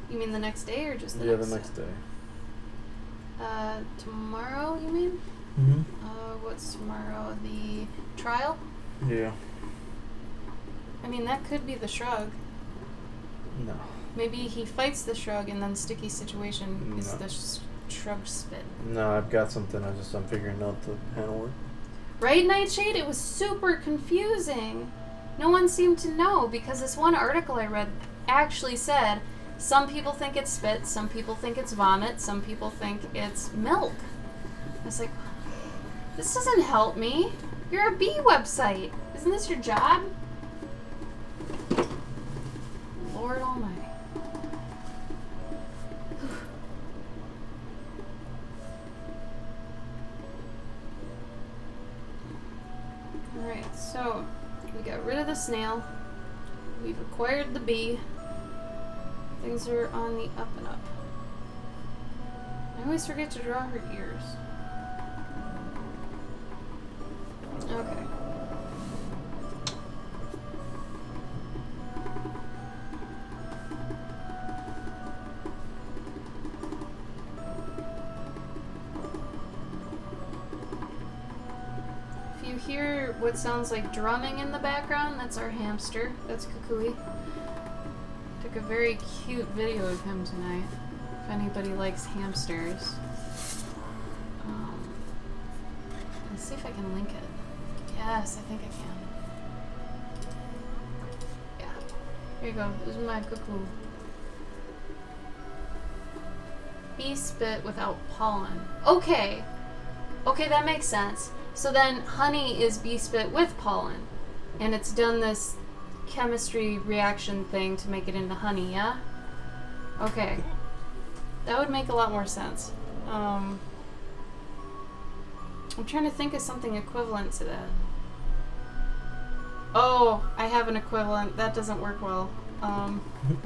You mean the next day or just the next next the next step? day. Tomorrow, you mean? Mm-hmm. What's tomorrow? The trial? Yeah. I mean, that could be the shrug. No. Maybe he fights the shrug and then sticky situation is the shrug spit. No, I've got something. I'm figuring out the panel work. Right, Nightshade? It was super confusing. No one seemed to know, because this one article I read actually said some people think it's spit, some people think it's vomit, some people think it's milk. I was like, this doesn't help me. You're a bee website. Isn't this your job? Lord Almighty. Alright, so we got rid of the snail. We've acquired the bee. Things are on the up and up. I always forget to draw her ears. Okay. If you hear what sounds like drumming in the background, that's our hamster. That's Kukui. Took a very cute video of him tonight. If anybody likes hamsters. Let's see if I can link it. Yes, I think I can. Yeah. Here you go. This is my cuckoo. Bee spit without pollen. Okay. Okay, that makes sense. So then honey is bee spit with pollen. And it's done this chemistry reaction thing to make it into honey, yeah? Okay. That would make a lot more sense. I'm trying to think of something equivalent to that. Oh, I have an equivalent. That doesn't work well.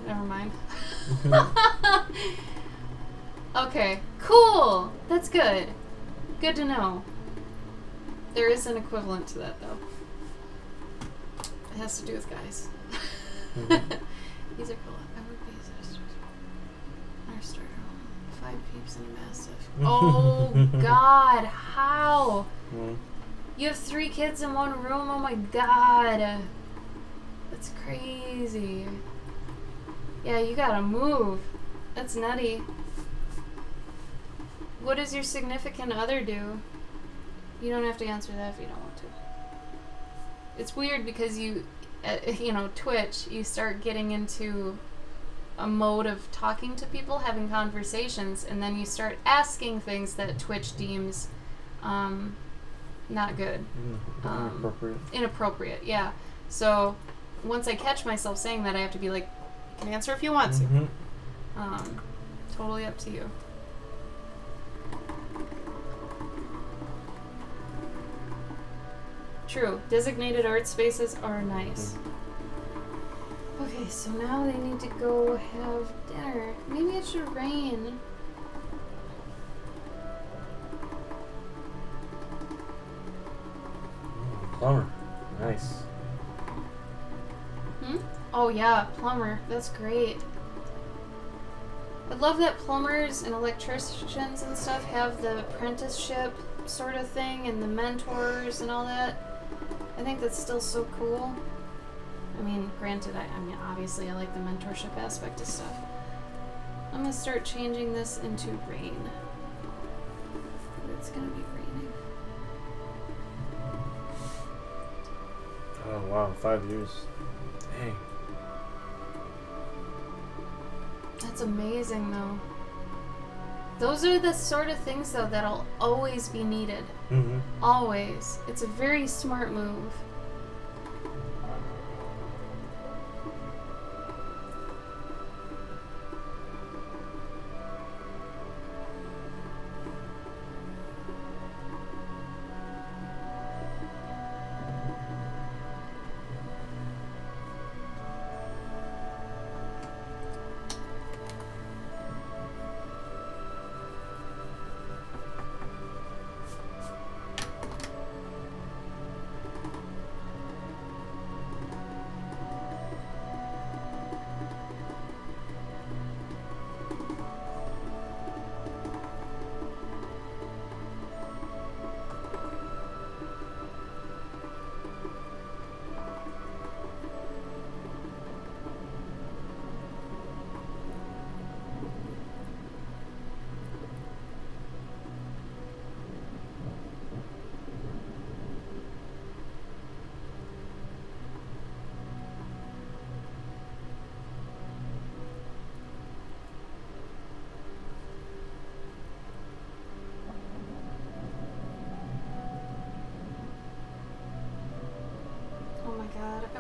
Never mind. Okay, cool! That's good. Good to know. There is an equivalent to that, though. It has to do with guys. These are cool. I would be our starter home. 5 peeps and a mastiff. Oh, God. How? You have 3 kids in one room? Oh, my God. That's crazy. Yeah, you gotta move. That's nutty. What does your significant other do? You don't have to answer that if you don't want to. It's weird because you know, Twitch, you start getting into a mode of talking to people, having conversations, and then you start asking things that Twitch deems not good. Inappropriate. Inappropriate, yeah. So once I catch myself saying that, I have to be like, you can answer if you want to. Totally up to you. True. Designated art spaces are nice. Okay, so now they need to go have dinner. Maybe it should rain. Plumber. Nice. Oh yeah, plumber. That's great. I love that plumbers and electricians and stuff have the apprenticeship sort of thing and the mentors and all that. I think that's still so cool. I mean, granted, I mean, obviously I like the mentorship aspect of stuff. I'm gonna start changing this into rain. It's gonna be raining. Oh wow, 5 years. Dang. That's amazing, though. Those are the sort of things, though, that'll always be needed. Always. It's a very smart move.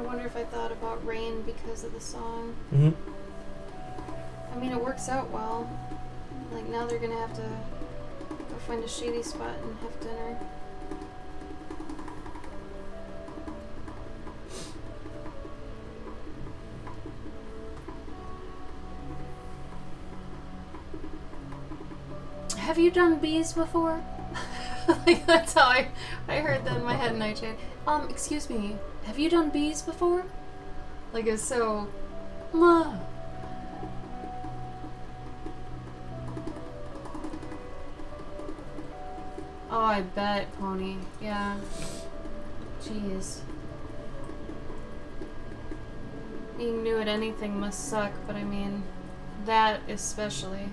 I wonder if I thought about rain because of the song. Mm-hmm. I mean, it works out well. Like, now they're gonna have to go find a shady spot and have dinner. Have you done bees before? Like, that's how I heard that in my head, Nightshade. Excuse me, have you done bees before? Like, it's so... Oh, I bet, Pony. Yeah. Jeez. Being new at anything must suck, but I mean, that especially.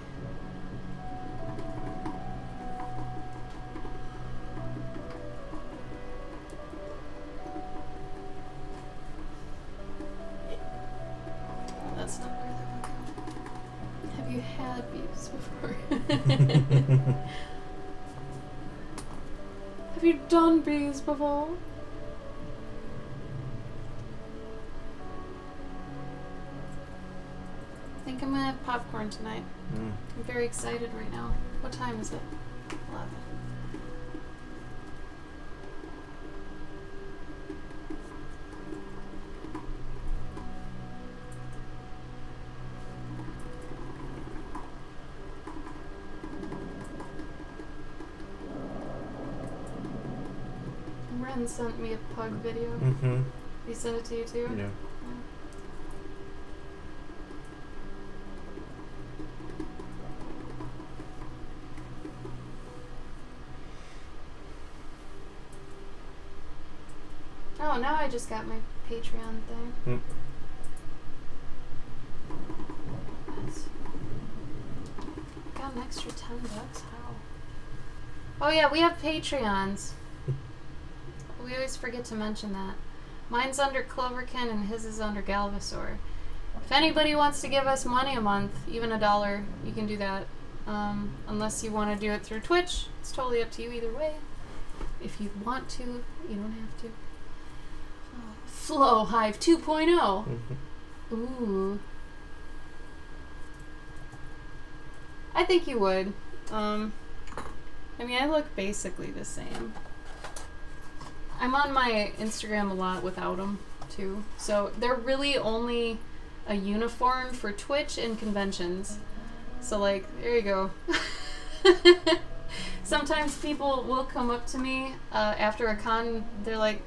That's not where that would go. Have you had bees before? Have you done bees before? I think I'm gonna have popcorn tonight. I'm very excited right now. What time is it? 11. Ren sent me a pug video. Mm-hmm. He sent it to you too? Yeah. Oh, now I just got my Patreon thing. Nice. Got an extra $10. How? Oh yeah, we have Patreons. We always forget to mention that. Mine's under Cloverkin and his is under Galvosaur. If anybody wants to give us money a month, even $1, you can do that. Unless you want to do it through Twitch, it's totally up to you either way. If you want to, you don't have to. Flow Hive 2.0. Ooh. I think you would. I mean, I look basically the same. I'm on my Instagram a lot without them, too. So they're really only a uniform for Twitch and conventions. So, like, there you go. Sometimes people will come up to me after a con, they're like,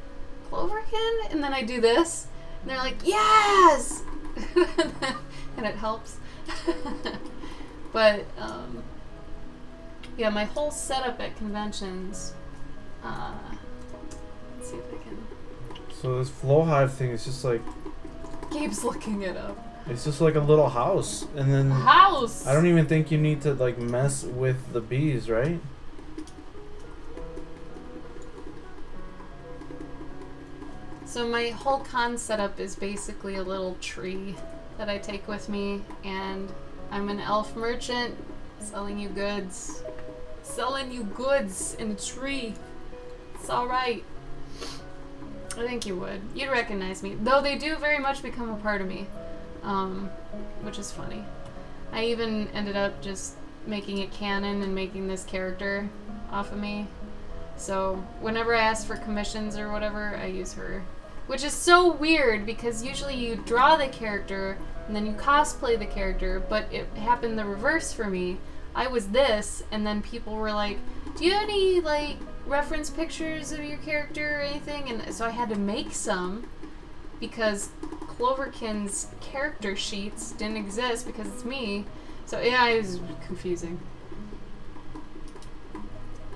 Cloverkin? And then I do this, and they're like, yes! And it helps. But, yeah, my whole setup at conventions, let's see if I can... So this Flow Hive thing is just like... Gabe's looking it up. It's just like a little house, and then... House! I don't even think you need to, like, mess with the bees, right? So my whole con setup is basically a little tree that I take with me, and I'm an elf merchant selling you goods. Selling you goods in a tree. It's alright. I think you would. You'd recognize me. Though they do very much become a part of me. Which is funny. I even ended up just making it canon and making this character off of me. So whenever I ask for commissions or whatever, I use her. Which is so weird because usually you draw the character and then you cosplay the character, but it happened the reverse for me. I was this, and then people were like, do you have any, like, reference pictures of your character or anything? And so I had to make some because Cloverkin's character sheets didn't exist because it's me. So yeah, it was confusing.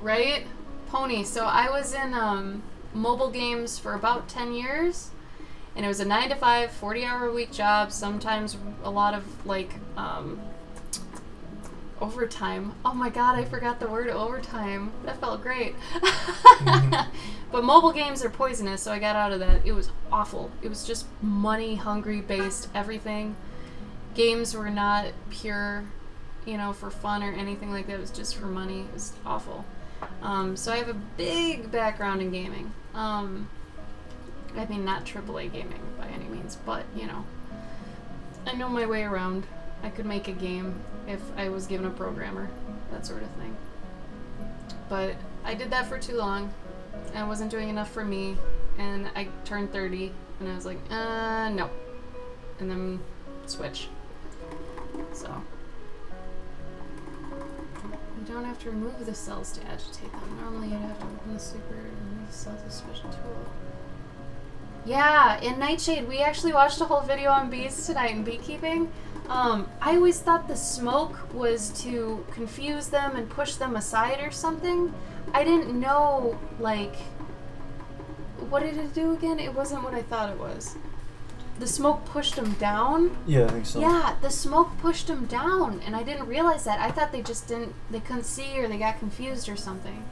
Right? Pony. So I was in mobile games for about 10 years, and it was a 9-to-5, 40-hour-a-week job, sometimes a lot of, like, overtime. Oh my god, I forgot the word overtime. That felt great. But mobile games are poisonous, so I got out of that. It was awful. It was just money-hungry based everything. Games were not pure, you know, for fun or anything like that. It was just for money. It was awful. So I have a big background in gaming. I mean, not AAA gaming by any means, but, you know, I know my way around. I could make a game if I was given a programmer, that sort of thing. But I did that for too long. I wasn't doing enough for me, and I turned 30, and I was like, no. And then switch. So. You don't have to remove the cells to agitate them. Normally you'd have to open the super and remove the cells with a special tool. Yeah, in Nightshade, we actually watched a whole video on bees tonight in beekeeping. I always thought the smoke was to confuse them and push them aside or something. I didn't know, like, what did it do again? It wasn't what I thought it was. The smoke pushed them down? Yeah, I think so. Yeah, the smoke pushed them down, and I didn't realize that. I thought they just they couldn't see or they got confused or something.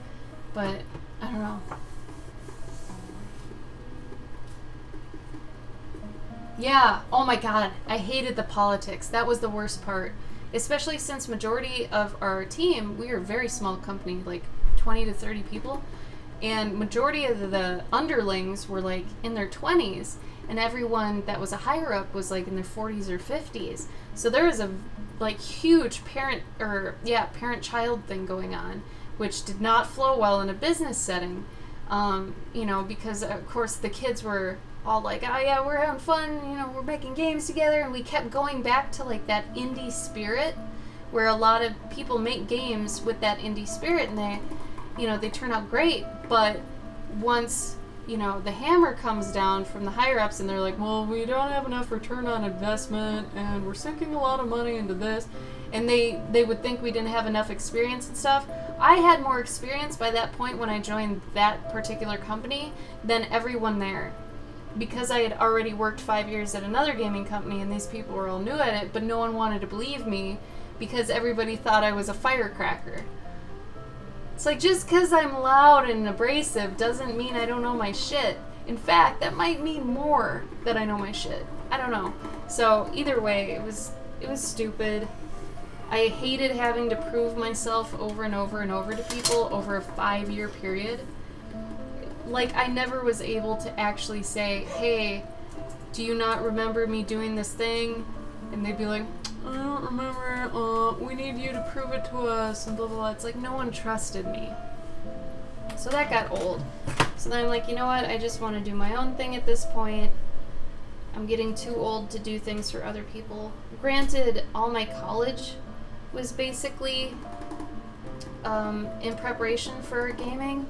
But, I don't know. Yeah, oh my god, I hated the politics. That was the worst part. Especially since majority of our team, we were a very small company, like 20 to 30 people, and majority of the underlings were like in their 20s, and everyone that was a higher up was like in their 40s or 50s. So there was a like huge parent-child thing going on, which did not flow well in a business setting, you know, because of course the kids were all like, oh yeah, we're having fun, you know, we're making games together, and we kept going back to like that indie spirit where a lot of people make games with that indie spirit, and they, you know, they turn out great, but once, you know, the hammer comes down from the higher ups and they're like, well, we don't have enough return on investment and we're sinking a lot of money into this, and they would think we didn't have enough experience and stuff. I had more experience by that point when I joined that particular company than everyone there, because I had already worked 5 years at another gaming company and these people were all new at it, but no one wanted to believe me because everybody thought I was a firecracker. It's like, just because I'm loud and abrasive doesn't mean I don't know my shit. In fact, that might mean more that I know my shit. I don't know. So either way, it was stupid. I hated having to prove myself over and over and over to people over a 5-year period. Like, I never was able to actually say, hey, do you not remember me doing this thing? And they'd be like, I don't remember, we need you to prove it to us, and blah, blah, blah. It's like, no one trusted me. So that got old. So then I'm like, you know what, I just want to do my own thing at this point. I'm getting too old to do things for other people. Granted, all my college was basically in preparation for gaming.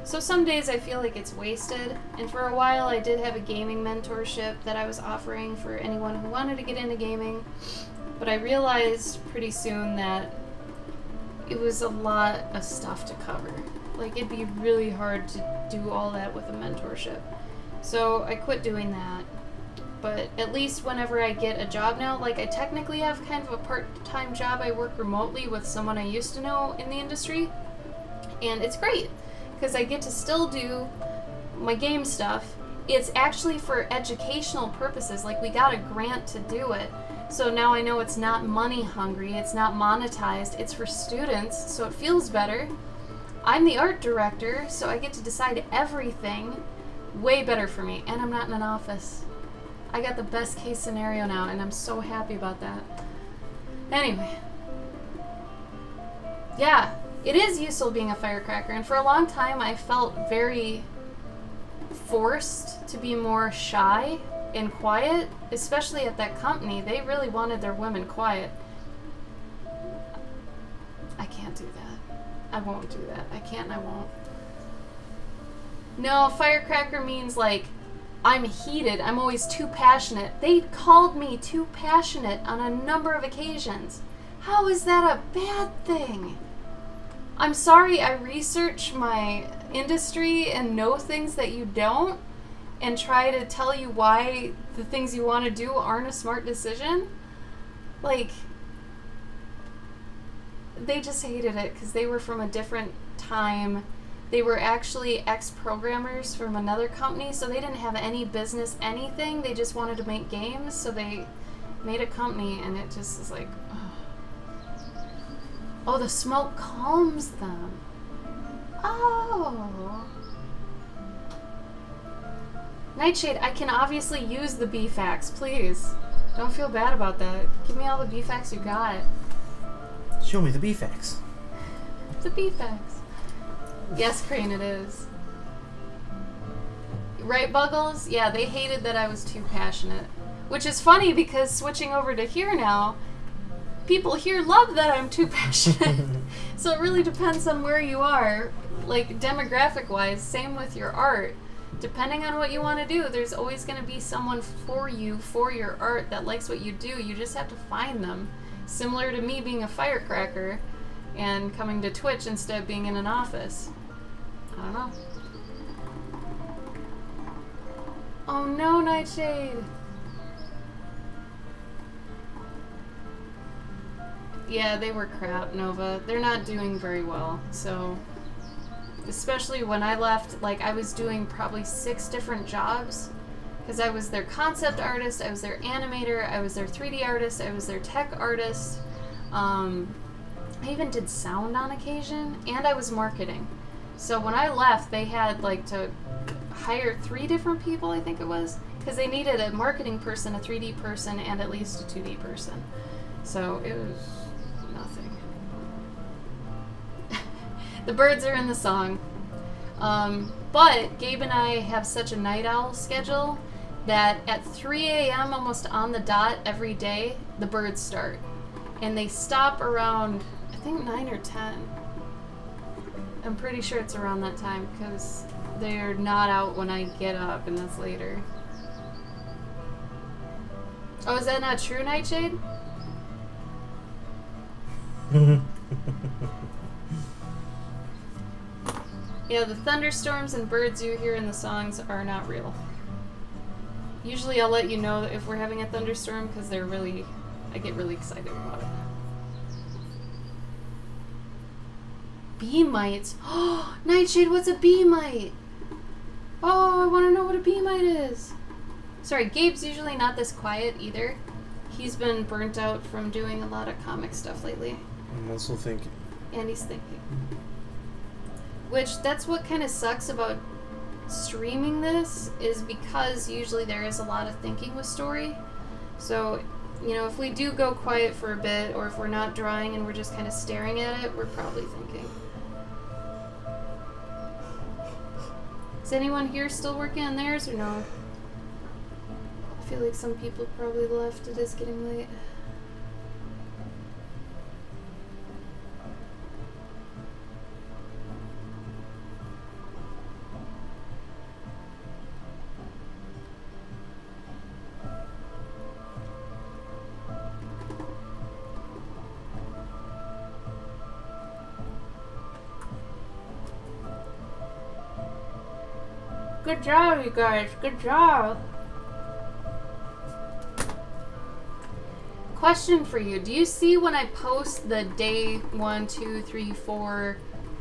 So some days I feel like it's wasted, and for a while I did have a gaming mentorship that I was offering for anyone who wanted to get into gaming, but I realized pretty soon that it was a lot of stuff to cover. Like, it'd be really hard to do all that with a mentorship. So I quit doing that. But at least whenever I get a job now, like, I technically have kind of a part-time job. I work remotely with someone I used to know in the industry, and it's great, because I get to still do my game stuff. It's actually for educational purposes. Like, we got a grant to do it. So now I know it's not money hungry, it's not monetized, it's for students, so it feels better. I'm the art director, so I get to decide everything. Way better for me, and I'm not in an office. I got the best case scenario now, and I'm so happy about that. Anyway. Yeah. It is useful being a firecracker, and for a long time I felt very forced to be more shy and quiet, especially at that company. They really wanted their women quiet. I can't do that. I won't do that. I can't and I won't. No, firecracker means like, I'm heated, I'm always too passionate. They called me too passionate on a number of occasions. How is that a bad thing? I'm sorry I research my industry and know things that you don't, and try to tell you why the things you want to do aren't a smart decision. Like, they just hated it because they were from a different time. They were actually ex-programmers from another company, so they didn't have any business anything. They just wanted to make games, so they made a company, and it just is like, oh, the smoke calms them. Oh. Nightshade, I can obviously use the B-Facts, please. Don't feel bad about that. Give me all the B-Facts you got. Show me the B-Facts. The B-Facts. Yes, Crane, it is. Right, Buggles? Yeah, they hated that I was too passionate. Which is funny because switching over to here now, people here love that I'm too passionate. So it really depends on where you are, like demographic-wise. Same with your art. Depending on what you want to do, there's always going to be someone for you, for your art, that likes what you do. You just have to find them. Similar to me being a firecracker and coming to Twitch instead of being in an office. I don't know. Oh no, Nightshade! Yeah, they were crap, Nova. They're not doing very well, so... Especially when I left, like, I was doing probably 6 different jobs. Because I was their concept artist, I was their animator, I was their 3D artist, I was their tech artist. I even did sound on occasion, and I was marketing. So when I left, they had, like, to hire 3 different people, I think it was. Because they needed a marketing person, a 3D person, and at least a 2D person. So it was nothing. The birds are in the song. But Gabe and I have such a night owl schedule that at 3 a.m. almost on the dot every day, the birds start. And they stop around, I think 9 or 10. I'm pretty sure it's around that time because they're not out when I get up, and that's later. Oh, is that not true, Nightshade? Yeah, the thunderstorms and birds you hear in the songs are not real. Usually I'll let you know if we're having a thunderstorm because they're really, I get really excited about it. Bee mites? Oh, Nightshade, what's a bee mite? Oh, I want to know what a bee mite is. Sorry, Gabe's usually not this quiet either. He's been burnt out from doing a lot of comic stuff lately. I'm also thinking. And he's thinking. Which, that's what kind of sucks about streaming this, is because usually there is a lot of thinking with story. So, you know, if we do go quiet for a bit, or if we're not drawing and we're just kind of staring at it, we're probably thinking. Is anyone here still working on theirs, or no? I feel like some people probably left. It is getting late. Good job, you guys. Good job. Question for you. Do you see when I post the day 1, 2, 3, 4,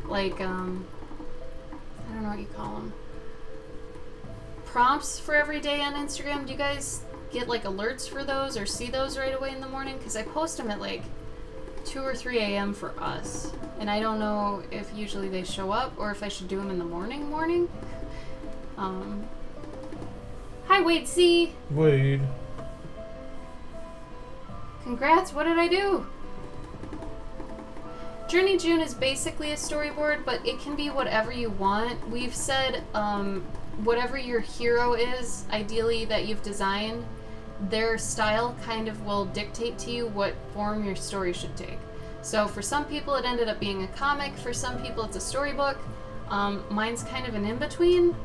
like, I don't know what you call them, prompts for every day on Instagram? Do you guys get, like, alerts for those or see those right away in the morning? Because I post them at, like, 2 or 3 a.m. for us. And I don't know if usually they show up or if I should do them in the morning. Hi, Wade C. Wade. Congrats, what did I do? JourneyJune is basically a storyboard, but it can be whatever you want. We've said whatever your hero is, ideally that you've designed, their style kind of will dictate to you what form your story should take. So for some people it ended up being a comic, for some people it's a storybook. Mine's kind of an in-between.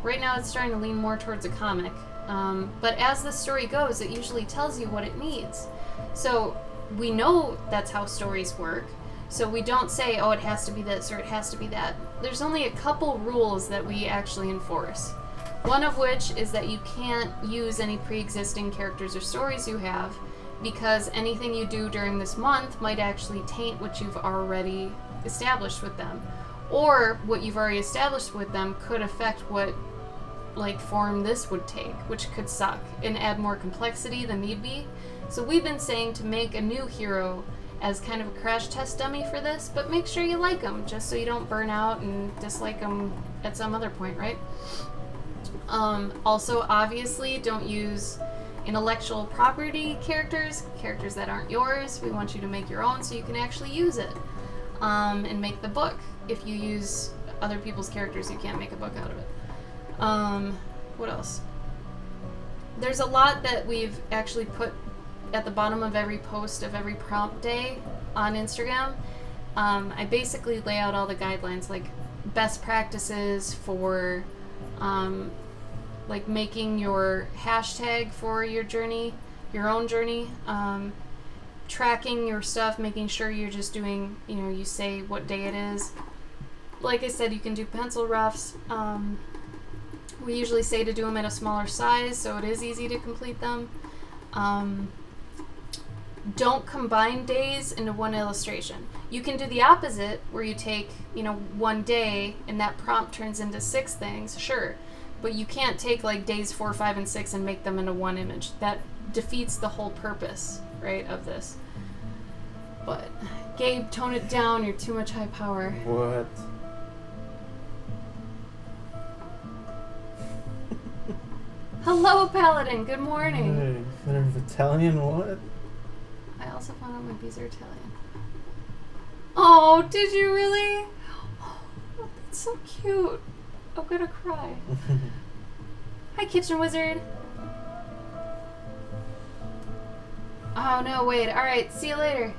Right now it's starting to lean more towards a comic. But as the story goes, it usually tells you what it needs. So we know that's how stories work. So we don't say, oh, it has to be this or it has to be that. There's only a couple rules that we actually enforce. One of which is that you can't use any pre-existing characters or stories you have, because anything you do during this month might actually taint what you've already established with them. Or what you've already established with them could affect what, like, form this would take, which could suck and add more complexity than need be. So we've been saying to make a new hero as kind of a crash test dummy for this, but make sure you like them, just so you don't burn out and dislike them at some other point, right? Also, obviously, don't use intellectual property characters that aren't yours. We want you to make your own so you can actually use it and make the book. If you use other people's characters, you can't make a book out of it. What else? There's a lot that we've actually put at the bottom of every post of every prompt day on Instagram. I basically lay out all the guidelines, like best practices for like making your hashtag for your journey, your own journey, tracking your stuff, making sure you're just doing, you know, you say what day it is. Like I said, you can do pencil roughs. We usually say to do them at a smaller size, so it is easy to complete them. Don't combine days into one illustration. You can do the opposite, where you take, you know, one day and that prompt turns into 6 things, sure. But you can't take like days 4, 5, and 6 and make them into one image. That defeats the whole purpose, right, of this. But, Gabe, tone it down. You're too much high power. What? Hello, Paladin. Good morning. Hey, you're Italian, what? I also found out my bees are Italian. Oh, did you really? Oh, that's so cute. I'm gonna cry. Hi, Kitchen Wizard. Oh, no, wait. Alright, see you later.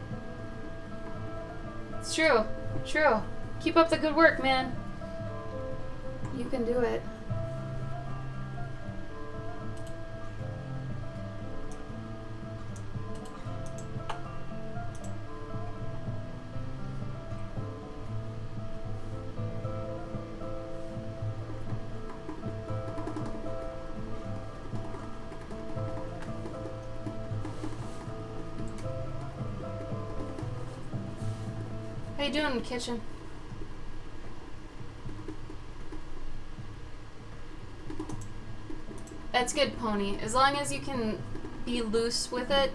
It's true. True. Keep up the good work, man. You can do it. How you doing, Kitchen? That's good, Pony. As long as you can be loose with it,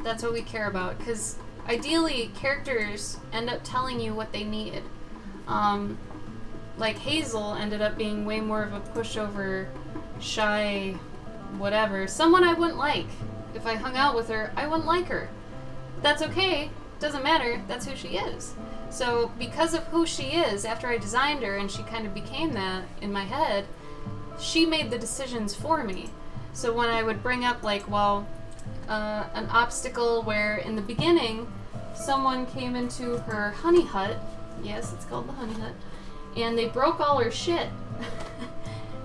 that's what we care about. Because ideally, characters end up telling you what they need. Like Hazel ended up being way more of a pushover, shy, whatever. Someone I wouldn't like. If I hung out with her, I wouldn't like her. But that's okay. Doesn't matter. That's who she is. So because of who she is, after I designed her and she kind of became that in my head, she made the decisions for me. So when I would bring up, like, well, an obstacle where in the beginning someone came into her honey hut, yes, it's called the honey hut, and they broke all her shit.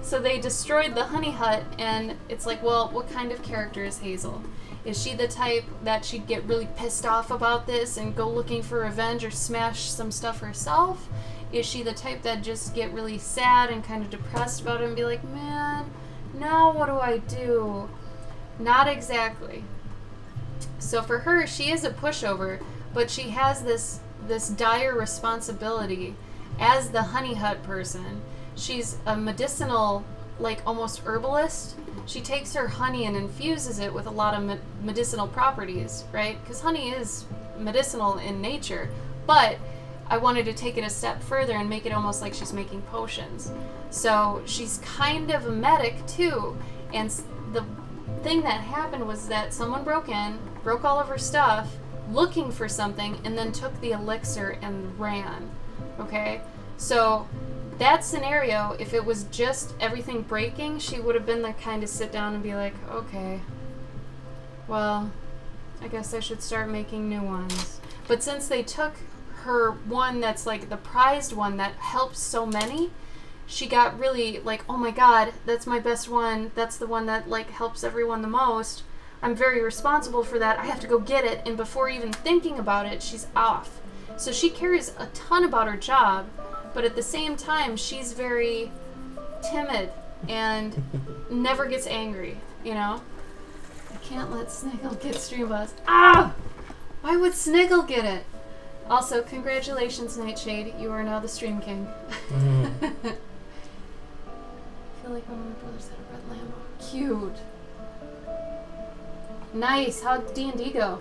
So they destroyed the honey hut, and it's like, well, what kind of character is Hazel? Is she the type that she'd get really pissed off about this and go looking for revenge or smash some stuff herself? Is she the type that just get really sad and kind of depressed about it and be like, man, now what do I do? Not exactly. So for her, she is a pushover, but she has this dire responsibility as the honey hut person. She's a medicinal, like almost herbalist. She takes her honey and infuses it with a lot of medicinal properties, right? Because honey is medicinal in nature, but I wanted to take it a step further and make it almost like she's making potions. So she's kind of a medic too, and the thing that happened was that someone broke in, broke all of her stuff, looking for something, and then took the elixir and ran, okay? So that scenario, if it was just everything breaking, she would have been the kind to sit down and be like, okay, well, I guess I should start making new ones. But since they took her one that's like the prized one that helps so many, she got really like, oh my god, that's my best one. That's the one that like helps everyone the most. I'm very responsible for that. I have to go get it. And before even thinking about it, she's off. So she cares a ton about her job, but at the same time, she's very timid and never gets angry, you know? I can't let Sniggle get Stream Buzz. Ah! Why would Sniggle get it? Also, congratulations, Nightshade. You are now the Stream King. I feel like one of my brothers had a red Lambo. Cute. Nice. How'd D&D go?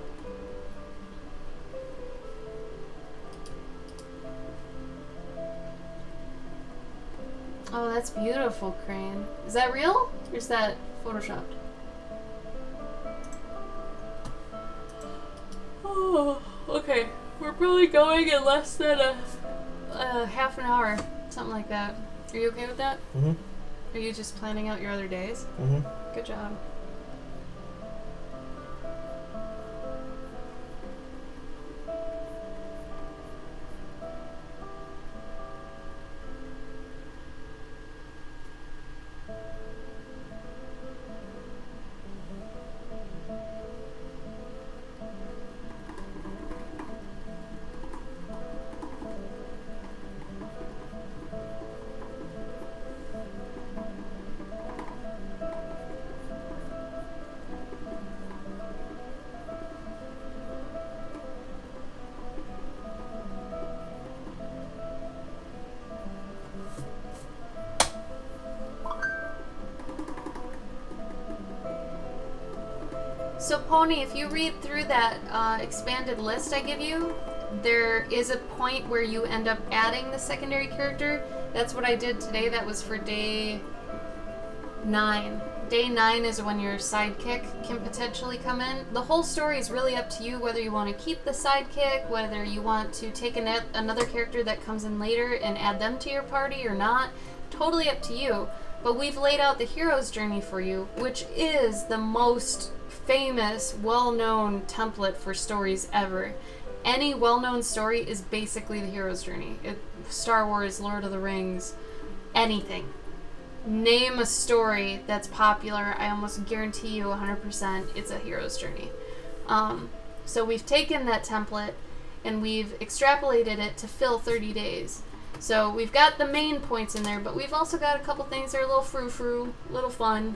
Oh, that's beautiful, Crane. Is that real? Or is that photoshopped? Oh, okay. We're probably going in less than a half an hour. Something like that. Are you okay with that? Mm-hmm. Are you just planning out your other days? Mm-hmm. Good job. So Pony, if you read through that expanded list I give you, there is a point where you end up adding the secondary character. That's what I did today. That was for day 9. Day 9 is when your sidekick can potentially come in. The whole story is really up to you whether you want to keep the sidekick, whether you want to take another character that comes in later and add them to your party or not. Totally up to you. But we've laid out the hero's journey for you, which is the most famous, well-known template for stories ever. Any well-known story is basically the hero's journey. Star Wars, Lord of the Rings, anything. Name a story that's popular, I almost guarantee you 100% it's a hero's journey. So we've taken that template and we've extrapolated it to fill 30 days. So we've got the main points in there, but we've also got a couple things that are a little frou-frou, a little fun.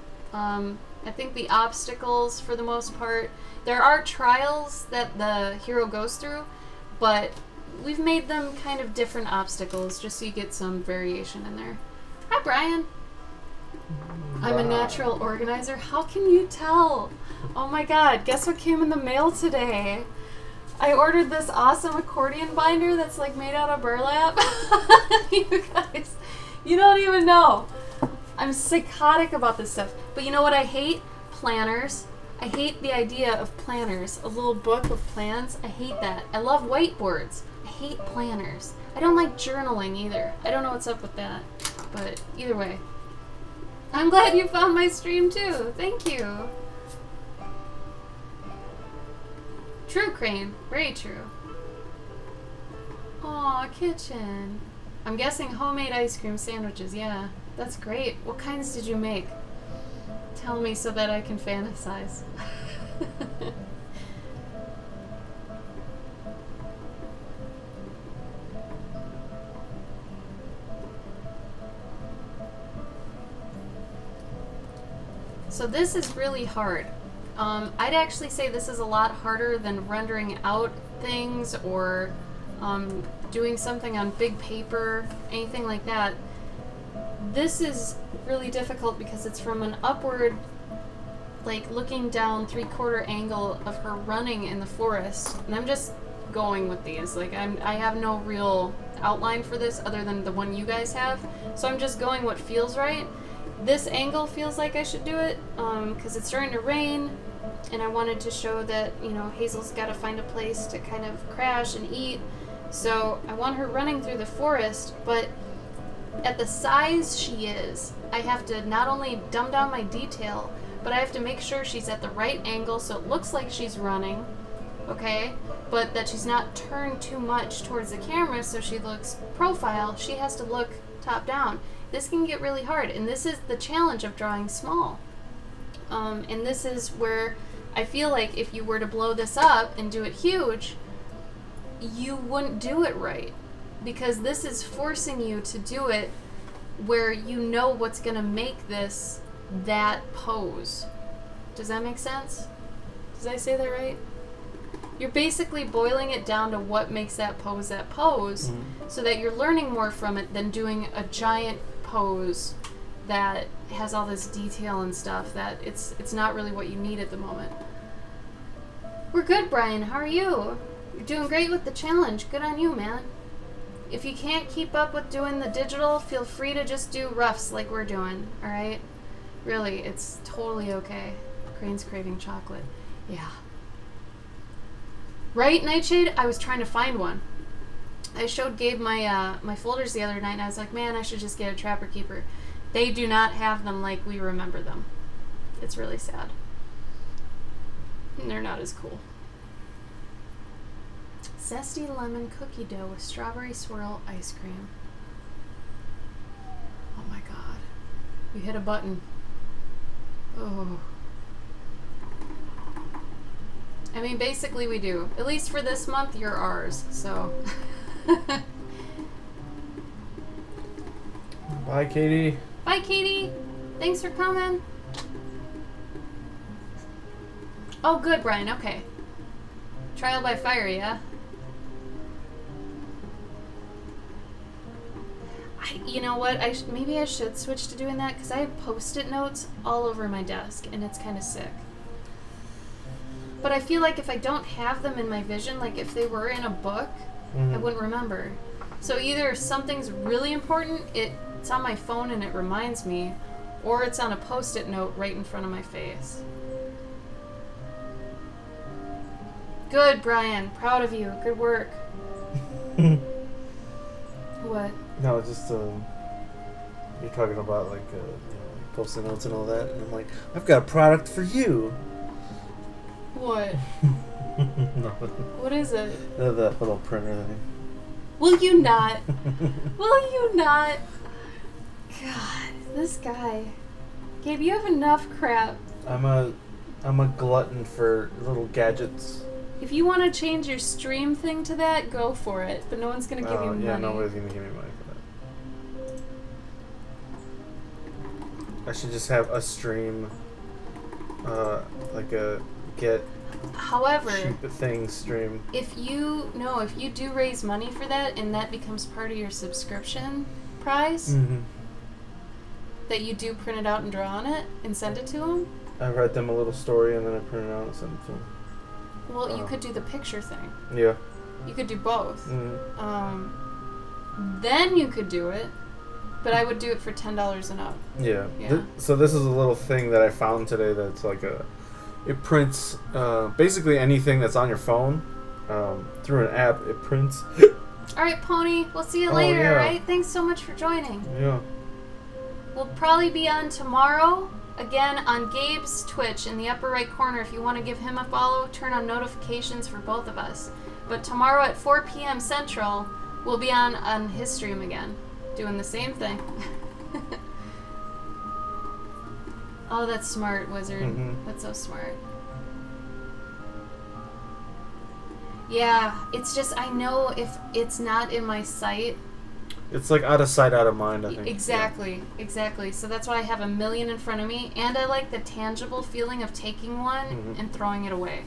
I think the obstacles, for the most part, there are trials that the hero goes through, but we've made them kind of different obstacles just so you get some variation in there. Hi, Brian. I'm a natural organizer. How can you tell? Oh my god, guess what came in the mail today? I ordered this awesome accordion binder that's like made out of burlap. You guys, you don't even know. I'm psychotic about this stuff. But you know what I hate? Planners. I hate the idea of planners. A little book of plans. I hate that. I love whiteboards. I hate planners. I don't like journaling either. I don't know what's up with that. But either way. I'm glad you found my stream too. Thank you. True, Crane. Very true. Aw, kitchen. I'm guessing homemade ice cream sandwiches. Yeah, that's great. What kinds did you make? Tell me so that I can fantasize. So this is really hard. I'd actually say this is a lot harder than rendering out things or doing something on big paper, anything like that. This is really difficult because it's from an upward, like looking down 3/4 angle of her running in the forest. And I'm just going with these. Like I have no real outline for this other than the one you guys have. So I'm just going what feels right. This angle feels like I should do it because it's starting to rain and I wanted to show that, you know, Hazel's got to find a place to kind of crash and eat. So I want her running through the forest, but at the size she is, I have to not only dumb down my detail, but I have to make sure she's at the right angle so it looks like she's running, okay? But that she's not turned too much towards the camera so she looks profile. She has to look top down. This can get really hard, and this is the challenge of drawing small. And this is where I feel like if you were to blow this up and do it huge, you wouldn't do it right. Because this is forcing you to do it where you know what's going to make this that pose. Does that make sense? Did I say that right? You're basically boiling it down to what makes that pose so that you're learning more from it than doing a giant pose that has all this detail and stuff that it's not really what you need at the moment. We're good, Brian. How are you? You're doing great with the challenge. Good on you, man. If you can't keep up with doing the digital, feel free to just do roughs like we're doing, alright? Really, it's totally okay. Crane's craving chocolate. Yeah. Right, Nightshade? I was trying to find one. I showed Gabe my my folders the other night, and I was like, man, I should just get a Trapper Keeper. They do not have them like we remember them. It's really sad. And they're not as cool. Zesty lemon cookie dough with strawberry swirl ice cream. Oh my god. You hit a button. Oh. I mean, basically we do. At least for this month, you're ours, so. Bye, Katie. Bye, Katie. Thanks for coming. Oh, good, Brian. Okay. Trial by fire, yeah? You know what? Maybe I should switch to doing that because I have Post-it notes all over my desk, and it's kind of sick. But I feel like if I don't have them in my vision, like if they were in a book, I wouldn't remember. So either something's really important, it's on my phone and it reminds me, or it's on a Post-it note right in front of my face. Good, Brian. Proud of you. Good work. What? No, just you're talking about like you know, Post-it notes and all that, and I'm like, I've got a product for you. What? No. What is it? The little printer thing. Will you not? Will you not? God, this guy. Gabe, you have enough crap. I'm a glutton for little gadgets. If you want to change your stream thing to that, go for it. But no one's going to give you money. Yeah, nobody's going to give me money for that. I should just have a stream, like a get cheap things stream. If you do raise money for that and that becomes part of your subscription price, that you do print it out and draw on it and send it to them. I write them a little story and then I print it out and send it to them. Well, you could do the picture thing. Yeah. You could do both. Then you could do it, but I would do it for $10 and up. Yeah. So this is a little thing that I found today that's like it prints basically anything that's on your phone through an app. It prints. All right, Pony. We'll see you later. Yeah. All right. Thanks so much for joining. Yeah. We'll probably be on tomorrow. Again, on Gabe's Twitch in the upper right corner. If you want to give him a follow, turn on notifications for both of us. But tomorrow at 4 p.m. Central, we'll be on his stream again, doing the same thing. Oh, that's smart, Wizard. That's so smart. Yeah, it's just, I know if it's not in my sight. It's like out of sight, out of mind, I think. Exactly, exactly. So that's why I have a million in front of me, and I like the tangible feeling of taking one and throwing it away.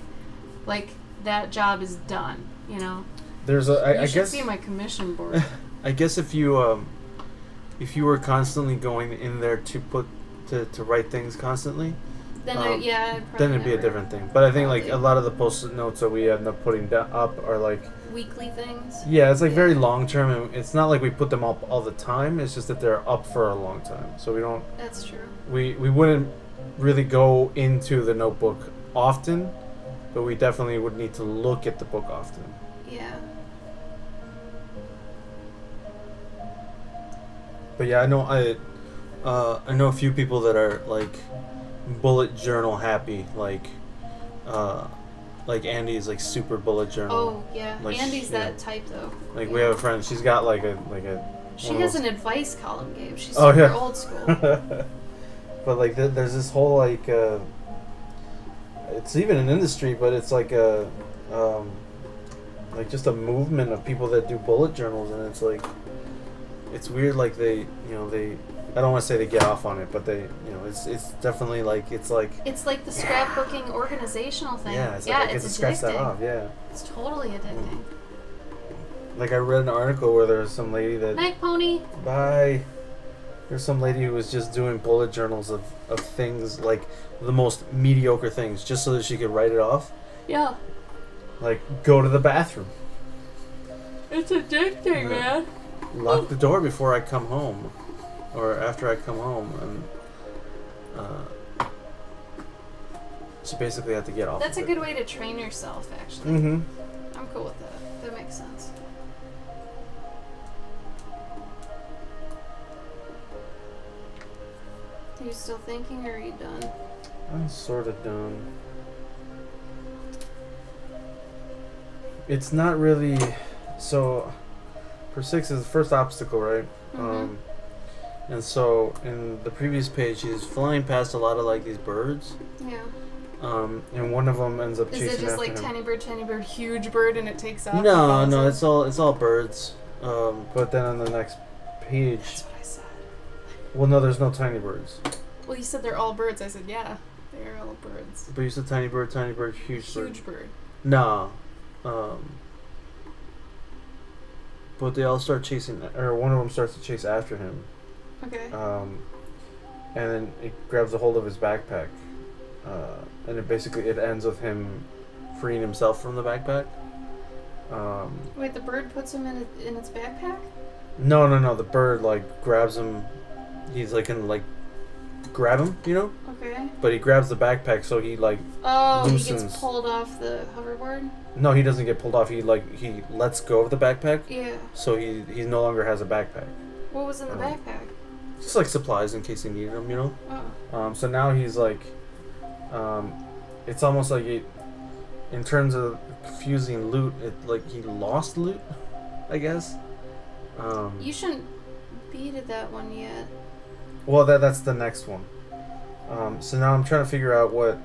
Like, that job is done, you know? There's a, I you should guess, see my commission board. I guess if you were constantly going in there to write things constantly, then then it'd be a different thing. But I think like a lot of the Post-it notes that we end up putting up are like weekly things. Yeah, it's like very long term, and it's not like we put them up all the time. It's just that they're up for a long time, so we don't. That's true. We wouldn't really go into the notebook often, but we definitely would need to look at the book often. Yeah. But yeah, I know a few people that are like bullet journal happy, like Andy's like super bullet journal. Oh yeah, like, Andy's that type though. Like we have a friend, she's got like a. She has an advice column, Gabe. She's super old school. But like there's this whole like it's even an industry, but it's like a like just a movement of people that do bullet journals, and it's like it's weird. Like they I don't want to say they get off on it, but they it's definitely like it's like the scrapbooking organizational thing. Yeah, it's like I get to scratch that off. Yeah, it's totally addicting. Like I read an article where there was some lady that Night Pony. Bye. There's some lady who was just doing bullet journals of things, like the most mediocre things, just so that she could write it off. Yeah. Like, go to the bathroom. It's addicting, man. Lock the door before I come home, or after I come home, and so basically I have to get off. That's of a good way to train yourself, actually. Mm-hmm. I'm cool with that. That makes sense. Are you still thinking, or are you done? I'm sort of done. It's not really so. For 6 is the first obstacle, right? Mm-hmm. And so in the previous page, he's flying past a lot of like these birds. Yeah. And one of them ends up chasing Is it just after like him. tiny bird, huge bird, and it takes off? No, it's all birds. But then on the next page, That's what I said. well, no, there's no tiny birds. Well, you said they're all birds. I said, yeah, they're all birds. But you said tiny bird, huge bird. Huge bird. No. But they all start chasing, or one of them starts to chase after him. Okay. And then it grabs a hold of his backpack. And it ends with him freeing himself from the backpack. Wait, the bird puts him in its backpack? No. The bird like grabs him. He's like gonna like grab him, you know. Okay. But he grabs the backpack, so he like. Oh, loosens. he gets pulled off the hoverboard? No, he doesn't get pulled off. He lets go of the backpack. Yeah. So he no longer has a backpack. What was in the backpack? Just like supplies in case he needed them, you know. Oh. So now he's like, it's almost like in terms of confusing loot, like he lost loot, I guess. You shouldn't be to that one yet. Well, that's the next one. So now I'm trying to figure out what.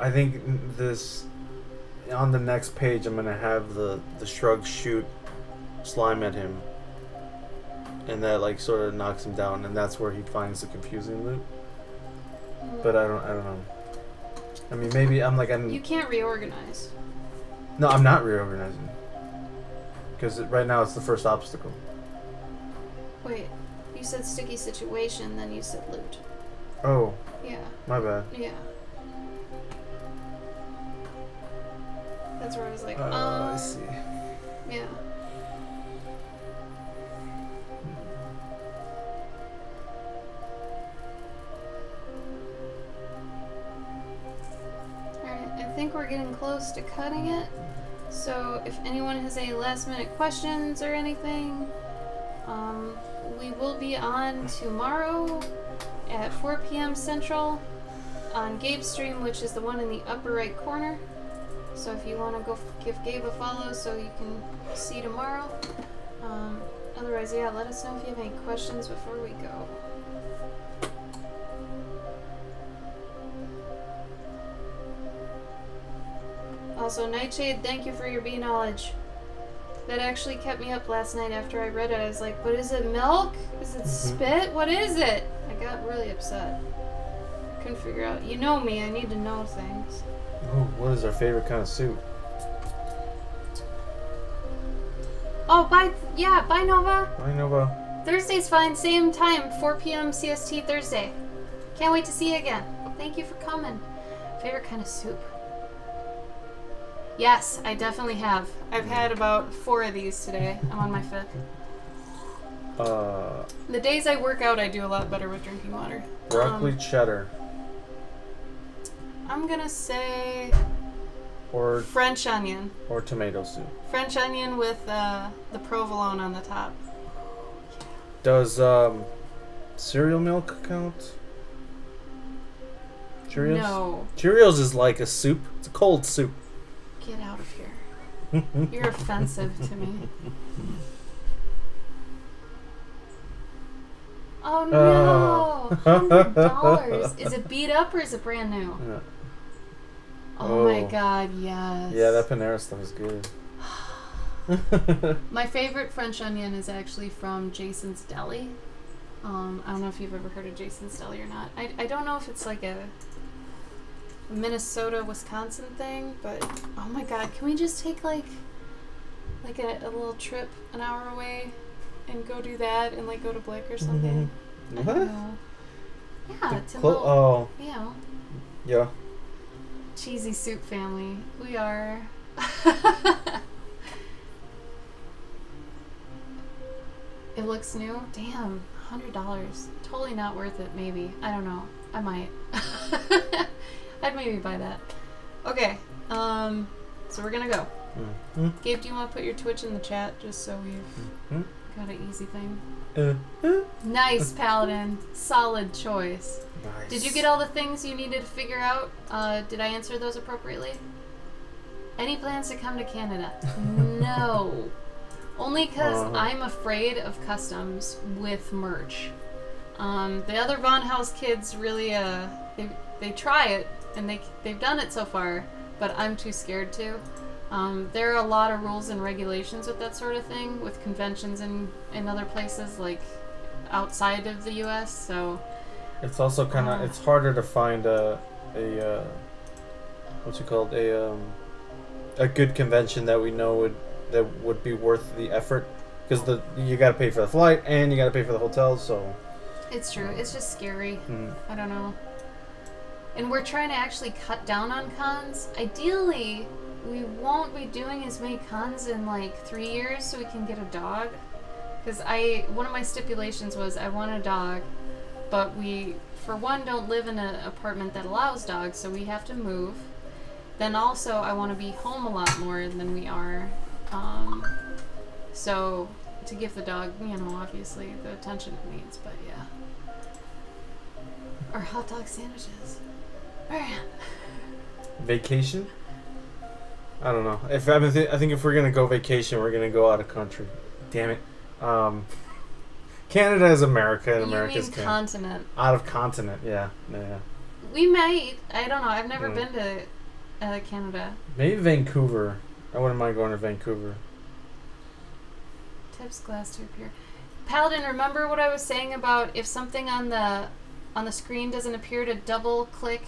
I think this on the next page I'm gonna have the shrug shoot slime at him, and that like sort of knocks him down, and that's where he finds the confusing loot. But I don't know. I mean, maybe You can't reorganize. No, I'm not reorganizing. Because right now it's the first obstacle. Wait, you said sticky situation, then you said loot. Oh. Yeah. My bad. Yeah. That's where I was like, I see. Yeah. Alright, I think we're getting close to cutting it. So if anyone has any last minute questions or anything, we will be on tomorrow at 4 p.m. Central on Gabe's stream, which is the one in the upper right corner. So if you want to go give Gabe a follow so you can see tomorrow. Otherwise, yeah, let us know if you have any questions before we go. Also, Nightshade, thank you for your bee knowledge. That actually kept me up last night after I read it. I was like, what is it, milk? Is it spit? What is it? I got really upset. Couldn't figure out. You know me, I need to know things. Oh, what is our favorite kind of soup? Oh, bye Nova. Bye, Nova. Thursday's fine, same time, 4 p.m. CST Thursday. Can't wait to see you again. Thank you for coming. Favorite kind of soup? Yes, I definitely have. I've had about 4 of these today. I'm on my 5th. The days I work out, I do a lot better with drinking water. Broccoli cheddar. I'm gonna say Or French onion. Or tomato soup. French onion with the provolone on the top. Does cereal milk count? Cheerios? No. Cheerios is like a soup. It's a cold soup. Get out of here. You're offensive to me. Oh no! $100. Is it beat up or is it brand new? Yeah. Oh my god, yes. Yeah, that Panera stuff is good. My favorite French onion is actually from Jason's Deli. I don't know if you've ever heard of Jason's Deli or not. I don't know if it's like a Minnesota, Wisconsin thing, but oh my god, can we just take like a little trip an hour away and go do that and like go to Blick or something? I don't know. Yeah, to Yeah. you know. Yeah. Cheesy soup family. We are. It looks new? Damn, $100. Totally not worth it, maybe. I don't know. I might. I'd maybe buy that. Okay, so we're gonna go. Mm-hmm. Gabe, do you want to put your Twitch in the chat just so we've got an easy thing? Nice, Paladin. Solid choice. Nice. Did you get all the things you needed to figure out? Did I answer those appropriately? Any plans to come to Canada? No. Only because I'm afraid of customs with merch. The other Von House kids really, they try it, and they've done it so far, but I'm too scared to. There are a lot of rules and regulations with that sort of thing, with conventions in other places, like outside of the U.S., so... It's also kind of, it's harder to find what's it called, a good convention that we know would be worth the effort, because you got to pay for the flight and you got to pay for the hotel, so... It's true. It's just scary. I don't know. And we're trying to actually cut down on cons. Ideally, we won't be doing as many cons in like 3 years so we can get a dog. Because one of my stipulations was I want a dog, but we, for one, don't live in an apartment that allows dogs, so we have to move. Then also, I want to be home a lot more than we are. So, to give the dog, you know, obviously, the attention it needs, but yeah. Or hot dog sandwiches. Vacation? I don't know. I think if we're gonna go vacation, we're gonna go out of country. Damn it. Canada is America, and America's Canada. Continent. Out of continent, yeah. We might. I don't know. I've never been to Canada. Maybe Vancouver. I wouldn't mind going to Vancouver. Tips glass to appear. Paladin, remember what I was saying about if something on the screen doesn't appear, to double click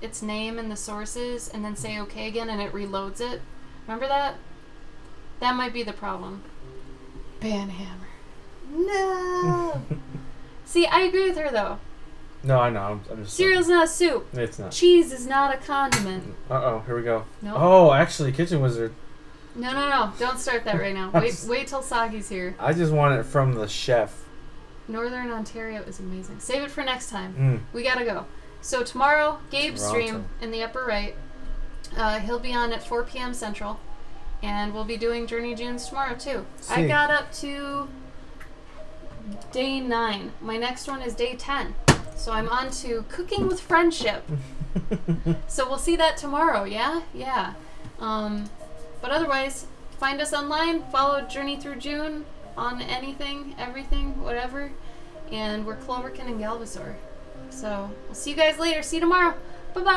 its name and the sources and then say okay again and it reloads it? Remember that? That might be the problem. Banhammer. No! See, I agree with her though. No, I know. I'm just Cereal's not a soup. It's not. Cheese is not a condiment. Uh-oh, here we go. Nope. Oh, actually, Kitchen Wizard. No. Don't start that right now. Wait till Sagi's here. I just want it from the chef. Northern Ontario is amazing. Save it for next time. We gotta go. So tomorrow, Gabe's stream in the upper right. He'll be on at 4 p.m. Central. And we'll be doing JourneyJunes tomorrow too. See. I got up to day 9. My next one is day 10. So I'm on to Cooking with Friendship. So we'll see that tomorrow, yeah? Yeah. But otherwise, find us online. Follow Journey Through June on anything, everything, whatever. And we're Cloverkin and Galvosaur. So we'll see you guys later. See you tomorrow. Bye-bye.